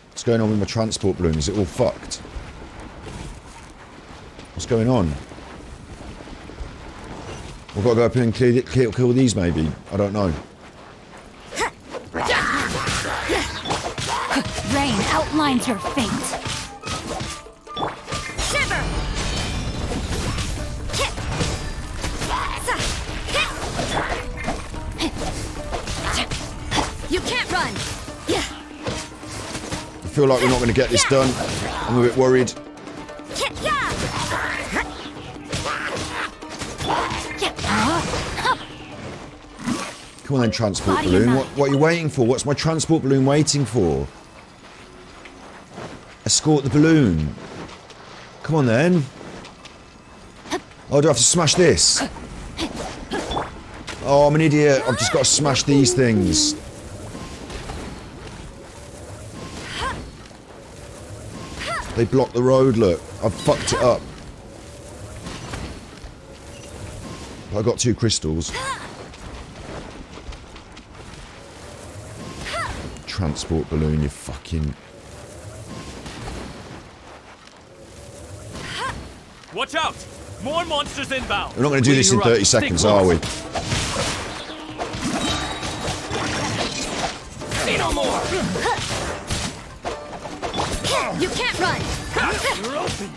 What's going on with my transport balloon? Is it all fucked? What's going on? We've got to go up here and kill these, maybe. I don't know. Rain outlines your fate. Shiver! You can't run! I feel like we're not going to get this done. I'm a bit worried. Come on then, transport balloon. What are you waiting for? What's my transport balloon waiting for? Escort the balloon. Come on then. Oh, do I have to smash this? Oh, I'm an idiot. I've just got to smash these things. They block the road, look. I've fucked it up. I got 2 crystals. Transport balloon, you fucking... Watch out! More monsters inbound! We're not going to do this in 30 seconds, are we? See no more! You can't run! You're open!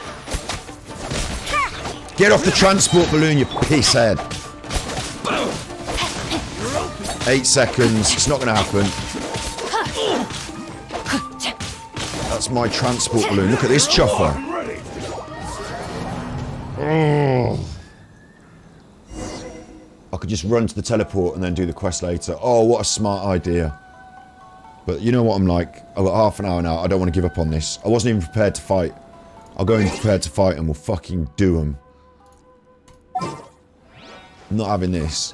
Get off the transport balloon, you pisshead! 8 seconds, it's not going to happen. That's my transport balloon. Look at this chuffer. Oh. I could just run to the teleport and then do the quest later. Oh, what a smart idea. But you know what I'm like. I've got half an hour now. I don't want to give up on this. I wasn't even prepared to fight. I'll go in prepared to fight and we'll fucking do them. I'm not having this.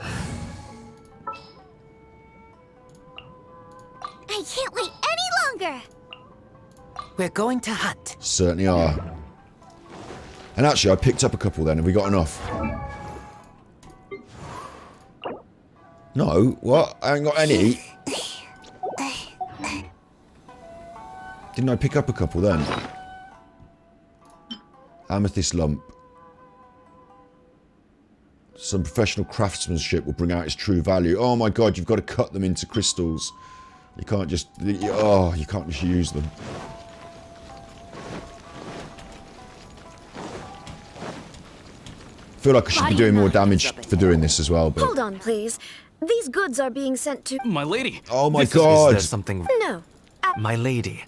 I can't wait any longer. We're going to hunt. Certainly are. And actually, I picked up a couple then. Have we got enough? No. What? I ain't got any. Didn't I pick up a couple then? Amethyst lump. Some professional craftsmanship will bring out its true value. Oh my god, you've got to cut them into crystals. You can't just... Oh, you can't just use them. I feel like I should be doing more damage for doing this as well, but... Hold on, please. These goods are being sent to... My lady! Oh my god! Is there something... No. My lady,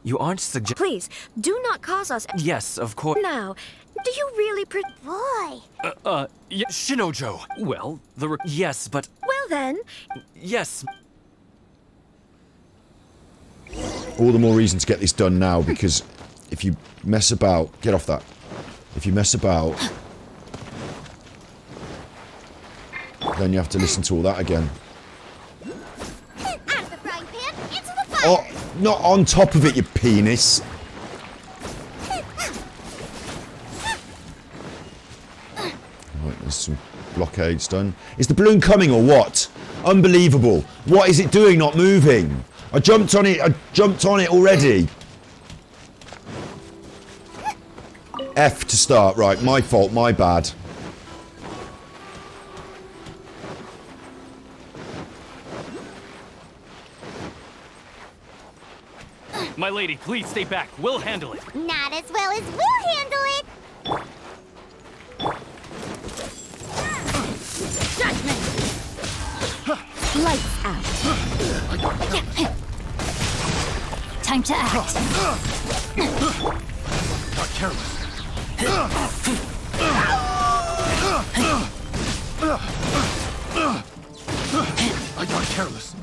you aren't Please, do not cause us... Yes, of course. Now, do you really Boy! Yeah, Shinojo! Well, Yes, but... Well then... Yes. All the more reason to get this done now, because if you mess about... Get off that. If you mess about... Then you have to listen to all that again. Out of the frying pan, into the fire! Oh, not on top of it, you penis. Right, there's some blockades done. Is the balloon coming or what? Unbelievable. What is it doing not moving? I jumped on it already. F to start. Right, my fault, my bad. My lady, please stay back. We'll handle it. Not as well as we'll handle it. Judgment! Lights out. Time to act. Not careless. I got careless.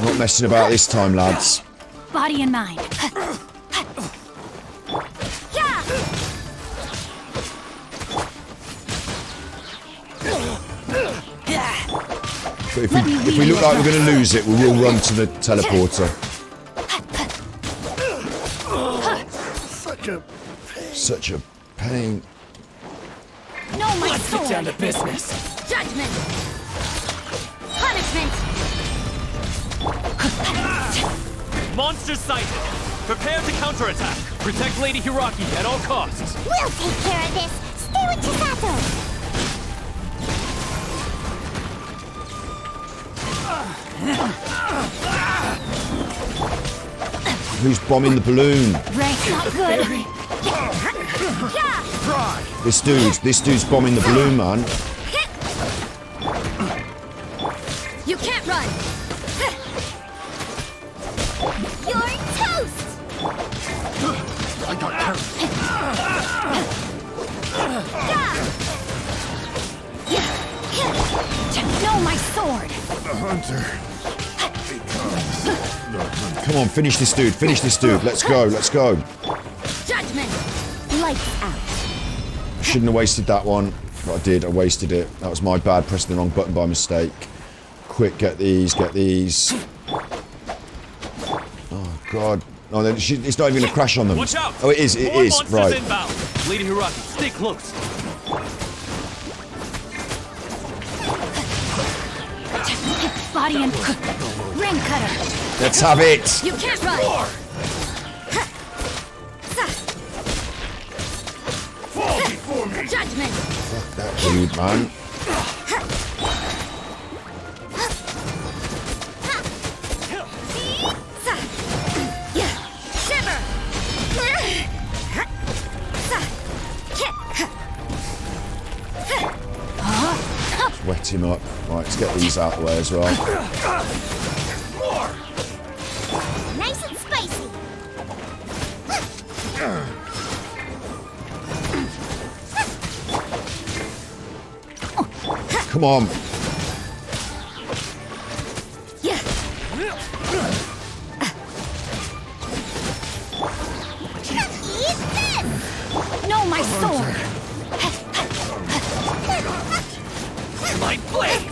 Not messing about this time, lads. Body and mind. But if we look like we're going to lose it, we will run to the teleporter. Such a pain. No, my Let's sword. get down to business. Judgment. Punishment. Monster sighted. Prepare to counterattack. Protect Lady Hiraki at all costs. We'll take care of this. Stay with Chisato. Who's bombing the balloon? Right, not good. This dude's bombing the balloon, man. You can't run. You're toast. I got careless. No, my sword. The hunter. Come on, finish this dude. Finish this dude. Let's go. Let's go. Judgment. Lights out. Shouldn't have wasted that one. But I did. I wasted it. That was my bad. Pressing the wrong button by mistake. Quick, get these. Get these. Oh, God. No, then it's not even going to crash on them. Watch out! Oh, it is. It More is. monsters Right. inbound. Lady Hiraki, stay close. Body and ring cutter. Let's have it. You can't run. Fall before me. Judgment. Fuck that dude, man. Shiver. Wet him up. Right, let's get these out of the way as well. Nice and spicy. Come on. No, my sword. My blade!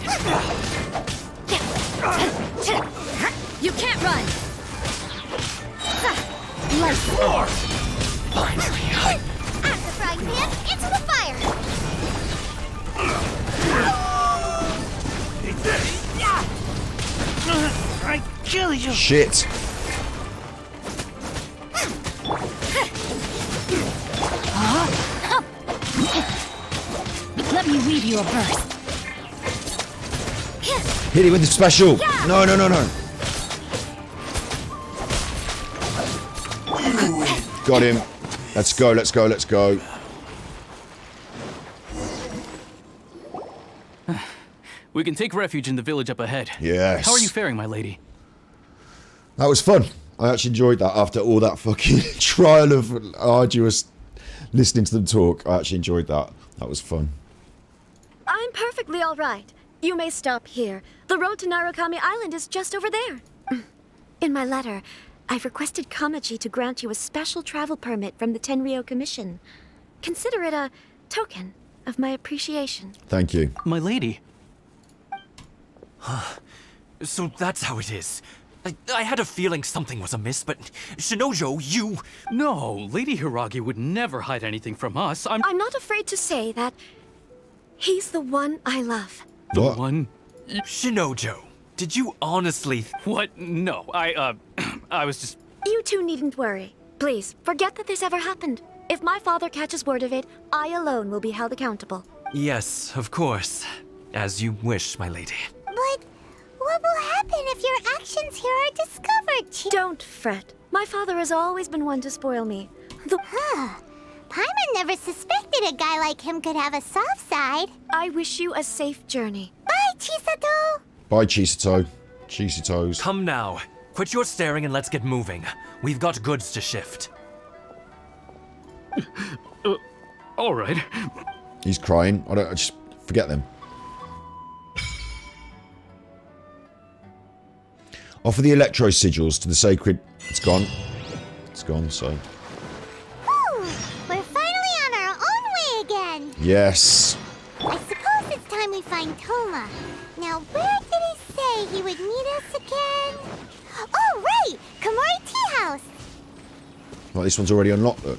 You can't run. More! Finally, Out the frying pan, into the fire. I kill you! Shit. Let me weave you a burst. Hit it with the special. No, no, no, no. Got him. Let's go, let's go, let's go. We can take refuge in the village up ahead. Yes. How are you faring, my lady? That was fun. I actually enjoyed that after all that fucking trial of arduous listening to them talk. I actually enjoyed that. That was fun. I'm perfectly all right. You may stop here. The road to Narukami Island is just over there. In my letter, I've requested Kamaji to grant you a special travel permit from the Tenryou Commission. Consider it a token of my appreciation. Thank you. My lady. So that's how it is. I had a feeling something was amiss, but Shinojo, you... No, Lady Hiragi would never hide anything from us. I'm not afraid to say that he's the one I love. the What? one... Shinojo, Did you honestly... What? No, I was just... You two needn't worry. Please, forget that this ever happened. If my father catches word of it, I alone will be held accountable. Yes, of course. As you wish, my lady. But what will happen if your actions here are discovered, Don't fret. My father has always been one to spoil me. Paimon never suspected a guy like him could have a soft side. I wish you a safe journey. Bye, Chisato! Bye, Chisato. Chisitos. Come now. Quit your staring and let's get moving. We've got goods to shift. All right. He's crying. I just forget them. Offer the electro sigils to the sacred. It's gone. It's gone, so. Whew, we're finally on our own way again. Yes. I suppose it's time we find Toma. Now, where did he say he would meet us again? Oh, right! Komori Tea House! Right, this one's already unlocked, look.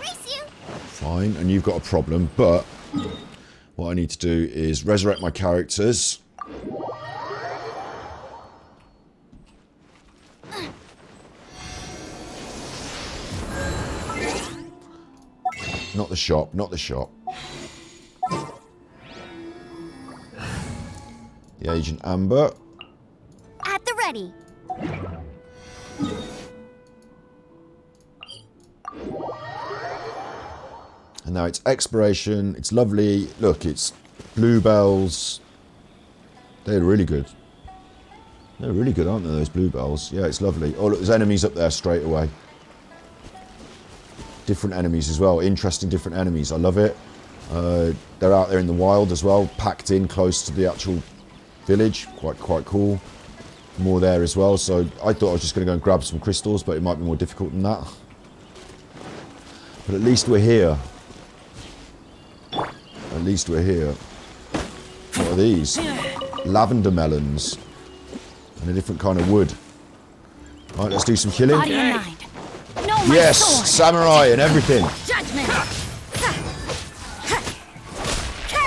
Race you! Fine, and you've got a problem, but what I need to do is resurrect my characters. Not the shop, not the shop. The Agent Amber. At the ready. And now it's exploration. It's lovely. Look, it's bluebells. They're really good. They're really good, aren't they, those bluebells? Yeah, it's lovely. Oh, look, there's enemies up there straight away. Different enemies as well. Interesting different enemies. I love it. They're out there in the wild as well, packed in close to the actual village. Quite cool. More there as well. So I thought I was just going to go and grab some crystals, but it might be more difficult than that. But at least we're here. At least we're here. What are these? Lavender melons. And a different kind of wood. Right, let's do some killing. Body and mind. No, my Yes, sword. samurai and everything. Judgment.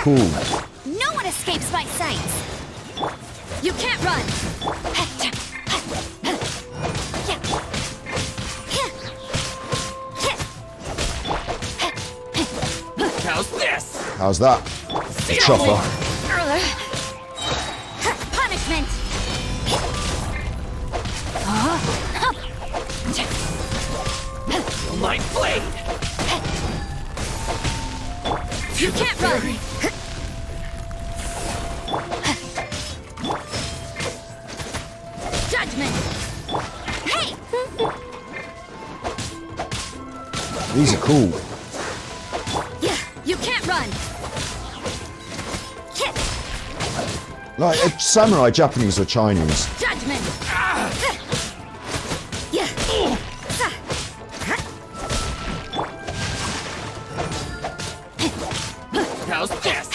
Cool. No one escapes my sight. You can't run. How's this? How's that? A chopper. Punishment. Light blade. You can't run. Judgment. Hey. These are cool. Yeah, you can't run. Like, samurai, Japanese or Chinese? Judgment. Yeah. How's this?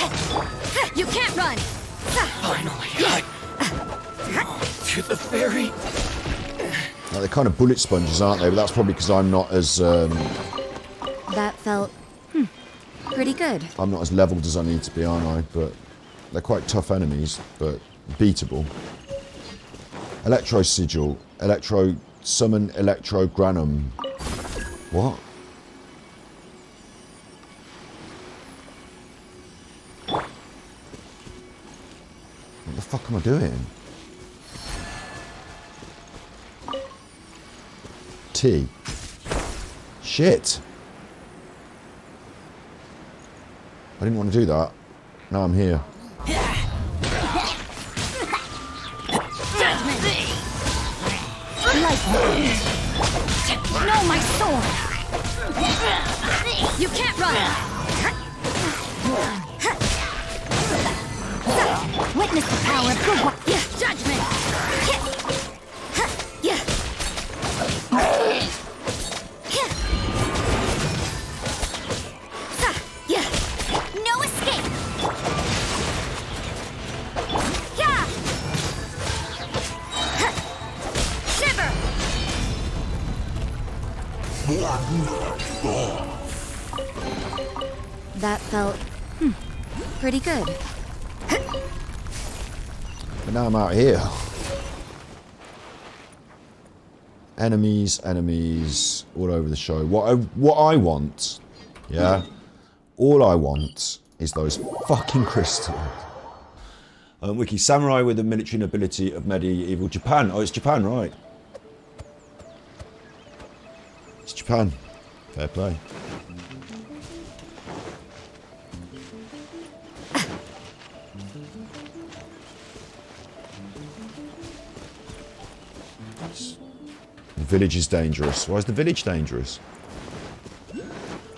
You can't run. Finally, to the ferry. Like, they're kind of bullet sponges, aren't they? But that's probably because I'm not as That felt pretty good. I'm not as leveled as I need to be, aren't I? But they're quite tough enemies, but beatable. Electro sigil, electro summon, electro granum. What? What the fuck am I doing? T. Shit. I didn't want to do that. Now I'm here. No, my sword. You can't run. Witness the power of good work. Yeah, judgment. Yeah. Yeah. No escape. Yeah. Shiver. That felt pretty good. But now I'm out here. Enemies, enemies, all over the show. What I want, yeah, all I want is those fucking crystals. Wiki, samurai with the military nobility of medieval Japan. Oh, it's Japan, right. It's Japan. Fair play. The village is dangerous. Why is the village dangerous?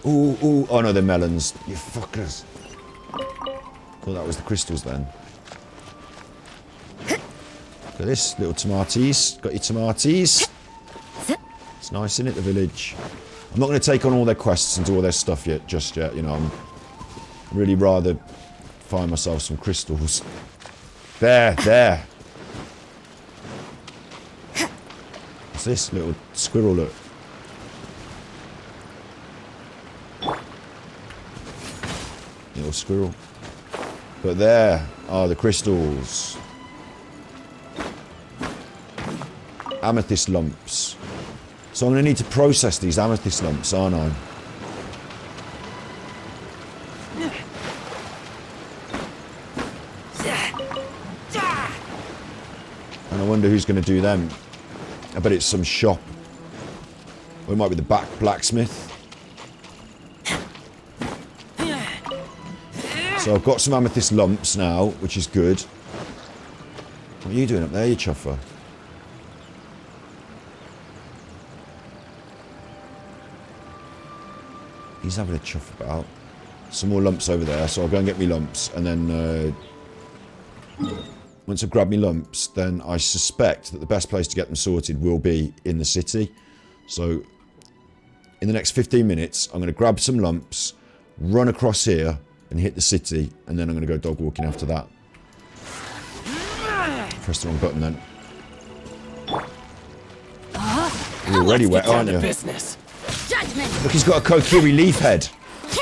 Ooh, ooh. Oh no, they're melons. You fuckers. Thought that was the crystals then. Look at this, little tomatoes. Got your tomatoes. It's nice, isn't it, the village? I'm not going to take on all their quests and do all their stuff yet, just yet. You know, I'm really rather find myself some crystals. There. What's this little squirrel? Look. Little squirrel. But there are the crystals. Amethyst lumps. So I'm going to need to process these amethyst lumps, aren't I? And I wonder who's going to do them. I bet it's some shop. Or it might be the blacksmith. So I've got some amethyst lumps now, which is good. What are you doing up there, you chuffer? He's having a chuff about. Some more lumps over there, so I'll go and get me lumps, and then once I've grabbed me lumps, then I suspect that the best place to get them sorted will be in the city. So in the next 15 minutes, I'm going to grab some lumps, run across here, and hit the city, and then I'm going to go dog walking after that. Press the wrong button then. You're already wet, aren't you? Business. Look, he's got a Kokiri leaf head.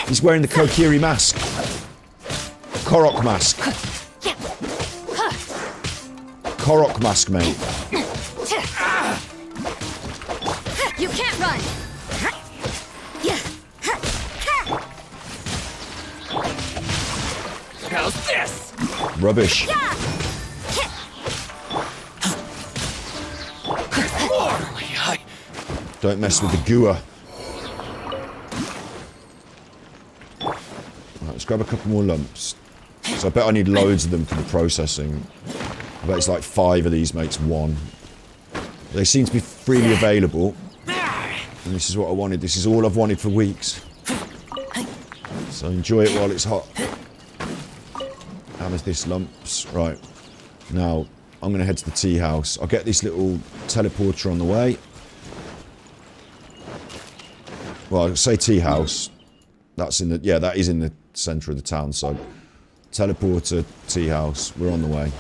He's wearing the Kokiri mask. Korok mask. Korok mask, mate. You can't run. How's this? Rubbish. Don't mess with the Gua. Right, let's grab a couple more lumps. So I bet I need loads of them for the processing. I bet it's like 5 of these makes 1. They seem to be freely available. And this is what I wanted. This is all I've wanted for weeks. So enjoy it while it's hot. Amethyst lumps. Right. Now, I'm going to head to the tea house. I'll get this little teleporter on the way. Well, I'll say tea house. That's in the... Yeah, that is in the centre of the town, so... Teleporter, tea house. We're on the way.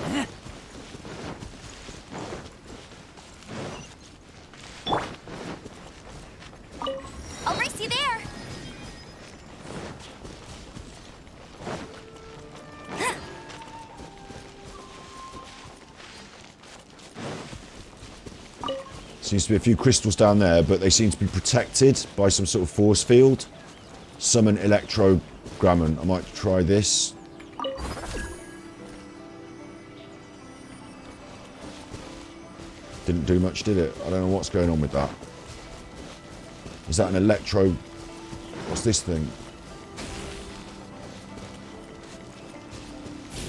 I'll race you there. Seems to be a few crystals down there, but they seem to be protected by some sort of force field. Summon Electrogrammon. I might try this. Didn't do much, did it? I don't know what's going on with that. Is that an electro... What's this thing?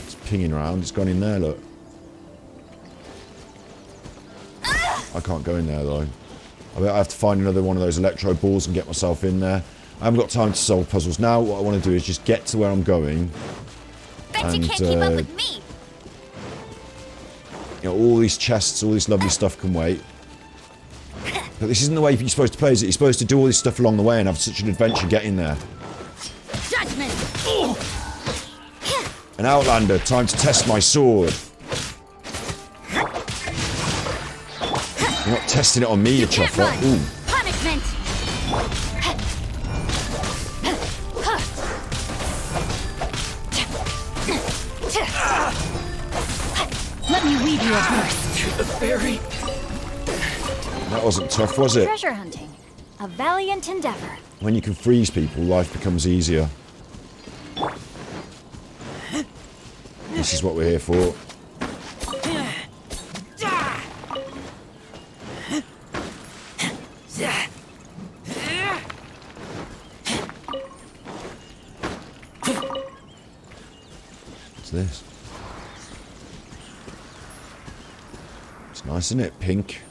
It's pinging around. It's gone in there, look. I can't go in there, though. I bet I have to find another one of those electro balls and get myself in there. I haven't got time to solve puzzles. Now what I want to do is just get to where I'm going. Bet you can't keep up with me. You know, all these chests, all this lovely stuff can wait. But this isn't the way you're supposed to play, is it? You're supposed to do all this stuff along the way and have such an adventure getting there. Judgment. An Outlander, time to test my sword. You're not testing it on me, you chuffer. Ooh. Punishment. Let me your burst. To the ferry. That wasn't tough, was it? Treasure hunting. A valiant endeavor. When you can freeze people, life becomes easier. This is what we're here for. What's this? It's nice, isn't it? Pink.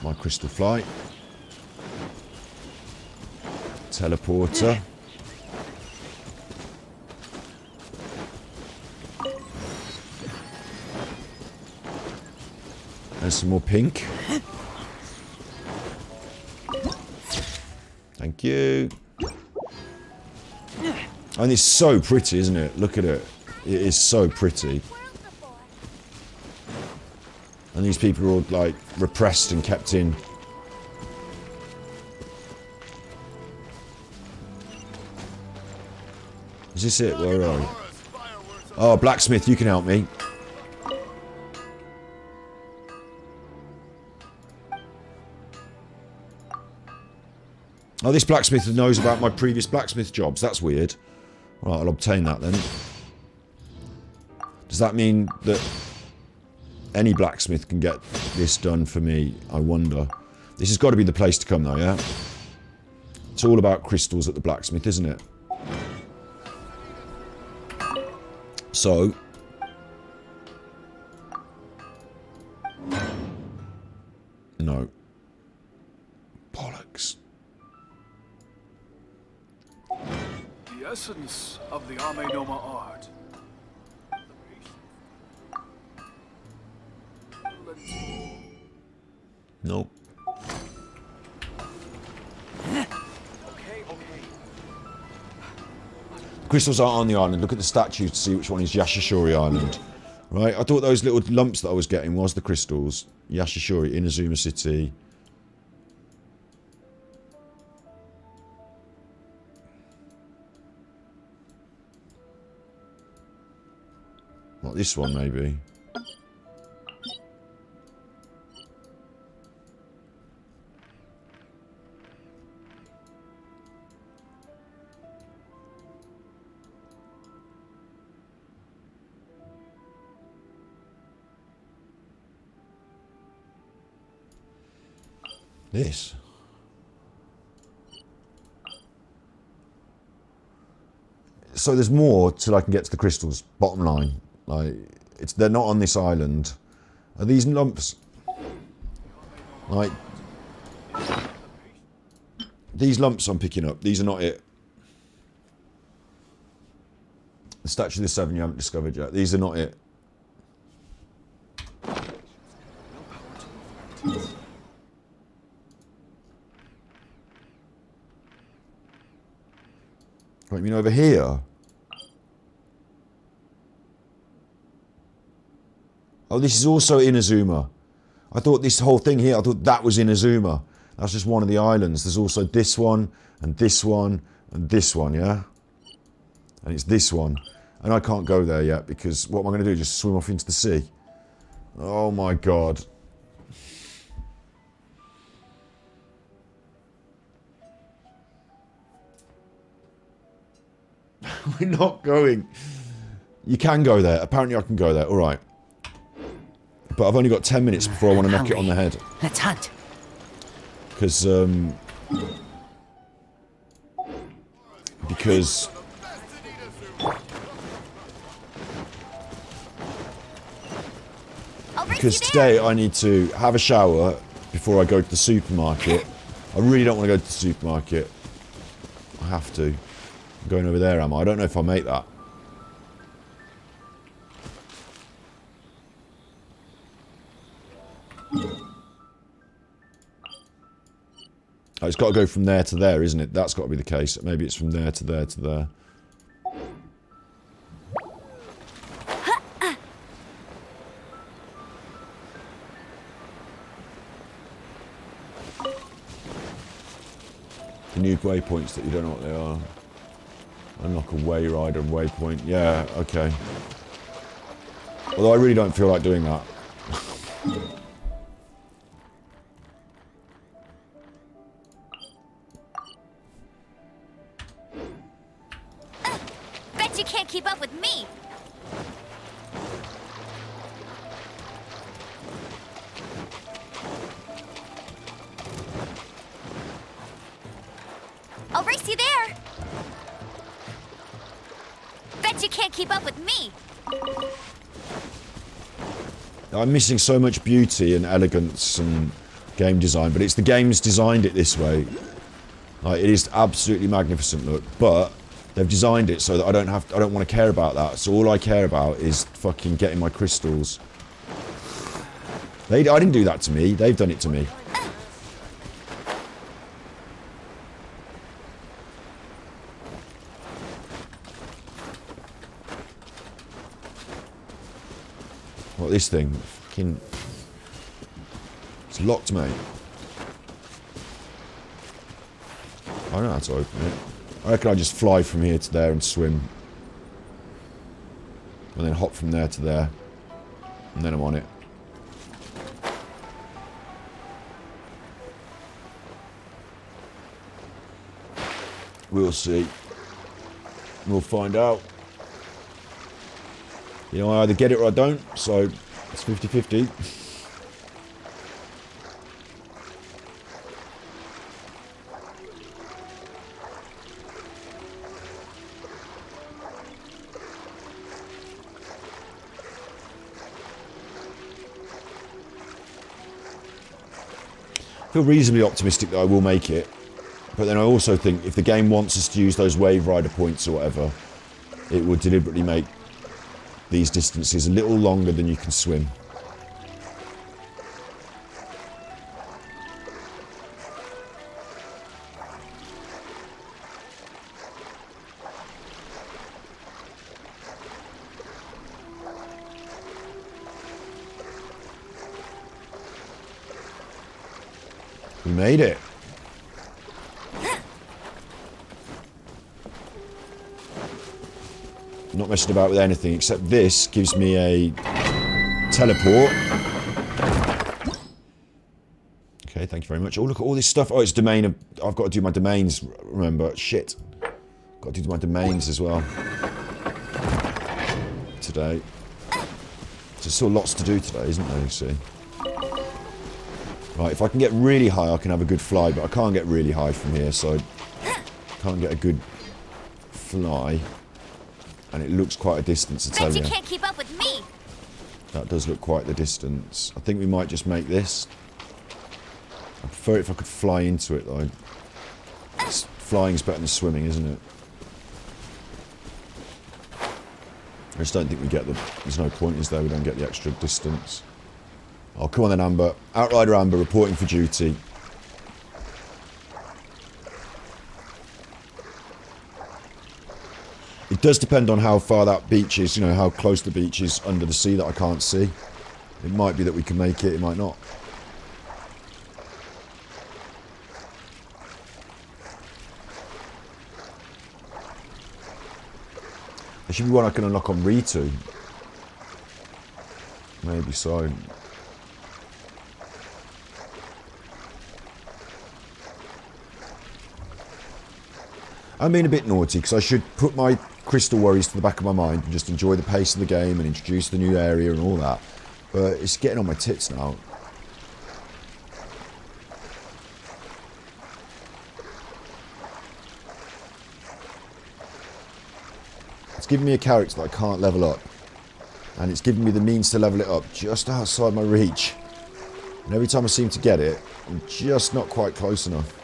My crystal flight. Teleporter. And some more pink. Thank you. And it's so pretty, isn't it? Look at it. It is so pretty. And these people are all, like, repressed and kept in. Is this it? Where are we? Oh, blacksmith, you can help me. Oh, this blacksmith knows about my previous blacksmith jobs. That's weird. Right, I'll obtain that then. Does that mean that any blacksmith can get this done for me? I wonder. This has got to be the place to come though, yeah? It's all about crystals at the blacksmith, isn't it? So... no. Bollocks. The essence of the Amenoma art. Nope. Crystals aren't on the island. Look at the statues to see which one is Yashishori Island. Right? I thought those little lumps that I was getting was the crystals. Yashishori, Inazuma City. What, this one maybe? This. So there's more till I can get to the crystals. Bottom line, like they're not on this island. Are these lumps? Like these lumps I'm picking up. These are not it. The Statue of the Seven you haven't discovered yet. These are not it. Right, you mean over here? Oh, this is also Inazuma. I thought this whole thing here, I thought that was Inazuma. That's just one of the islands. There's also this one, and this one, and this one, yeah? And it's this one. And I can't go there yet, because what am I going to do? Just swim off into the sea? Oh my god. We're not going. You can go there. Apparently I can go there. Alright. But I've only got 10 minutes before I want to knock it on the head. Let's hunt. Because, Because today I need to have a shower before I go to the supermarket. I really don't want to go to the supermarket. I have to. I'm going over there, am I? I don't know if I'll make that. Oh, it's got to go from there to there, isn't it? That's got to be the case. Maybe it's from there to there to there. The new waypoints that you don't know what they are. Unlock a way rider waypoint. Yeah, okay. Although I really don't feel like doing that. Bet you can't keep up with me. I'll race you there. Bet you can't keep up with me. I'm missing so much beauty and elegance and game design, but it's the game's designed it this way. Like, it is absolutely magnificent, look, but they've designed it so that I don't want to care about that. So all I care about is fucking getting my crystals. I didn't do that to me. They've done it to me. What, this thing? Fucking... It's locked, mate. I don't know how to open it. I reckon I just fly from here to there and swim. And then hop from there to there. And then I'm on it. We'll see. We'll find out. You know, I either get it or I don't, so it's 50-50. I feel reasonably optimistic that I will make it, but then I also think if the game wants us to use those wave rider points or whatever, it would deliberately make these distances a little longer than you can swim. We made it. Not messing about with anything, except this gives me a teleport. Okay, thank you very much. Oh, look at all this stuff. Oh, it's domain of... I've got to do my domains, remember. Shit. Got to do my domains as well. Today. There's still lots to do today, isn't there, you see? Right, if I can get really high, I can have a good fly, but I can't get really high from here, so... Can't get a good fly. And it looks quite a distance, I tell you. Bet you can't keep up with me. That does look quite the distance. I think we might just make this. I prefer it if I could fly into it, though. Flying's better than swimming, isn't it? I just don't think we get the... There's no point, is there? We don't get the extra distance. Oh, come on then, Amber. Outrider Amber reporting for duty. It does depend on how far that beach is, you know, how close the beach is under the sea that I can't see. It might be that we can make it, it might not. There should be one I can unlock on Ritu. Maybe so. I'm being a bit naughty because I should put my crystal worries to the back of my mind and just enjoy the pace of the game and introduce the new area and all that. But it's getting on my tits now. It's giving me a character that I can't level up. And it's giving me the means to level it up just outside my reach. And every time I seem to get it, I'm just not quite close enough.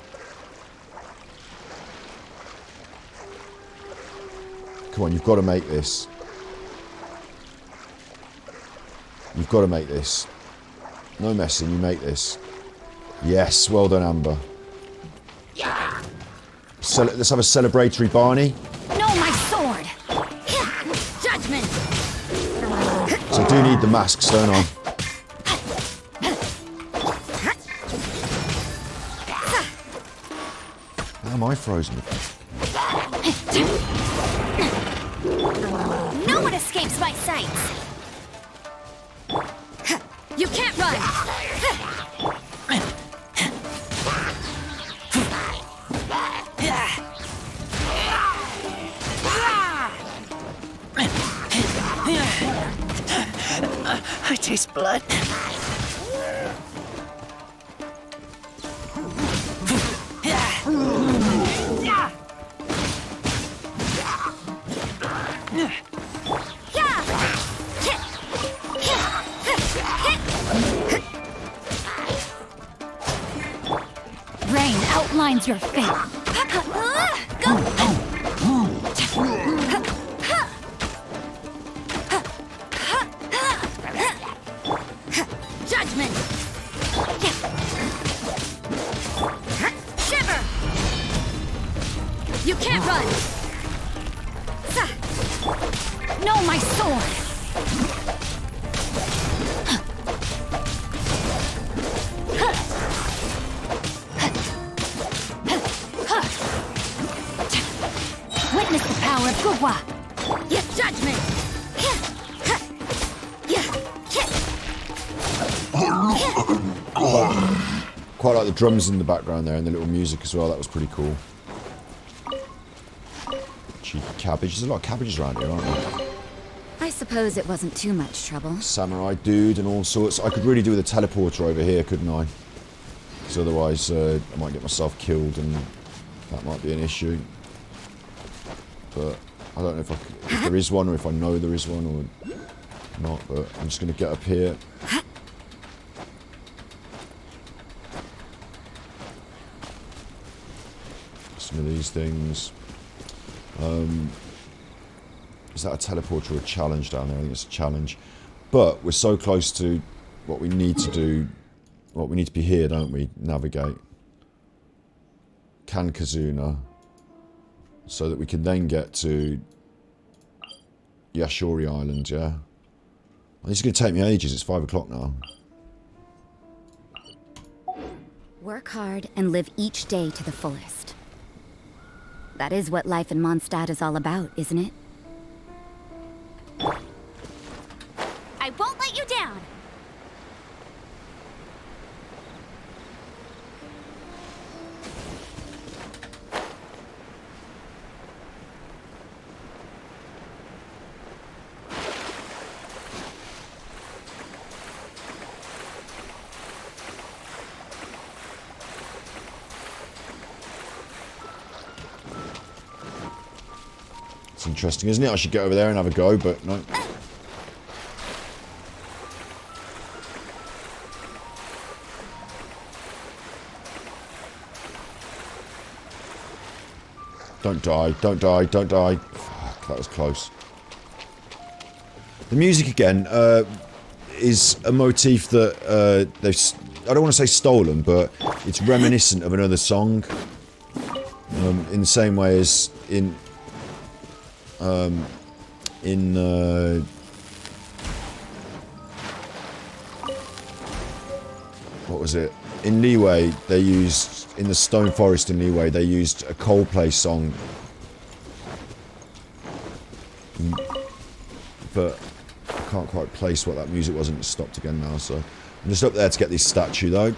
Come on, you've got to make this. You've got to make this. No messing, you make this. Yes, well done, Amber. Yeah. Let's have a celebratory Barney. No, my sword. Judgment. So I do need the masks, don't I? How am I frozen? No one escapes my sights. You can't run! I taste blood. Rain outlines your fate. Judgment! Shiver! You can't run! No, my sword! Witness the power of Gugwa! Your judgment! Quite like the drums in the background there and the little music as well. That was pretty cool. Cheeky cabbage. There's a lot of cabbages around here, aren't there? I suppose it wasn't too much trouble. Samurai dude and all sorts. I could really do with a teleporter over here, couldn't I? Because otherwise I might get myself killed and that might be an issue. But I don't know if there is one or if I know there is one or not. But I'm just going to get up here. Some of these things. Is that a teleport or a challenge down there? I think it's a challenge. But we're so close to what we need to do. What we need to be here, don't we? Navigate. Kankazuna. So that we can then get to Yashori Island, yeah? Well, this is going to take me ages. It's 5 o'clock now. Work hard and live each day to the fullest. That is what life in Mondstadt is all about, isn't it? I won't let you down! It's interesting, isn't it? I should get over there and have a go, but no. Don't die, don't die, don't die. Fuck, that was close. The music again is a motif that they've, I don't want to say stolen, but it's reminiscent of another song. In the same way as in what was it? In Leeway, they used, in the Stone Forest in Leeway, they used a Coldplay song. But I can't quite place what that music was and it's stopped again now, so. I'm just up there to get this statue though.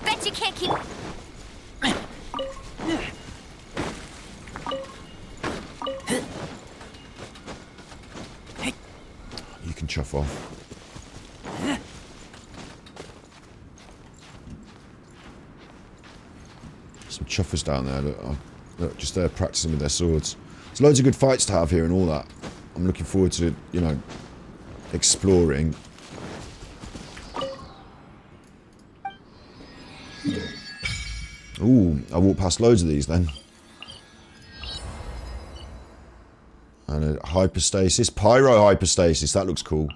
Bet you can't keep... You can chuff off. Some chuffers down there, look, just there practicing with their swords. There's loads of good fights to have here and all that. I'm looking forward to, you know, exploring. Ooh, I walked past loads of these then. And a hypostasis, pyro hypostasis, that looks cool.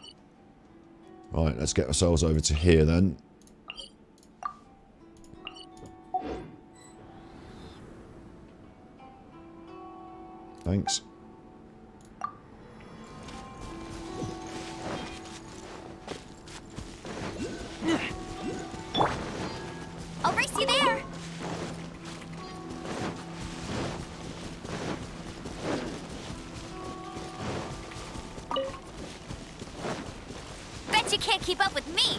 Right, let's get ourselves over to here then. Thanks. you can't keep up with me.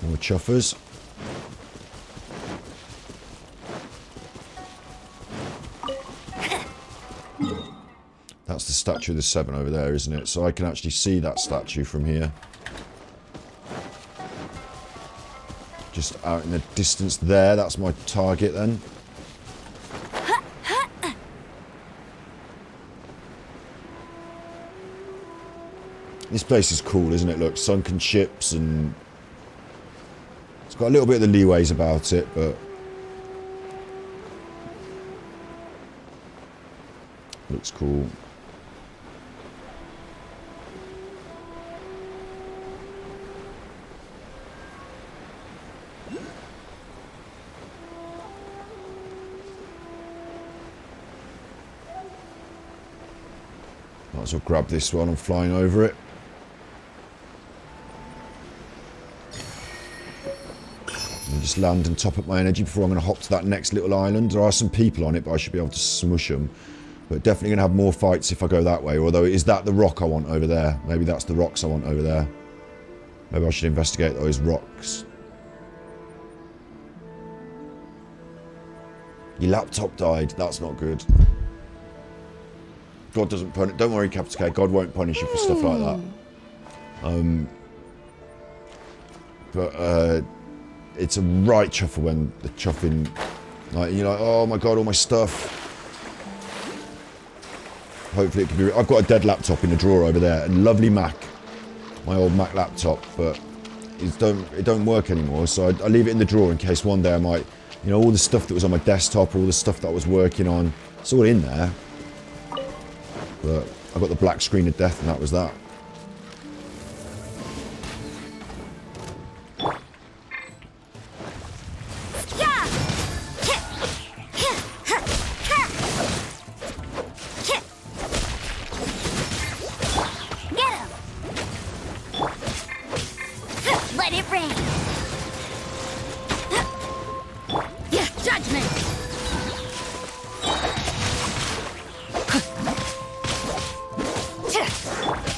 More chuffers. That's the statue of the 7 over there, isn't it? So I can actually see that statue from here. Just out in the distance there, that's my target then. This place is cool, isn't it? Look, sunken ships, and it's got a little bit of the leeways about it, but looks cool. Might as well grab this while I'm flying over it. And just land and top up my energy before I'm going to hop to that next little island. There are some people on it, but I should be able to smush them. But definitely going to have more fights if I go that way. Although, is that the rock I want over there? Maybe that's the rocks I want over there. Maybe I should investigate those rocks. Your laptop died. That's not good. God doesn't punish. Don't worry, Capital K. God won't punish you for stuff like that. But it's a right chuffle when the chuffing, like, you're like, oh my God, all my stuff. Hopefully it can be. I've got a dead laptop in the drawer over there, and lovely Mac, my old Mac laptop, but it don't work anymore. So I leave it in the drawer in case one day I might, you know, all the stuff that was on my desktop, all the stuff that I was working on, it's all in there. But I got the black screen of death, and that was that. Let it rain. Yeah, judgment.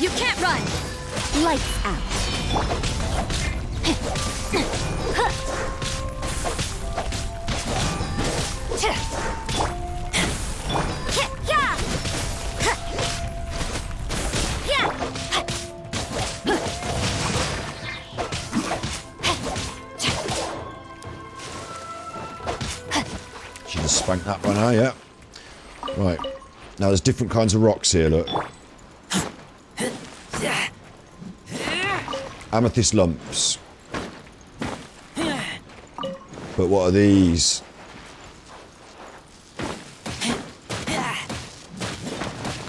You can't run. Lights out. She just spanked that one, yeah. Right. Now there's different kinds of rocks here, look. Amethyst lumps. But what are these?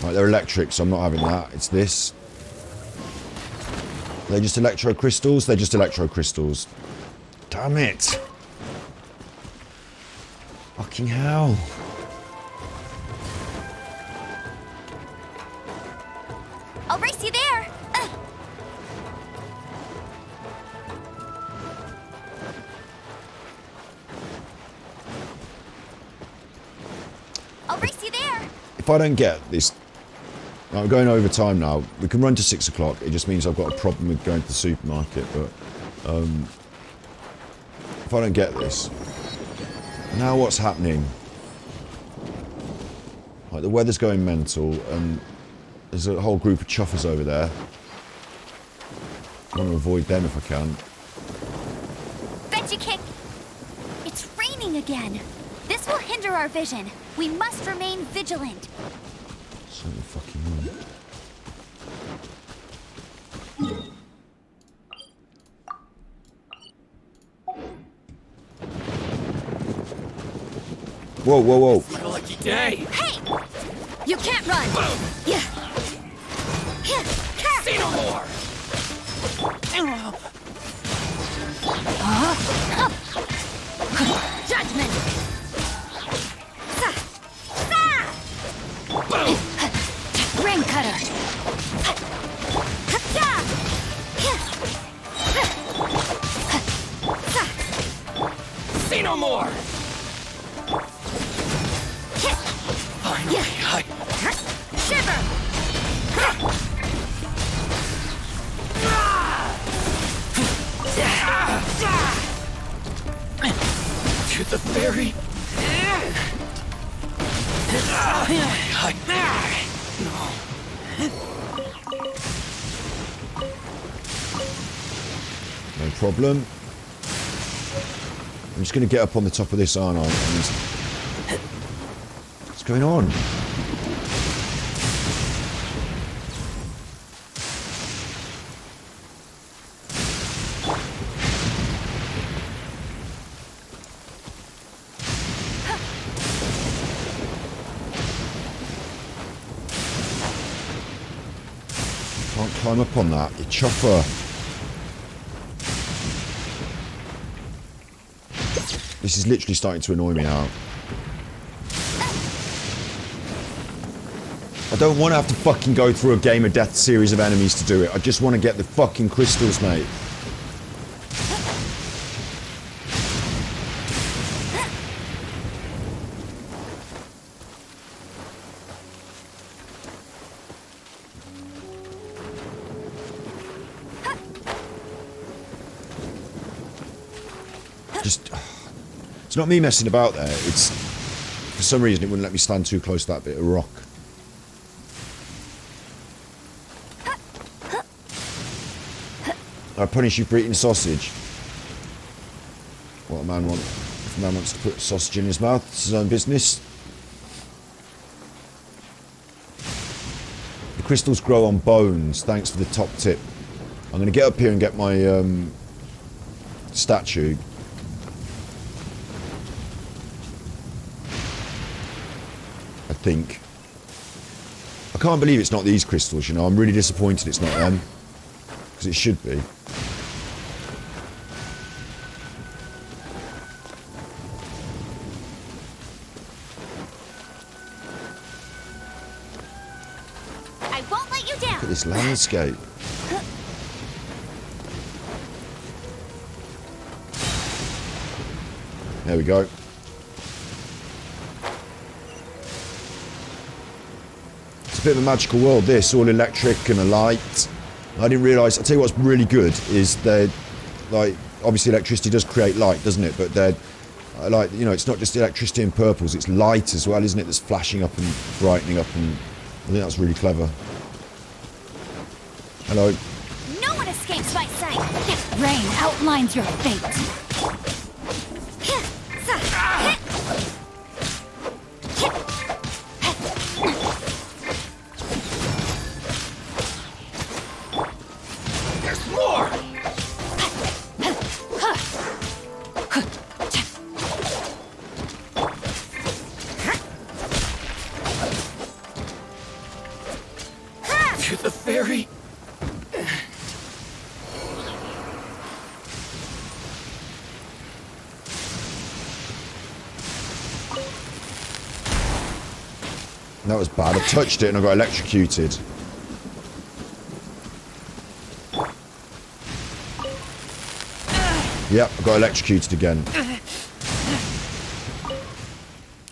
Right, they're electric, so I'm not having that. It's this. Are they just electro crystals? They're just electro crystals. Damn it. Fucking hell. I'll race you there. I'll race you there. If I don't get this, I'm going over time now. We can run to 6 o'clock. It just means I've got a problem with going to the supermarket. But if I don't get this, now what's happening? Like, the weather's going mental, and there's a whole group of chuffers over there. I want to avoid them if I can. Betcha kick. It's raining again. This will hinder our vision. We must remain vigilant. So fucking weird. Whoa, whoa, whoa. It's a lucky day. Hey! You can't run! Yeah. Say no more! Judgment! Ring cutter! Say no more! Finally, Shiver! To the ferry. No problem. I'm just going to get up on the top of this, aren't I? What's going on? Can't climb up on that, you chuffer. This is literally starting to annoy me now. I don't want to have to fucking go through a game of death series of enemies to do it. I just want to get the fucking crystals, mate. Just... It's not me messing about there. It's... For some reason it wouldn't let me stand too close to that bit of rock. I punish you for eating sausage. What a man wants. If a man wants to put sausage in his mouth, it's his own business. The crystals grow on bones. Thanks for the top tip. I'm going to get up here and get my statue. I think. I can't believe it's not these crystals, you know. I'm really disappointed it's not them. Because it should be. I won't let you down. Look at this landscape. There we go. It's a bit of a magical world, this. All electric and a light. I didn't realise... I'll tell you what's really good is they're... Like, obviously electricity does create light, doesn't it? But they're... Like, you know, it's not just electricity and purples, it's light as well, isn't it? That's flashing up and brightening up, and I think that's really clever. Hello. No one escapes my sight. Rain outlines your fate. There's more! To the ferry. That was bad. I touched it and I got electrocuted. Yep, I got electrocuted again.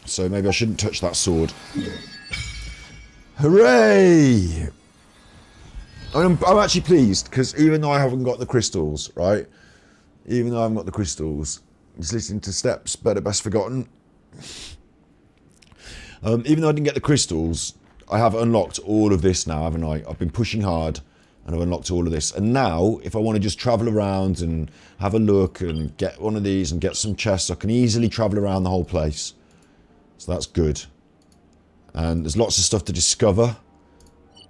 So maybe I shouldn't touch that sword. Hooray! I'm actually pleased, because even though I haven't got the crystals, right? Even though I haven't got the crystals, just listening to steps, better best forgotten. Even though I didn't get the crystals, I have unlocked all of this now, haven't I? I've been pushing hard, and I've unlocked all of this. And now, if I want to just travel around and have a look and get one of these and get some chests, I can easily travel around the whole place. So that's good. And there's lots of stuff to discover,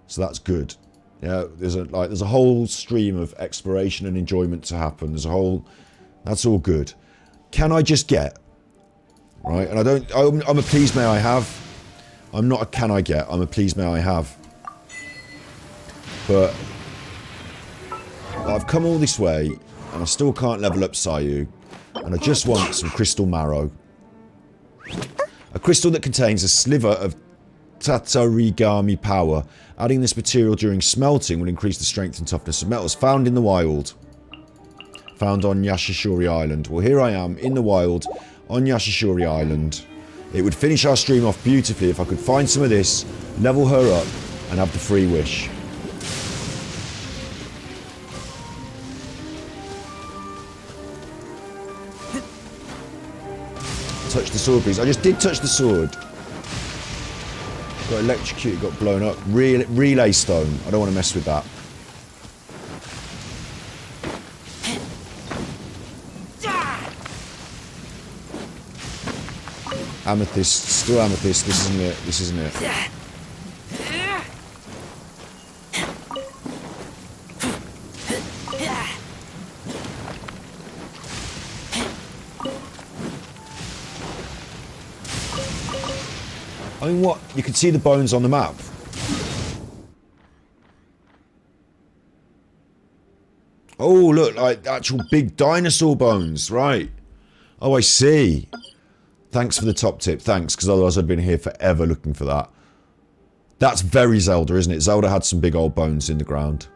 so that's good. Yeah, there's a whole stream of exploration and enjoyment to happen. There's a whole, that's all good. Can I just get, right? And I'm a please may I have. I'm not a can I get, I'm a please may I have. But I've come all this way and I still can't level up Sayu, and I just want some crystal marrow. A crystal that contains a sliver of Tatarigami power. Adding this material during smelting will increase the strength and toughness of metals. Found in the wild. Found on Yashishori Island. Well, here I am in the wild on Yashishori Island. It would finish our stream off beautifully if I could find some of this, level her up, and have the free wish. Touch the sword, please. I just did touch the sword. Got electrocuted, got blown up. Relay stone. I don't want to mess with that. Amethyst. Still amethyst. This isn't it. This isn't it. I mean, what? You can see the bones on the map. Oh, look, like actual big dinosaur bones, right? Oh, I see. Thanks for the top tip, thanks, because otherwise I'd been here forever looking for that. That's very Zelda, isn't it? Zelda had some big old bones in the ground.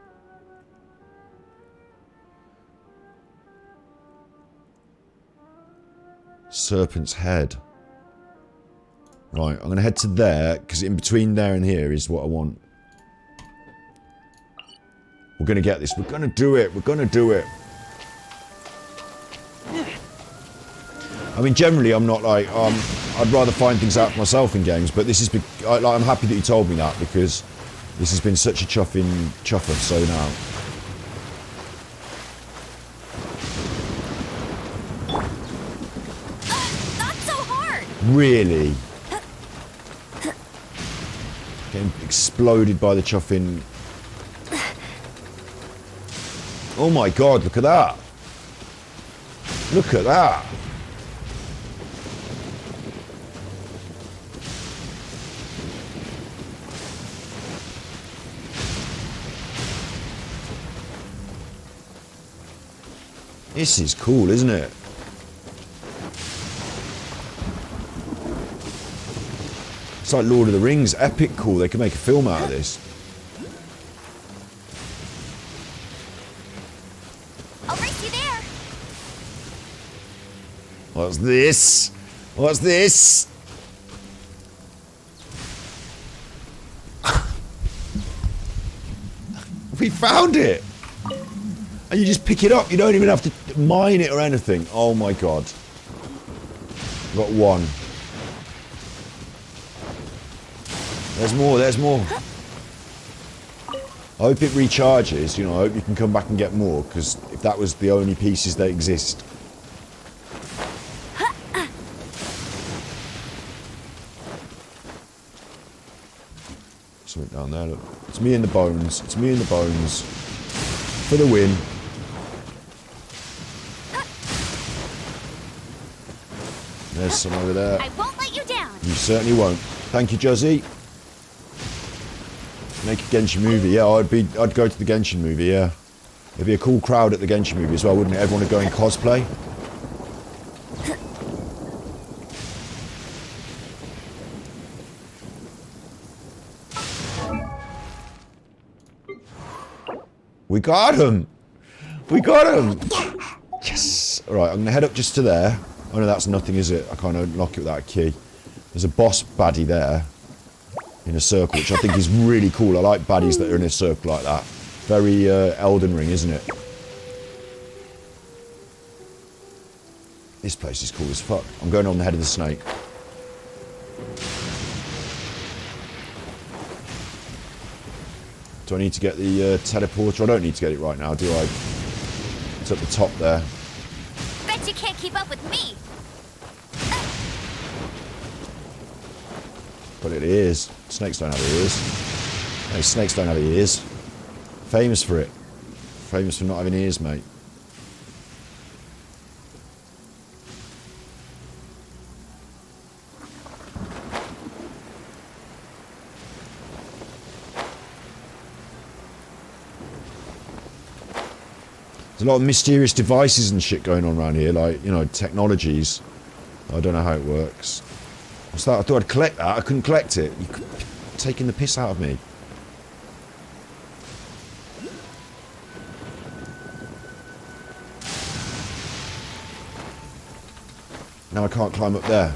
Serpent's head. Right, I'm going to head to there, because in between there and here is what I want. We're going to get this. We're going to do it. We're going to do it. I mean, generally, I'm not like, I'd rather find things out for myself in games, but this is, I'm happy that you told me that, because this has been such a chuffer, so now. Not so hard! Really? Getting exploded by the chuffing. Oh my god, look at that. Look at that. This is cool, isn't it? It's like Lord of the Rings, epic cool. They can make a film out of this. I'll race you there. What's this? What's this? We found it! And you just pick it up. You don't even have to mine it or anything. Oh my god. Got one. There's more, there's more. I hope it recharges, you know, I hope you can come back and get more, because if that was the only pieces that exist. Something down there, look. It's me and the bones. It's me and the bones. For the win. There's some over there. I won't let you down. You certainly won't. Thank you, Josie. Make a Genshin movie. Yeah, I'd go to the Genshin movie, yeah. There'd be a cool crowd at the Genshin movie as well, wouldn't it? Everyone would go in cosplay. We got him! We got him! Yes! Alright, I'm going to head up just to there. Oh no, that's nothing, is it? I can't unlock it without a key. There's a boss baddie there. In a circle, which I think is really cool. I like baddies that are in a circle like that. Very Elden Ring, isn't it? This place is cool as fuck. I'm going on the head of the snake. Do I need to get the teleporter? I don't need to get it right now, do I? It's at the top there. Bet you can't keep up with me. But it is. Snakes don't have ears. Hey, snakes don't have ears. Famous for it. Famous for not having ears, mate. There's a lot of mysterious devices and shit going on around here, like, you know, technologies. I don't know how it works. What's that? I thought I'd collect that. I couldn't collect it. You're taking the piss out of me. Now I can't climb up there.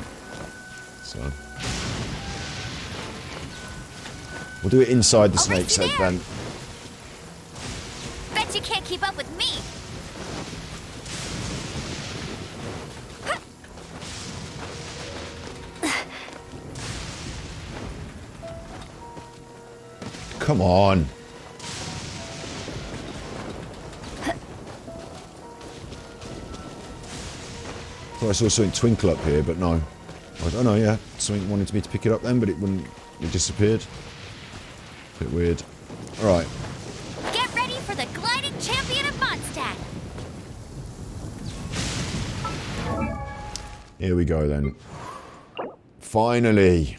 So. We'll do it inside the snake's head then. Bet you can't keep up with me. Come on. Thought I saw something twinkle up here, but no. I don't know, yeah. Something wanted me to pick it up then, but it wouldn't. It disappeared. Bit weird. Alright. Get ready for the gliding champion of Mondstadt. Here we go then. Finally.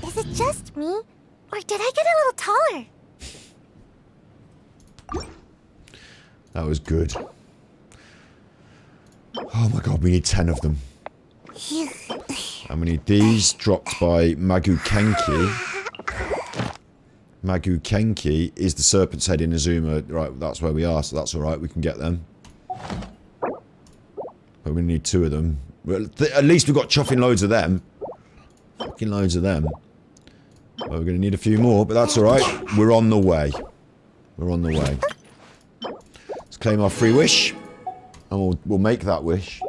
Is it just me? Or did I get a little taller? That was good. Oh my god, we need 10 of them. And we need these dropped by Magu Kenki. Magu Kenki is the Serpent's Head in Inazuma. Right, that's where we are, so that's alright, we can get them. But we need 2 of them. Well, at least we've got chuffing loads of them. Fucking loads of them. Well, we're going to need a few more, but that's alright. We're on the way. We're on the way. Let's claim our free wish. And we'll make that wish.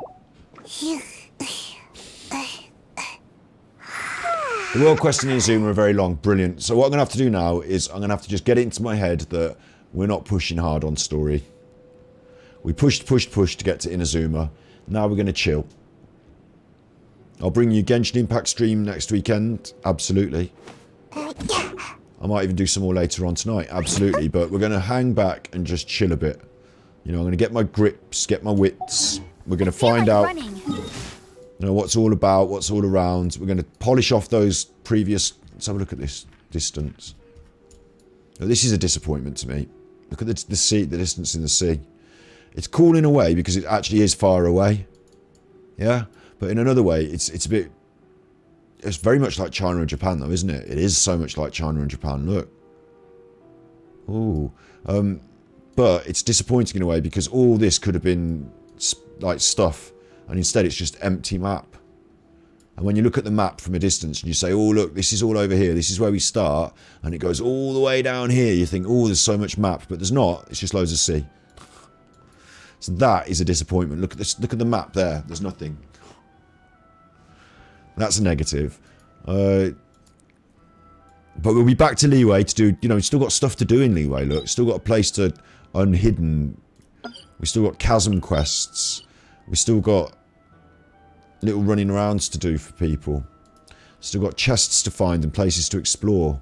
The world quests in Inazuma are very long. Brilliant. So what I'm going to have to do now is I'm going to have to just get it into my head that we're not pushing hard on story. We pushed to get to Inazuma. Now we're going to chill. I'll bring you Genshin Impact stream next weekend. Absolutely. I might even do some more later on tonight. Absolutely. But we're going to hang back and just chill a bit. You know, I'm going to get my grips, get my wits. We're going to find out, you know, what's all about, what's all around. We're going to polish off those previous... Let's have a look at this distance. Now, this is a disappointment to me. Look at the sea, the distance in the sea. It's cool in a way because it actually is far away. Yeah? But in another way, it's a bit... It's very much like China and Japan, though, isn't it? It is so much like China and Japan. Look. Ooh. But it's disappointing in a way because all this could have been like stuff, and instead it's just empty map. And when you look at the map from a distance and you say, oh look, this is all over here, this is where we start, and it goes all the way down here, you think, oh, there's so much map, but there's not. It's just loads of sea. So that is a disappointment. Look at this. Look at the map there. There's nothing. That's a negative. But we'll be back to Leeway to do, you know, we've still got stuff to do in Leeway, look. Still got a place to unhidden. We've still got chasm quests. We've still got little running arounds to do for people. Still got chests to find and places to explore.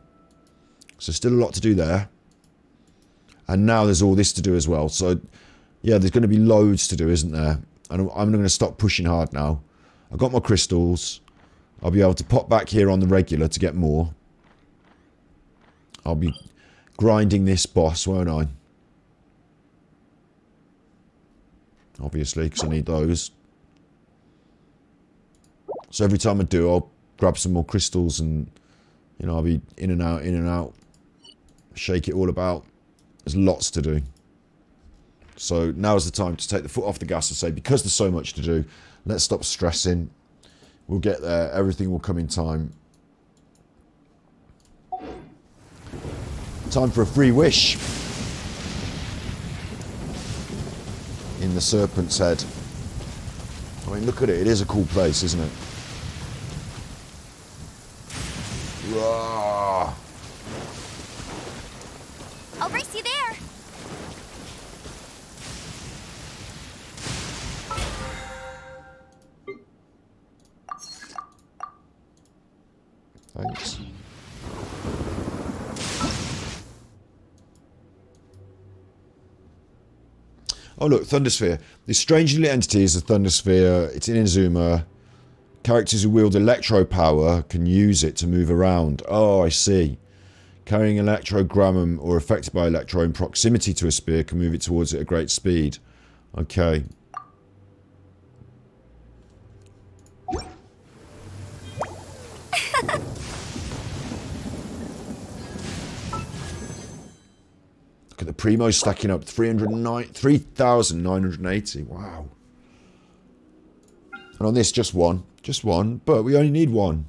So still a lot to do there. And now there's all this to do as well. So, yeah, there's going to be loads to do, isn't there? And I'm going to stop pushing hard now. I've got my crystals. I'll be able to pop back here on the regular to get more. I'll be grinding this boss, won't I? Obviously, because I need those. So every time I do, I'll grab some more crystals and, you know, I'll be in and out. Shake it all about. There's lots to do. So now's the time to take the foot off the gas and say, because there's so much to do, let's stop stressing. We'll get there. Everything will come in time. Time for a free wish. In the Serpent's Head. I mean, look at it. It is a cool place, isn't it? Rawr. I'll race you there. Thanks. Oh look, Thundersphere. This strange little entity is a Thundersphere. It's in Inazuma. Characters who wield electro power can use it to move around. Oh, I see. Carrying electrogrammum or affected by electro in proximity to a spear can move it towards it at great speed. Okay. Look at the primos stacking up. 3,980. Wow. And on this, just one. Just one. But we only need one.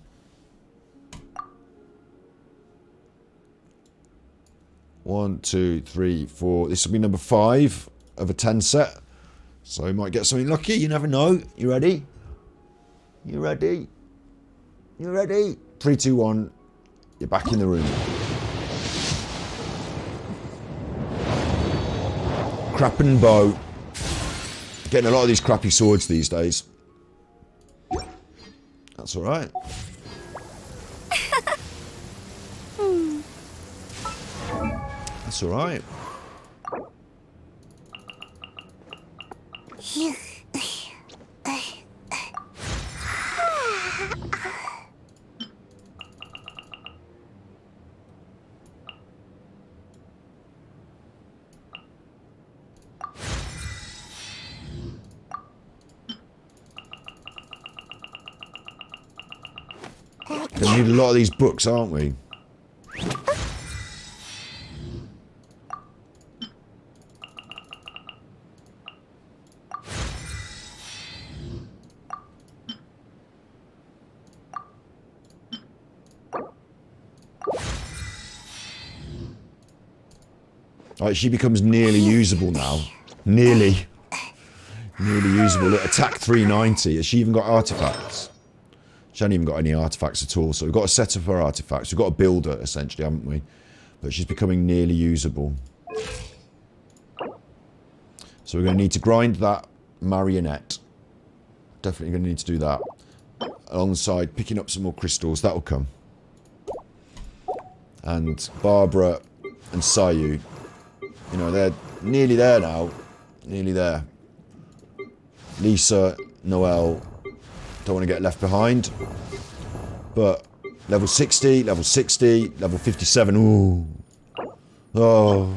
One, two, three, four. This will be number 5 of a 10 set. So we might get something lucky. You never know. You ready? You ready? You ready? 3, 2, 1. You're back in the room. Crappin' bow. Getting a lot of these crappy swords these days. That's alright. That's alright. We need a lot of these books, aren't we? Right, she becomes nearly usable now. Nearly. Nearly usable. Look, attack 390. Has she even got artifacts? She hasn't even got any artifacts at all. So we've got to set up her artifacts. We've got to build her, essentially, haven't we? But she's becoming nearly usable. So we're going to need to grind that marionette. Definitely going to need to do that. Alongside picking up some more crystals. That'll come. And Barbara and Sayu. You know, they're nearly there now. Nearly there. Lisa, Noelle, don't want to get left behind. But level 60, level 60, level 57. Ooh. Oh.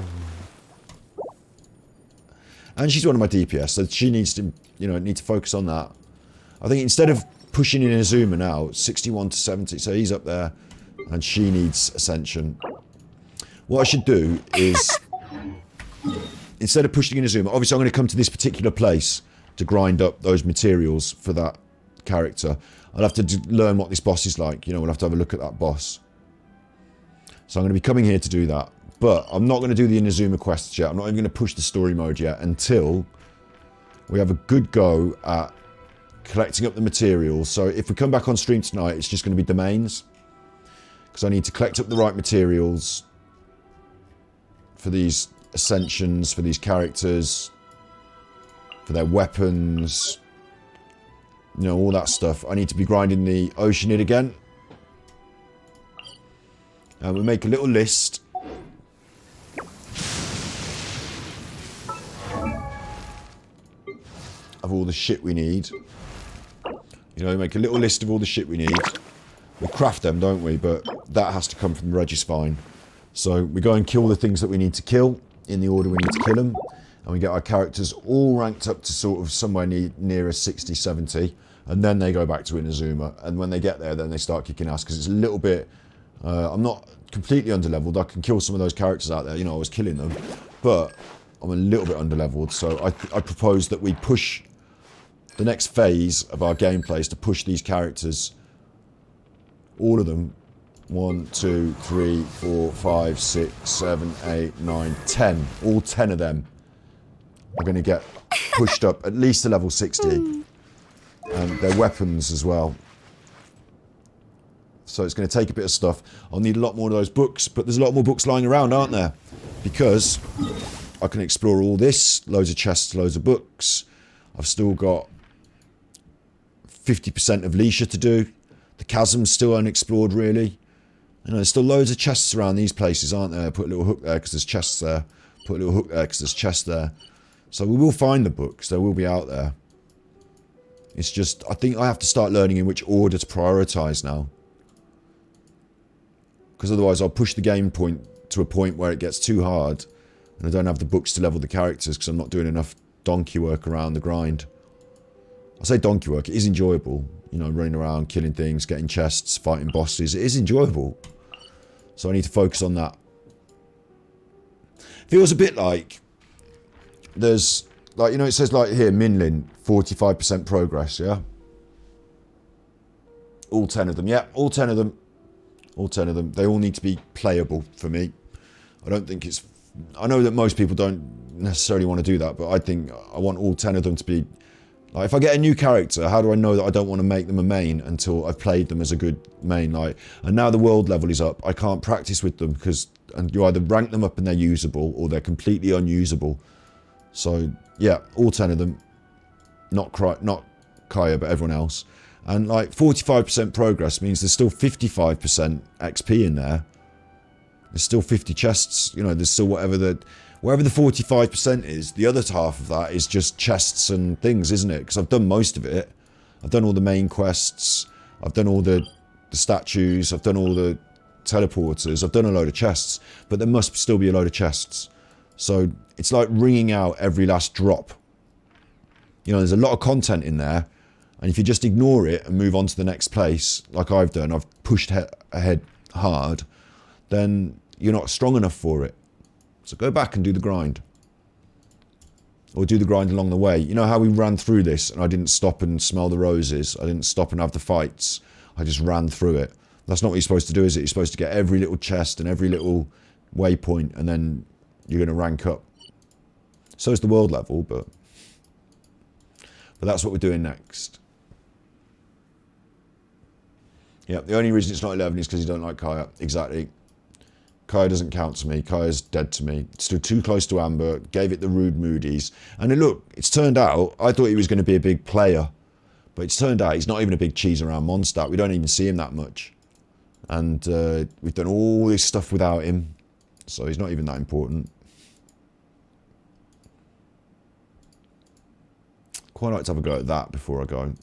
And she's one of my DPS, so she needs to, you know, need to focus on that. I think instead of pushing in Inazuma now, 61 to 70, so he's up there, and she needs Ascension. What I should do is, instead of pushing Inazuma, obviously I'm going to come to this particular place to grind up those materials for that character. I'll have to learn what this boss is like. You know, we'll have to have a look at that boss. So I'm going to be coming here to do that. But I'm not going to do the Inazuma quests yet. I'm not even going to push the story mode yet until we have a good go at collecting up the materials. So if we come back on stream tonight, it's just going to be domains. Because I need to collect up the right materials for these ascensions, for these characters, for their weapons, you know, all that stuff. I need to be grinding the Oceanid again. And we'll make a little list. Of all the shit we need. You know, make a little list of all the shit we need. We craft them, don't we? But that has to come from the Regisfine. So we go and kill the things that we need to kill in the order we need to kill them. And we get our characters all ranked up to sort of somewhere near a 60, 70. And then they go back to Inazuma. And when they get there, then they start kicking ass. Because it's a little bit... I'm not completely underleveled. I can kill some of those characters out there. You know, I was killing them. But I'm a little bit underleveled. So I propose that we push... The next phase of our gameplay is to push these characters, all of them, 1, 2, 3, 4, 5, 6, 7, 8, 9, 10. All 10 of them are going to get pushed up at least to level 60. And their weapons as well. So it's going to take a bit of stuff. I'll need a lot more of those books, but there's a lot more books lying around, aren't there? Because I can explore all this, loads of chests, loads of books. I've still got 50% of Leisha to do. The chasm's still unexplored, really. You know, there's still loads of chests around these places, aren't there? Put a little hook there because there's chests there. Put a little hook there because there's chests there. So we will find the books. They will be out there. It's just, I think I have to start learning in which order to prioritise now. Because otherwise I'll push the game point to a point where it gets too hard. And I don't have the books to level the characters because I'm not doing enough donkey work around the grind. I say donkey work, it is enjoyable. You know, running around, killing things, getting chests, fighting bosses. It is enjoyable. So I need to focus on that. Feels a bit like there's, like, you know, it says like here, Minlin, 45% progress, yeah? All 10 of them, yeah, all 10 of them. All 10 of them. They all need to be playable for me. I don't think it's... I know that most people don't necessarily want to do that, but I think I want all 10 of them to be... Like, if I get a new character, how do I know that I don't want to make them a main until I've played them as a good main? Like, and now the world level is up, I can't practice with them because you either rank them up and they're usable or they're completely unusable. So, yeah, all 10 of them. Not Kaya, but everyone else. And like 45% progress means there's still 55% XP in there. There's still 50 chests, you know, there's still whatever the 45% is, the other half of that is just chests and things, isn't it? Because I've done most of it. I've done all the main quests, I've done all the statues, I've done all the teleporters, I've done a load of chests, but there must still be a load of chests. So it's like wringing out every last drop. You know, there's a lot of content in there. And if you just ignore it and move on to the next place, like I've done, I've pushed ahead hard, then you're not strong enough for it. So go back and do the grind. Or do the grind along the way. You know how we ran through this and I didn't stop and smell the roses? I didn't stop and have the fights. I just ran through it. That's not what you're supposed to do, is it? You're supposed to get every little chest and every little waypoint and then you're going to rank up. So is the world level, but that's what we're doing next. Yeah, the only reason it's not 11 is because you don't like Kaya. Exactly. Kaya doesn't count to me. Kaya's dead to me. Stood too close to Amber, gave it the rude moodies. And look, it's turned out, I thought he was going to be a big player. But it's turned out he's not even a big cheese around Mondstadt. We don't even see him that much. And we've done all this stuff without him. So he's not even that important. Quite like to have a go at that before I go.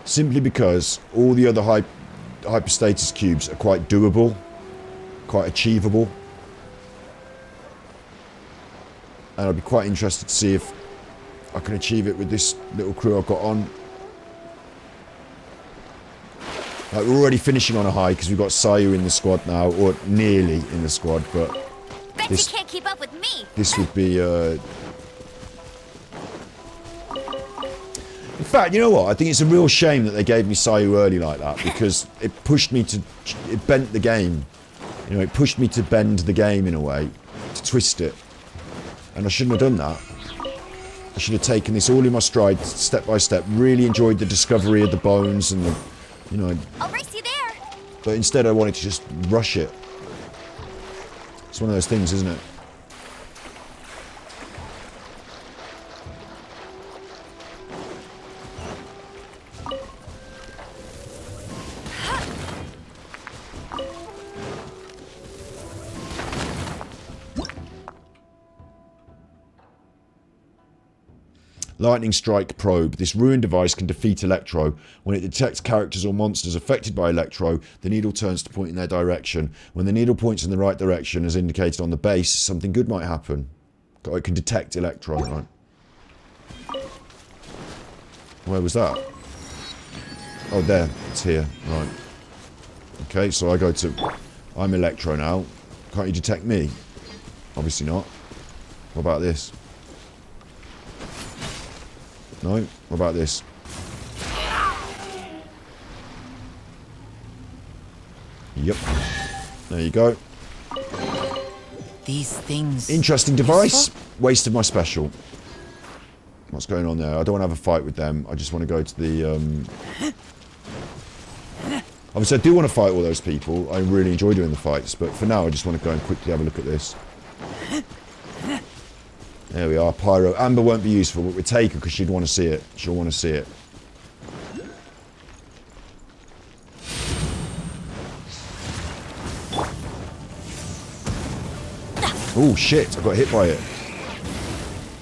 Simply because all the other hyperstatus cubes are quite doable, quite achievable. And I'd be quite interested to see if I can achieve it with this little crew I've got on. Like, we're already finishing on a high because we've got Sayu in the squad now, or nearly in the squad, but Bet you can't keep up with me. This would be in fact, you know what? I think it's a real shame that they gave me Sayu early like that, because it pushed me to... It bent the game. You know, it pushed me to bend the game in a way, to twist it. And I shouldn't have done that. I should have taken this all in my stride, step by step. Really enjoyed the discovery of the bones and the... You know... I'll race you there. But instead I wanted to just rush it. It's one of those things, isn't it? Lightning Strike Probe. This ruined device can defeat Electro. When it detects characters or monsters affected by Electro, the needle turns to point in their direction. When the needle points in the right direction, as indicated on the base, something good might happen. It can detect Electro, right? Where was that? Oh, there. It's here. Right. Okay, so I go to... I'm Electro now. Can't you detect me? Obviously not. What about this? No? What about this? Yep. There you go. These things... Interesting device. Wasted my special. What's going on there? I don't want to have a fight with them. I just want to go to the... Obviously, I do want to fight all those people. I really enjoy doing the fights. But for now, I just want to go and quickly have a look at this. There we are, Pyro. Amber won't be useful, but we'll take her because she'd want to see it. She'll want to see it. Oh shit, I got hit by it.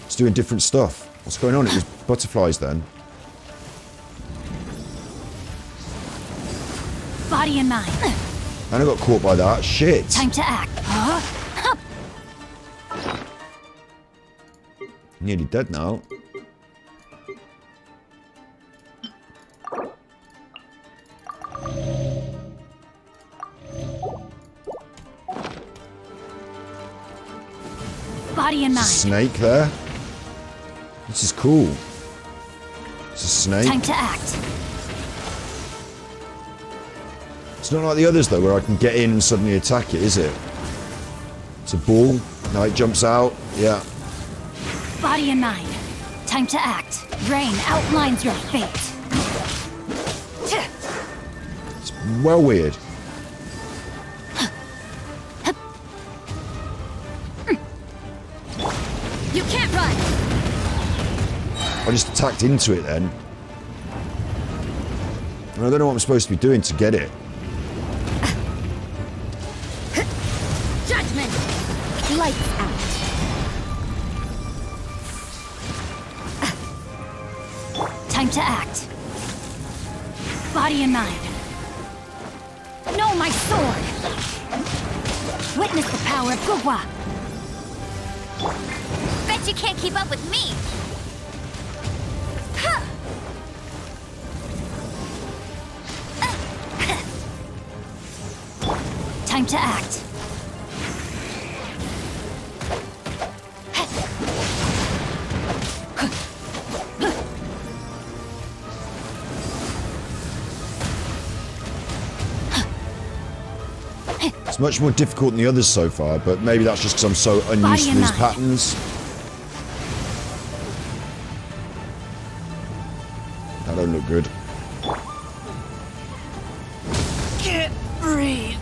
It's doing different stuff. What's going on? It was butterflies then. Body in mind. And I got caught by that. Shit. Time to act. Huh? Nearly dead now. Body and mind. Snake there. This is cool. It's a snake. Time to act. It's not like the others though, where I can get in and suddenly attack it, is it? It's a ball. Now it jumps out. Yeah. Body and mind. Time to act. Rain outlines your fate. It's well weird. You can't run. I just attacked into it then. And I don't know what I'm supposed to be doing to get it. Judgment. Lights out. Time to act. Body and mind. No, my sword. Witness the power of Gugwa. Bet you can't keep up with me. Time to act. It's much more difficult than the others so far, but maybe that's just because I'm so unused to these patterns. That don't look good. Can't breathe.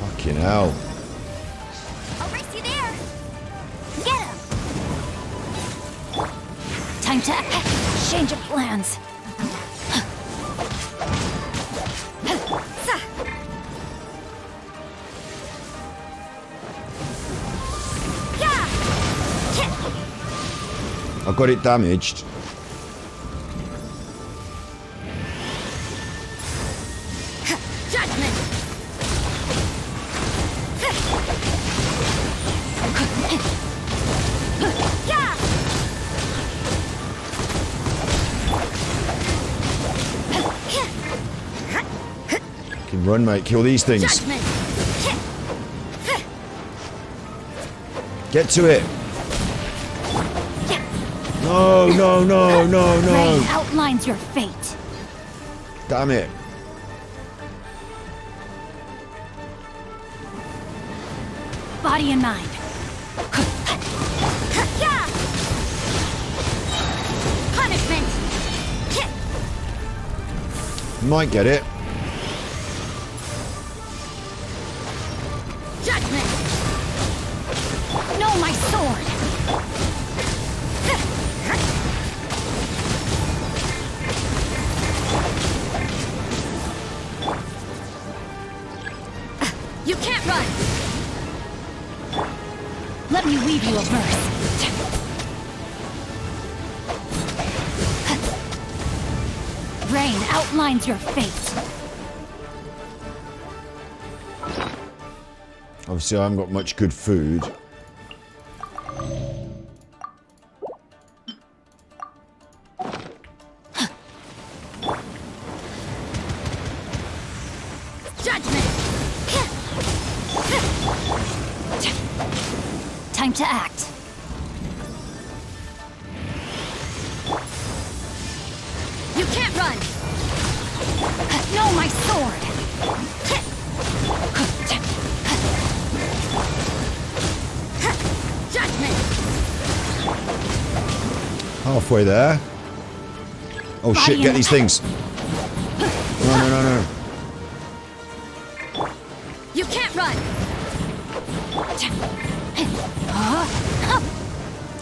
Fucking hell. I'll race you there. Get him. Time to act. Change of plans. I got it damaged. Judgment. Can run, mate. Kill these things. Judgment. Get to it. No, no, no, no, no. Rain outlines your fate. Damn it. Body and mind. Punishment. Might get it. Judgment. No, my sword. You can't run. Let me weave you a verse. Rain outlines your fate. Obviously, I haven't got much good food. Judgment. Time to act. You can't run. No, my sword. Judgment. Halfway there. Oh shit, get these things. No, no, no, no. You can't run.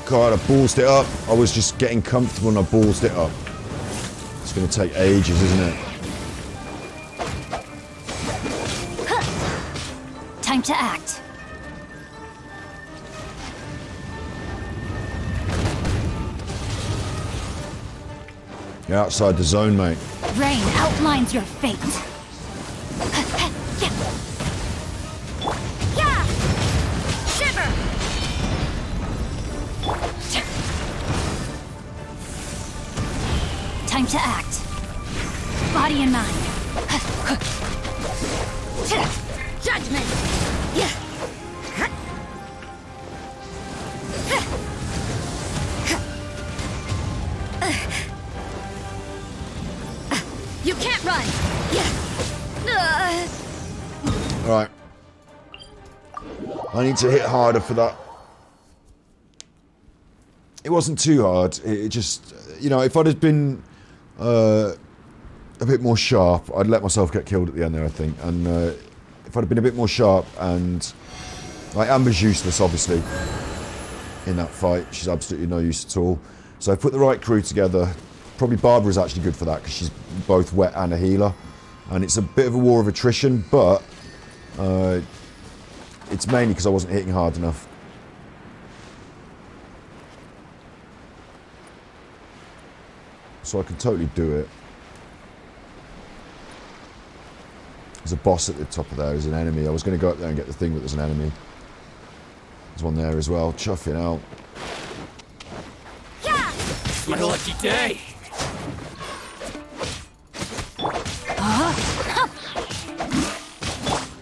God, I ballsed it up. I was just getting comfortable and I ballsed it up. It's going to take ages, isn't it? Time to act. You're outside the zone, mate. Rain outlines your fate. to act. Body and mind. Judgment! You can't run! Right. I need to hit harder for that. It wasn't too hard. It just, you know, if I'd have been a bit more sharp, I'd let myself get killed at the end there, I think. And if I'd have been a bit more sharp, and like Amber's useless, obviously, in that fight. She's absolutely no use at all. So I put the right crew together. Probably Barbara's actually good for that because she's both wet and a healer. And it's a bit of a war of attrition, but it's mainly because I wasn't hitting hard enough. So I can totally do it. There's a boss at the top of there, there's an enemy. I was going to go up there and get the thing, but there's an enemy. There's one there as well, chuffing out. It's my lucky day.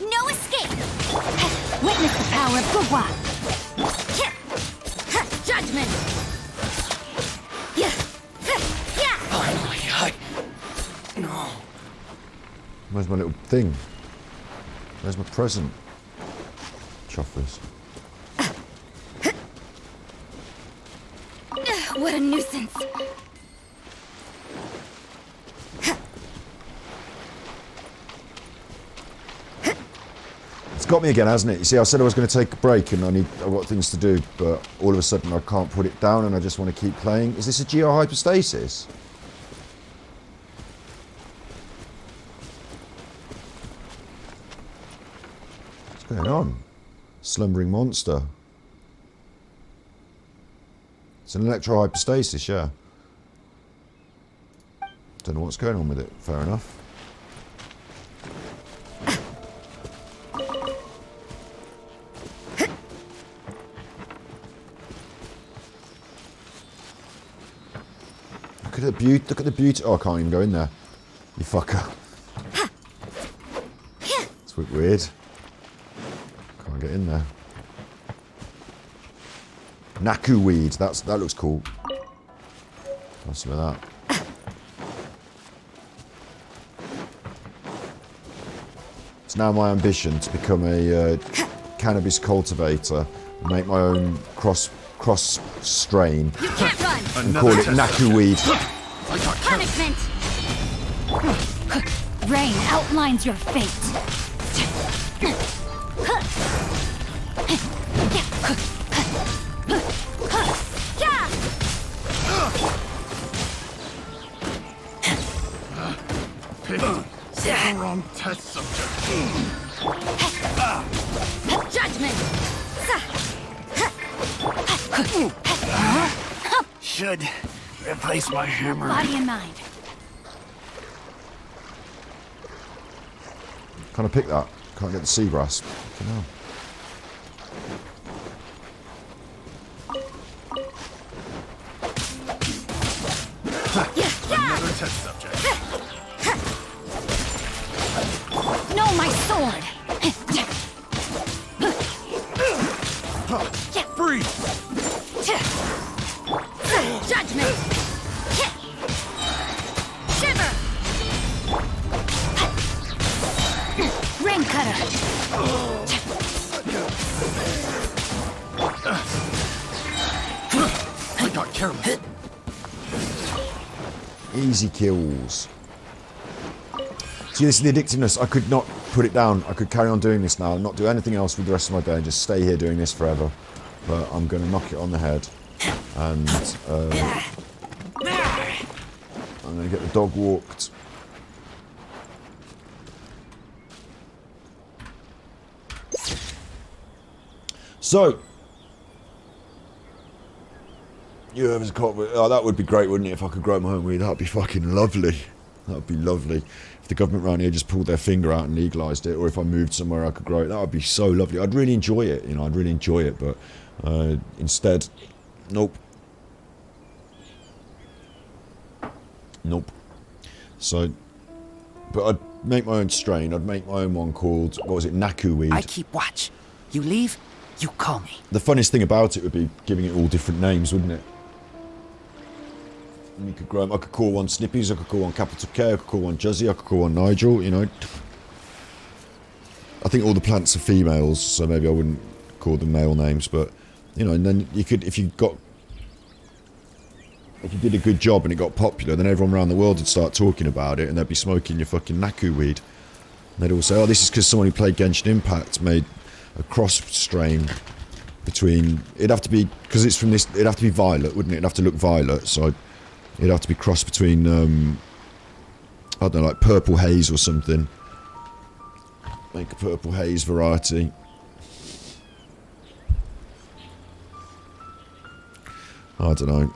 No escape! Witness the power of Gugwa! Judgment! Finally, No. Where's my little thing? Where's my present? Chuffers. What a nuisance! It's got me again, hasn't it? You see, I said I was going to take a break and I've got things to do, but all of a sudden I can't put it down and I just want to keep playing. Is this a geohypostasis? What's going on? Slumbering monster. It's an electrohypostasis, yeah. Don't know what's going on with it. Fair enough. Look at the beauty. Look at the beauty. Oh, I can't even go in there. You fucker. It's a bit weird. Can't get in there. Naku weed. That looks cool. Have some of that. It's now my ambition to become a cannabis cultivator and make my own cross strain and call it Naku weed. Punishment! Rain outlines your fate. Wrong test subject. Judgment! Should replace my hammer. Body and mind. Can't I pick that? Can't get the seagrass. Fucking hell. Another test subject. No, my sword! Freeze! Judgment! Shiver! Rain cutter! I got careless. Easy kills. See, this is the addictiveness. I could not put it down. I could carry on doing this now and not do anything else for the rest of my day and just stay here doing this forever. But I'm going to knock it on the head. And I'm going to get the dog walked. So, oh, that would be great, wouldn't it, if I could grow my own weed? That would be fucking lovely. That would be lovely. If the government around here just pulled their finger out and legalised it, or if I moved somewhere I could grow it, that would be so lovely. I'd really enjoy it, you know, I'd really enjoy it, but instead, nope. Nope. So, but I'd make my own strain. I'd make my own one called, what was it, Naku weed. I keep watch. You leave, you call me. The funniest thing about it would be giving it all different names, wouldn't it? And you could grow them. I could call one Snippies, I could call one Capital K, I could call one Juzzy, I could call one Nigel, you know. I think all the plants are females, so maybe I wouldn't call them male names, but, you know, and then you could, if you did a good job and it got popular, then everyone around the world would start talking about it and they'd be smoking your fucking Naku weed. And they'd all say, oh, this is because someone who played Genshin Impact made a cross strain between, it'd have to be, because it's from this, it'd have to be violet, wouldn't it? It'd have to look violet, so it'd have to be crossed between, I don't know, like purple haze or something. Make a purple haze variety. I don't know.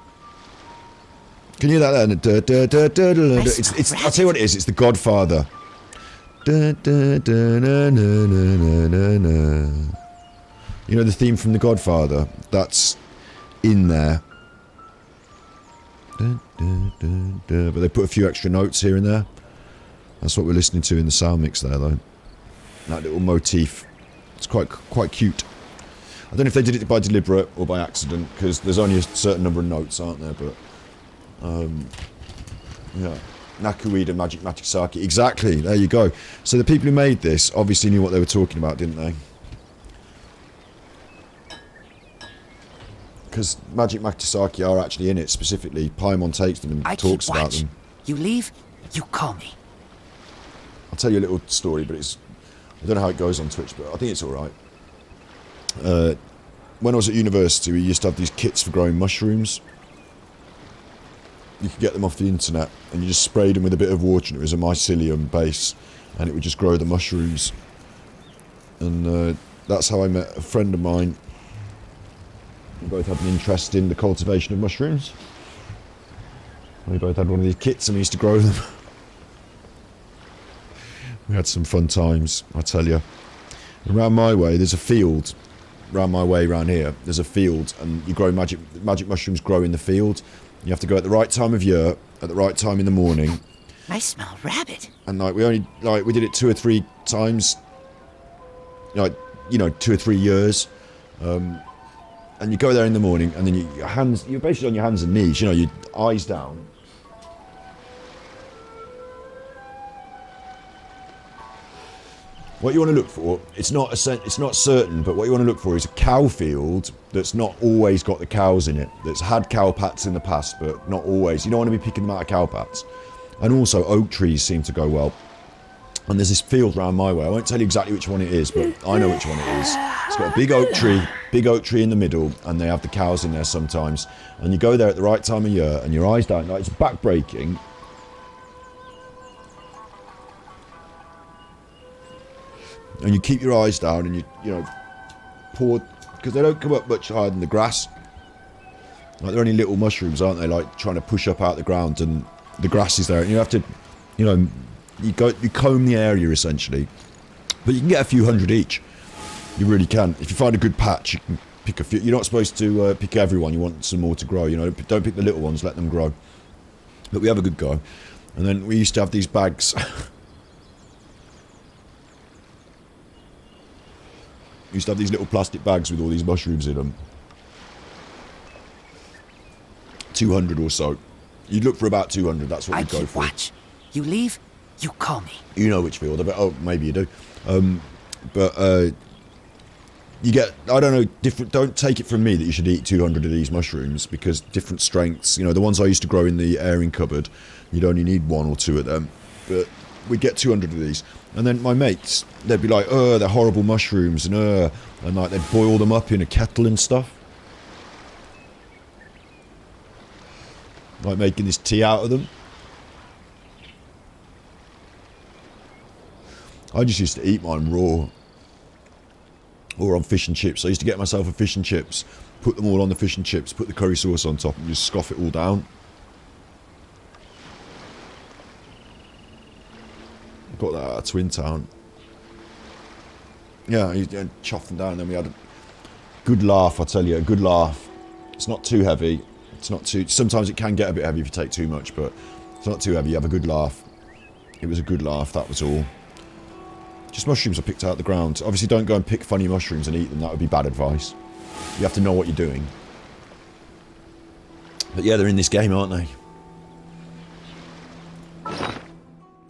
Can you hear that there? It's, I'll tell you what it is, it's The Godfather. You know the theme from The Godfather? That's in there. But they put a few extra notes here and there. That's what we're listening to in the sound mix there, though. That little motif. It's quite cute. I don't know if they did it by deliberate or by accident, because there's only a certain number of notes, aren't there? But yeah, Nakuida and Magic Matisaki. Exactly. There you go. So the people who made this obviously knew what they were talking about, didn't they? Because Magic Matisaki are actually in it specifically. Paimon takes them and talks about them. You leave, you call me. I'll tell you a little story, but it's, I don't know how it goes on Twitch, but I think it's all right. When I was at university, we used to have these kits for growing mushrooms. You could get them off the internet, and you just sprayed them with a bit of water, and it was a mycelium base, and it would just grow the mushrooms. And that's how I met a friend of mine. We both had an interest in the cultivation of mushrooms. We both had one of these kits, and we used to grow them. We had some fun times, I tell you. Around my way, there's a field. Around my way, around here, there's a field, and you grow magic mushrooms grow in the field. You have to go at the right time of year, at the right time in the morning. I smell rabbit. And like we did it 2 or 3 times. Like, you know, 2 or 3 years. And you go there in the morning, and then you're basically on your hands and knees. You know, your eyes down. What you want to look for, it's not certain, but what you want to look for is a cow field that's not always got the cows in it, that's had cow pats in the past, but not always. You don't want to be picking them out of cow pats. And also, oak trees seem to go well. And there's this field round my way. I won't tell you exactly which one it is, but I know which one it is. It's got a big oak tree in the middle, and they have the cows in there sometimes. And you go there at the right time of year, and your eyes down, like it's back-breaking. And you keep your eyes down, and you know, pour, because they don't come up much higher than the grass. Like, they're only little mushrooms, aren't they? Like, trying to push up out the ground, and the grass is there, and you have to, you know, you comb the area essentially. But you can get a few hundred each. You really can. If you find a good patch, you can pick a few. You're not supposed to pick everyone. You want some more to grow. You know, don't pick the little ones. Let them grow. But we have a good go. And then we used to have these bags. We used to have these little plastic bags with all these mushrooms in them. 200 or so. You'd look for about 200. That's what we'd go for. Watch. You leave, you call me. You know which field. I bet. Oh, maybe you do. You get, I don't know, different. Don't take it from me that you should eat 200 of these mushrooms, because different strengths. You know, the ones I used to grow in the airing cupboard, you'd only need 1 or 2 of them. But we'd get 200 of these. And then my mates, they'd be like, they're horrible mushrooms, and like they'd boil them up in a kettle and stuff. Like making this tea out of them. I just used to eat mine raw. Or on fish and chips. I used to get myself a fish and chips, put them all on the fish and chips, put the curry sauce on top, and just scoff it all down. Got that out of Twin Town. Yeah, you chuff them down, and then we had a good laugh, I tell you, a good laugh. It's not too heavy. It's not too... Sometimes it can get a bit heavy if you take too much, but it's not too heavy. You have a good laugh. It was a good laugh, that was all. Just mushrooms I picked out of the ground. Obviously don't go and pick funny mushrooms and eat them, that would be bad advice. You have to know what you're doing. But yeah, they're in this game, aren't they?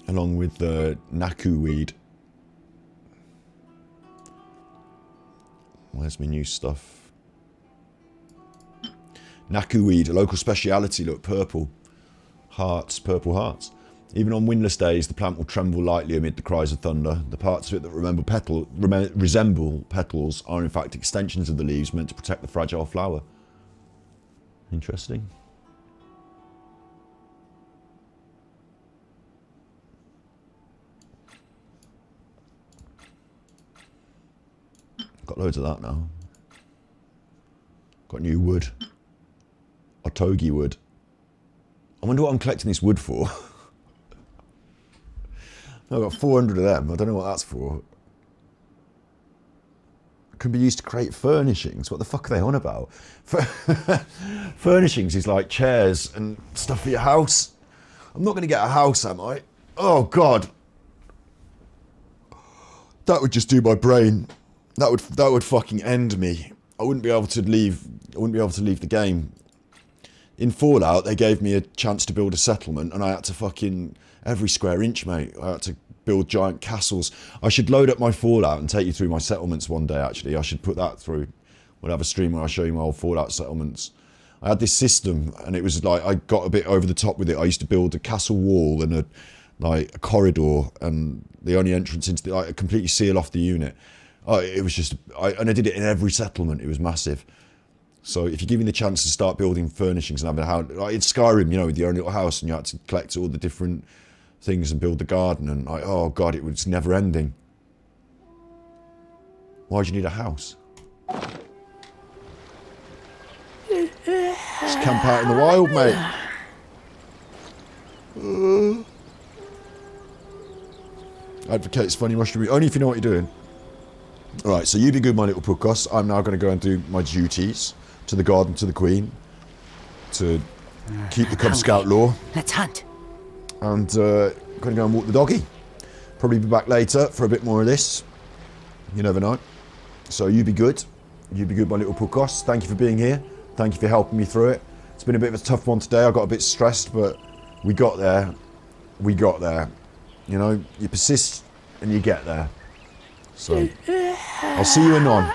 Along with the Naku weed. Where's my new stuff? Naku weed, a local speciality, look, purple. Hearts, purple hearts. Even on windless days, the plant will tremble lightly amid the cries of thunder. The parts of it that resemble petals are in fact extensions of the leaves meant to protect the fragile flower. Interesting. Got loads of that now. Got new wood. Otogi wood. I wonder what I'm collecting this wood for. I've got 400 of them. I don't know what that's for. It can be used to create furnishings. What the fuck are they on about? Furnishings is like chairs and stuff for your house. I'm not going to get a house, am I? Oh, God. That would just do my brain. That would fucking end me. I wouldn't be able to leave. I wouldn't be able to leave the game. In Fallout, they gave me a chance to build a settlement, and I had to fucking every square inch, mate. I had to build giant castles. I should load up my Fallout and take you through my settlements one day. Actually, I should put that through. We'll have a stream where I show you my old Fallout settlements. I had this system, and it was like I got a bit over the top with it. I used to build a castle wall and a corridor, and the only entrance into the completely seal off the unit. It was just, and I did it in every settlement. It was massive. So if you're given the chance to start building furnishings and having a house, like in Skyrim, you know, with your own little house, and you had to collect all the different things and build the garden, and like, oh God, it was never ending. Why do you need a house? Just camp out in the wild, mate. Advocates funny mushroom, only if you know what you're doing. Alright, so you be good, my little puckos. I'm now going to go and do my duties to the garden, to the queen, to keep the Cub Scout law. Let's hunt. And going to go and walk the doggy. Probably be back later for a bit more of this. You never know. So you be good. You be good, my little puckos. Thank you for being here. Thank you for helping me through it. It's been a bit of a tough one today. I got a bit stressed, but we got there. We got there. You know, you persist and you get there. So, I'll see you anon.